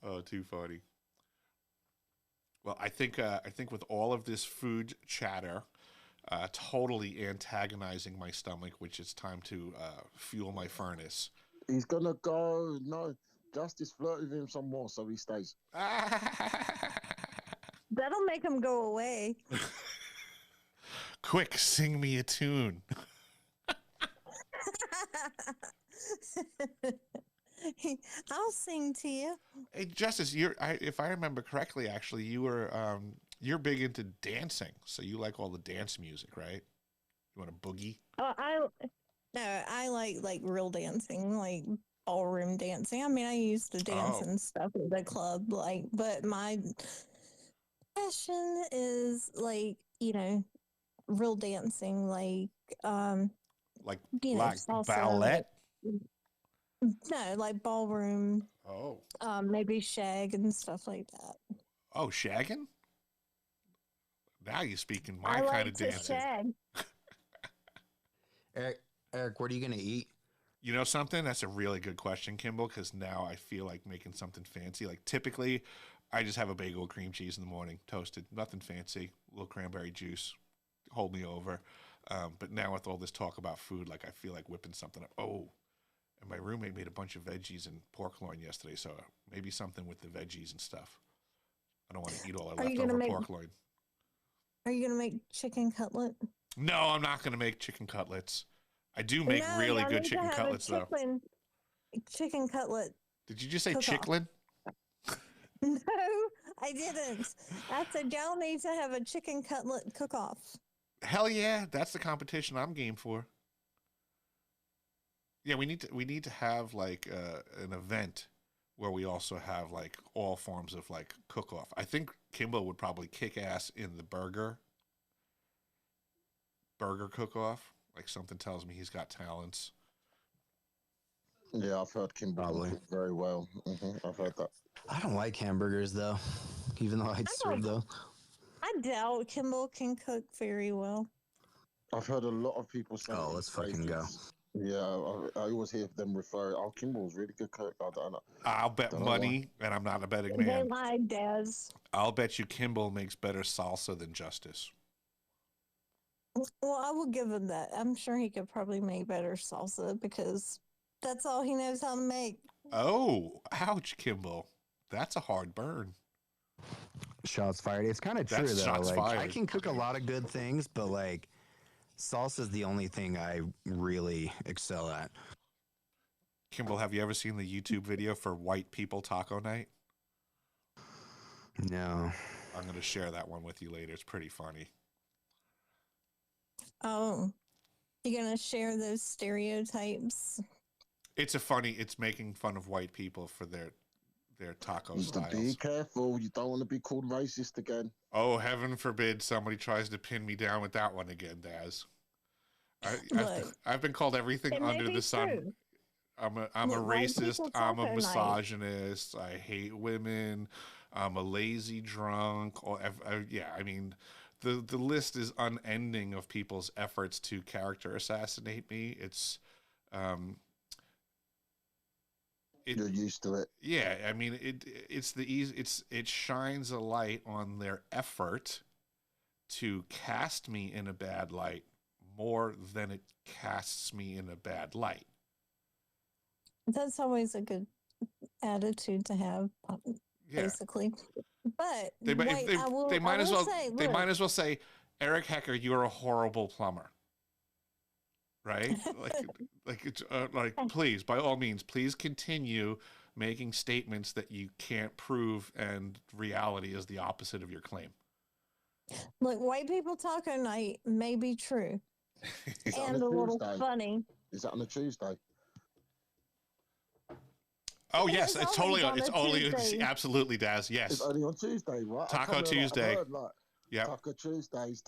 Oh, too funny. Well, I think with all of this food chatter, totally antagonizing my stomach, which it's time to fuel my furnace. He's gonna go. No, Justice flirted with him some more, so he stays. That'll make him go away. Quick, sing me a tune. I'll sing to you. Hey, Justice, if I remember correctly, actually, you're big into dancing, so you like all the dance music, right? You want a boogie? I like real dancing, like ballroom dancing. I mean, I used to dance and stuff at the club, but my passion is real dancing, like ballet. No, like ballroom. Oh. Maybe shag and stuff like that. Oh, shagging? Now you're speaking my kind of dancing. Shag. Eric, what are you going to eat? You know something? That's a really good question, Kimball, because now I feel like making something fancy. Like, typically, I just have a bagel with cream cheese in the morning, toasted, nothing fancy, a little cranberry juice, hold me over. But now with all this talk about food, like, I feel like whipping something up. Oh, and my roommate made a bunch of veggies and pork loin yesterday, so maybe something with the veggies and stuff. I don't want to eat all our leftover pork loin. Are you going to make chicken cutlet? No, I'm not going to make chicken cutlets. I do make really good chicken cutlets, though. Chicken cutlet. Did you just say chicklin? No, I didn't. I said y'all need to have a chicken cutlet cook-off. Hell yeah, that's the competition I'm game for. Yeah, we need to have like an event where we also have like all forms of like cook-off. I think Kimbo would probably kick ass in the burger cook-off. Like something tells me he's got talents. Yeah, I've heard Kimbo can cook very well. I've heard that. I don't like hamburgers though, even though I'd serve those. I doubt Kimball can cook very well. I've heard a lot of people say. Oh, let's fucking go. Yeah, I always hear them refer. Oh, Kimball's really good cook. I don't know. I'll bet money, and I'm not a betting man. They lied, Daz. I'll bet you Kimball makes better salsa than Justice. Well, I will give him that. I'm sure he could probably make better salsa because that's all he knows how to make. Oh, ouch, Kimball. That's a hard burn. Shots fired. It's kind of true That's though. shots Like fired. I can cook a lot of good things, but like salsa's the only thing I really excel at. Kimball, have you ever seen the YouTube video for White People Taco Night? No. I'm going to share that one with you later. It's pretty funny. Oh, you're going to share those stereotypes? It's making fun of white people for their taco styles. Be careful. You don't want to be called racist again. Oh, heaven forbid somebody tries to pin me down with that one again, Daz. I've been called everything under the sun. True. I'm a racist. I'm a misogynist. I hate women. I'm a lazy drunk. I mean, the list is unending of people's efforts to character assassinate me. You're used to it. Yeah, I mean it shines a light on their effort to cast me in a bad light more than it casts me in a bad light. That's always a good attitude to have, basically. But they might as well say, Eric Hecker, you're a horrible plumber. Right? Please, by all means, please continue making statements that you can't prove, and reality is the opposite of your claim. Look, White People Taco Night may be true. And a little funny. Is that on a Tuesday? Oh yes, it's absolutely, Daz. Yes, it's only on Tuesday, right? Taco Tuesday. Yeah, Taco Tuesdays.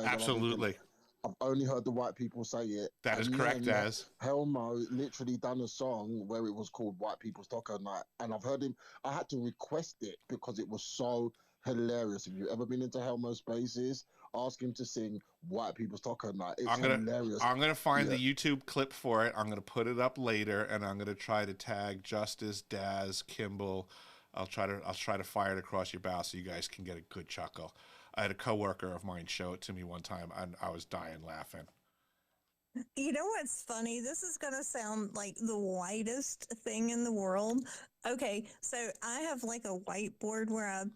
Absolutely. I've only heard the white people say it. That is correct, Daz. Helmo literally done a song where it was called White People's Taco Night, and I've heard him. I had to request it because it was so hilarious. If you've ever been into Helmo Spaces, ask him to sing White People's Taco Night. It's hilarious. I'm gonna find the YouTube clip for it. I'm gonna put it up later, and I'm gonna try to tag Justice, Daz, Kimball. I'll try to fire it across your bow so you guys can get a good chuckle. I had a coworker of mine show it to me one time, and I was dying laughing. You know what's funny? This is going to sound like the whitest thing in the world. Okay, so I have like a whiteboard where I,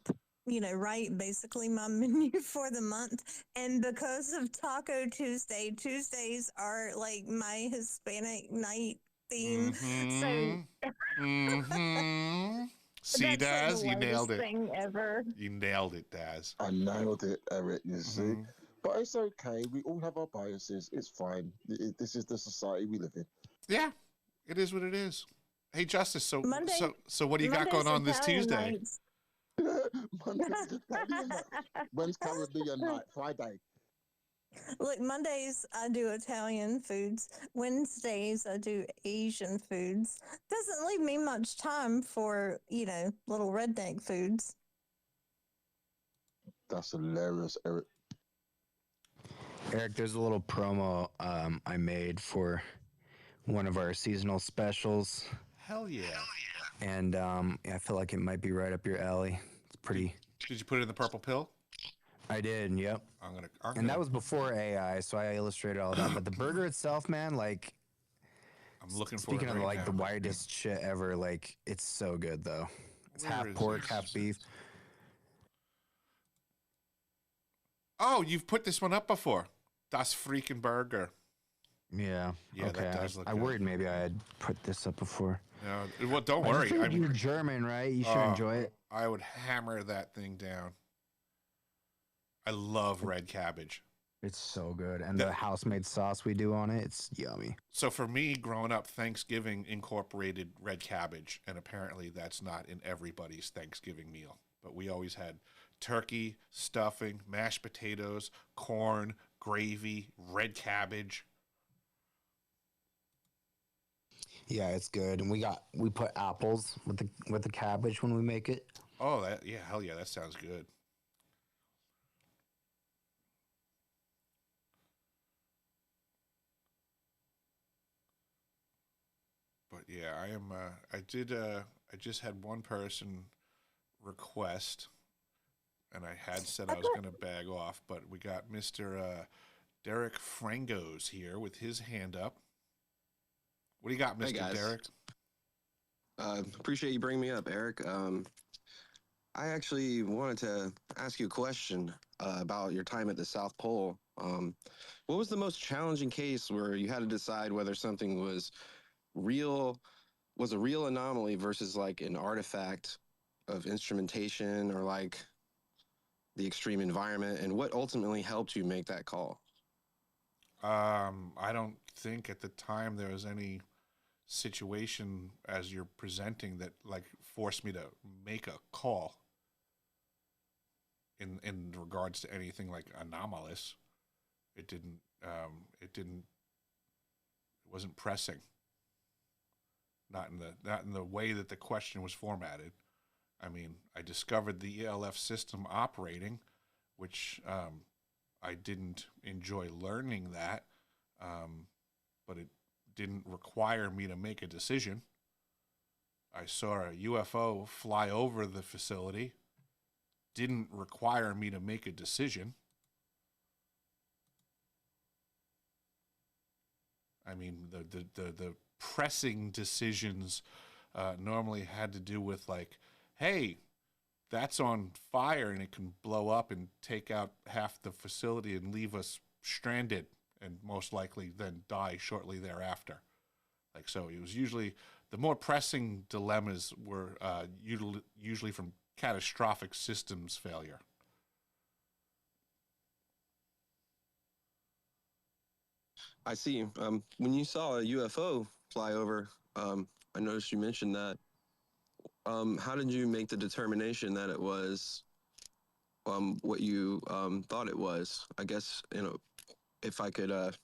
write basically my menu for the month. And because of Taco Tuesday, Tuesdays are like my Hispanic night theme. So... See, Daz, you nailed it. Thing ever. You nailed it, Daz. I nailed it, Eric. You see, but it's okay. We all have our biases. It's fine. This is the society we live in. Yeah, it is what it is. Hey, Justice. So what do you got Monday's going on this Italian Tuesday? nights. Monday's Italian night. When's Caribbean night? Friday. Look, Mondays I do Italian foods. Wednesdays I do Asian foods. Doesn't leave me much time for, little redneck foods. That's hilarious, Eric. Eric, there's a little promo I made for one of our seasonal specials. Hell yeah. And I feel like it might be right up your alley. It's pretty... Did you put it in the purple pill? I did, yep. And that was before AI, so I illustrated all that. But the burger itself, man, like... I'm looking for Speaking it of right like now. the widest shit ever, like, it's so good, though. It's half pork, half beef. Oh, you've put this one up before. Das freaking burger. Yeah. Yeah, okay. that does look I good. worried maybe I had put this up before. Yeah. Well, don't I worry. just figured you're German, right? You should enjoy it. I would hammer that thing down. I love red cabbage. It's so good. And the house-made sauce we do on it, it's yummy. So for me, growing up, Thanksgiving incorporated red cabbage, and apparently that's not in everybody's Thanksgiving meal. But we always had turkey, stuffing, mashed potatoes, corn, gravy, red cabbage. Yeah, it's good. And we put apples with the cabbage when we make it. Oh, hell yeah, that sounds good. But yeah, I just had one person request, and I had said I was going to bag off, but we got Mr. Derek Frangos here with his hand up. What do you got, Hey, Mr. guys. Derek? Appreciate you bringing me up, Eric. I actually wanted to ask you a question about your time at the South Pole. What was the most challenging case where you had to decide whether something was a real anomaly versus like an artifact of instrumentation or like the extreme environment, and what ultimately helped you make that call? I don't think at the time there was any situation as you're presenting that like forced me to make a call in regards to anything like anomalous. It wasn't pressing. Not in the way that the question was formatted. I mean, I discovered the ELF system operating, which I didn't enjoy learning that, but it didn't require me to make a decision. I saw a UFO fly over the facility. Didn't require me to make a decision. I mean, the pressing decisions normally had to do with like, hey, that's on fire and it can blow up and take out half the facility and leave us stranded and most likely then die shortly thereafter. Like, so it was usually the more pressing dilemmas were usually from catastrophic systems failure. I see. When you saw a UFO fly over, I noticed you mentioned that. How did you make the determination that it was what you thought it was? I guess, if I could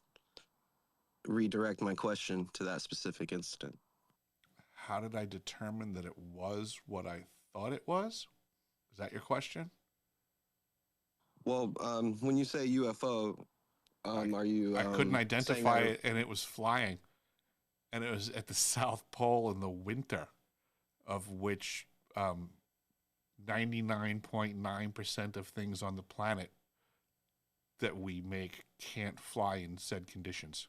redirect my question to that specific incident. How did I determine that it was what I thought it was? Is that your question? Well, when you say UFO, are you? I couldn't identify saying it, and it was flying, and it was at the South Pole in the winter, of which 99.9% of things on the planet that we make can't fly in said conditions.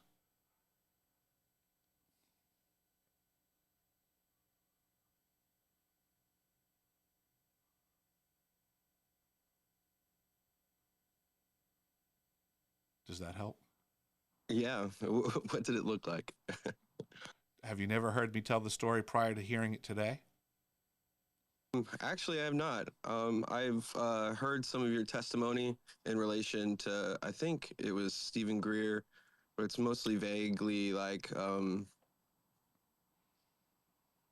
Does that help? Yeah. What did it look like? Have you never heard me tell the story prior to hearing it today? Actually, I have not. I've heard some of your testimony in relation to, I think it was Stephen Greer, but it's mostly vaguely like, I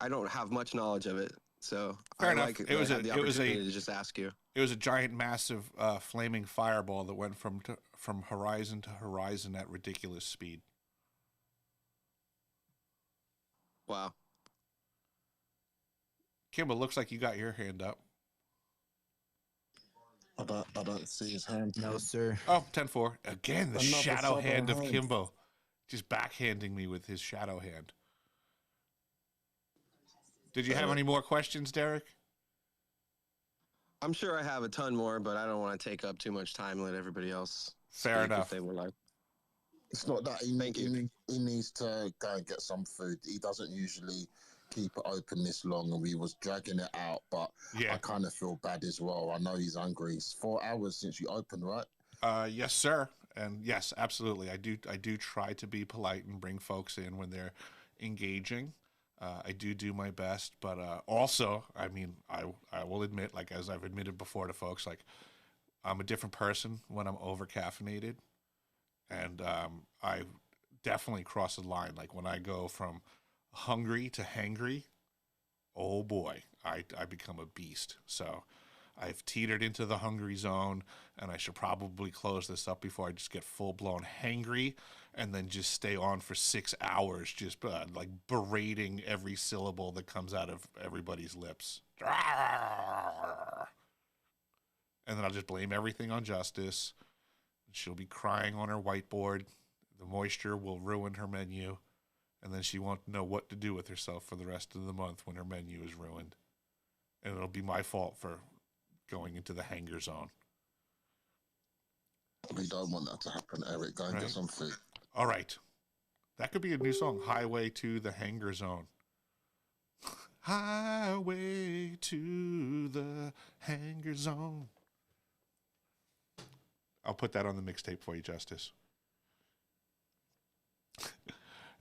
don't have much knowledge of it. So Fair I enough. like the opportunity to just ask you. It was a giant, massive, flaming fireball that went from horizon to horizon at ridiculous speed. Wow. Kimball, looks like you got your hand up. I don't see his hand. No, sir. Oh, 10-4. Again, the Another shadow hand of hand. Kimbo. Just backhanding me with his shadow hand. Did you have any more questions, Derek? I'm sure I have a ton more, but I don't want to take up too much time and let everybody else Fair speak enough. if they would like. It's not that he needs to go and get some food. He doesn't usually keep it open this long, and we was dragging it out, but Yeah. I kind of feel bad as well. I know he's hungry. It's 4 hours since you opened, right? Yes, sir. And yes, absolutely. I do try to be polite and bring folks in when they're engaging. I do my best, but also, I mean, I will admit, like as I've admitted before to folks, like I'm a different person when I'm over caffeinated, and I definitely cross the line. Like when I go from hungry to hangry, oh boy, I become a beast. So I've teetered into the hungry zone, and I should probably close this up before I just get full-blown hangry and then just stay on for 6 hours, just like berating every syllable that comes out of everybody's lips. And then I'll just blame everything on Justice. She'll be crying on her whiteboard. The moisture will ruin her menu, and then she won't know what to do with herself for the rest of the month when her menu is ruined. And it'll be my fault for going into the hanger zone. We don't want that to happen, Eric. Go and get some food. All right. That could be a new song, Highway to the Hanger Zone. Highway to the Hanger Zone. I'll put that on the mixtape for you, Justice.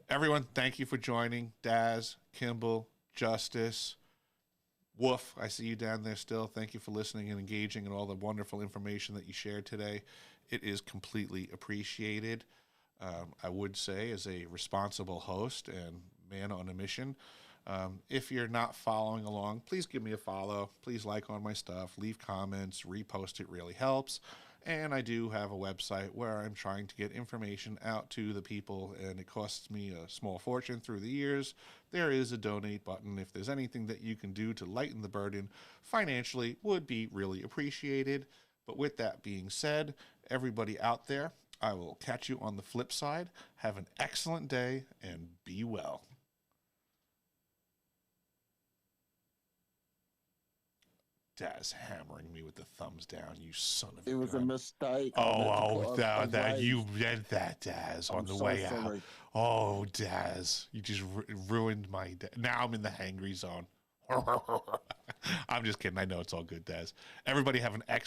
Everyone, thank you for joining. Daz, Kimball, Justice, Woof, I see you down there still. Thank you for listening and engaging and all the wonderful information that you shared today. It is completely appreciated. I would say, as a responsible host and man on a mission, if you're not following along, please give me a follow. Please like on my stuff, leave comments, repost. It really helps. And I do have a website where I'm trying to get information out to the people, and it costs me a small fortune through the years. There is a donate button. If there's anything that you can do to lighten the burden financially, would be really appreciated. But with that being said, everybody out there, I will catch you on the flip side. Have an excellent day and be well. Daz hammering me with the thumbs down, you son of a It was a gun. mistake. That you meant that, Daz, on the so way sorry. out. Oh, Daz, you just ruined my day. Now I'm in the hangry zone. I'm just kidding. I know it's all good, Daz. Everybody have an excellent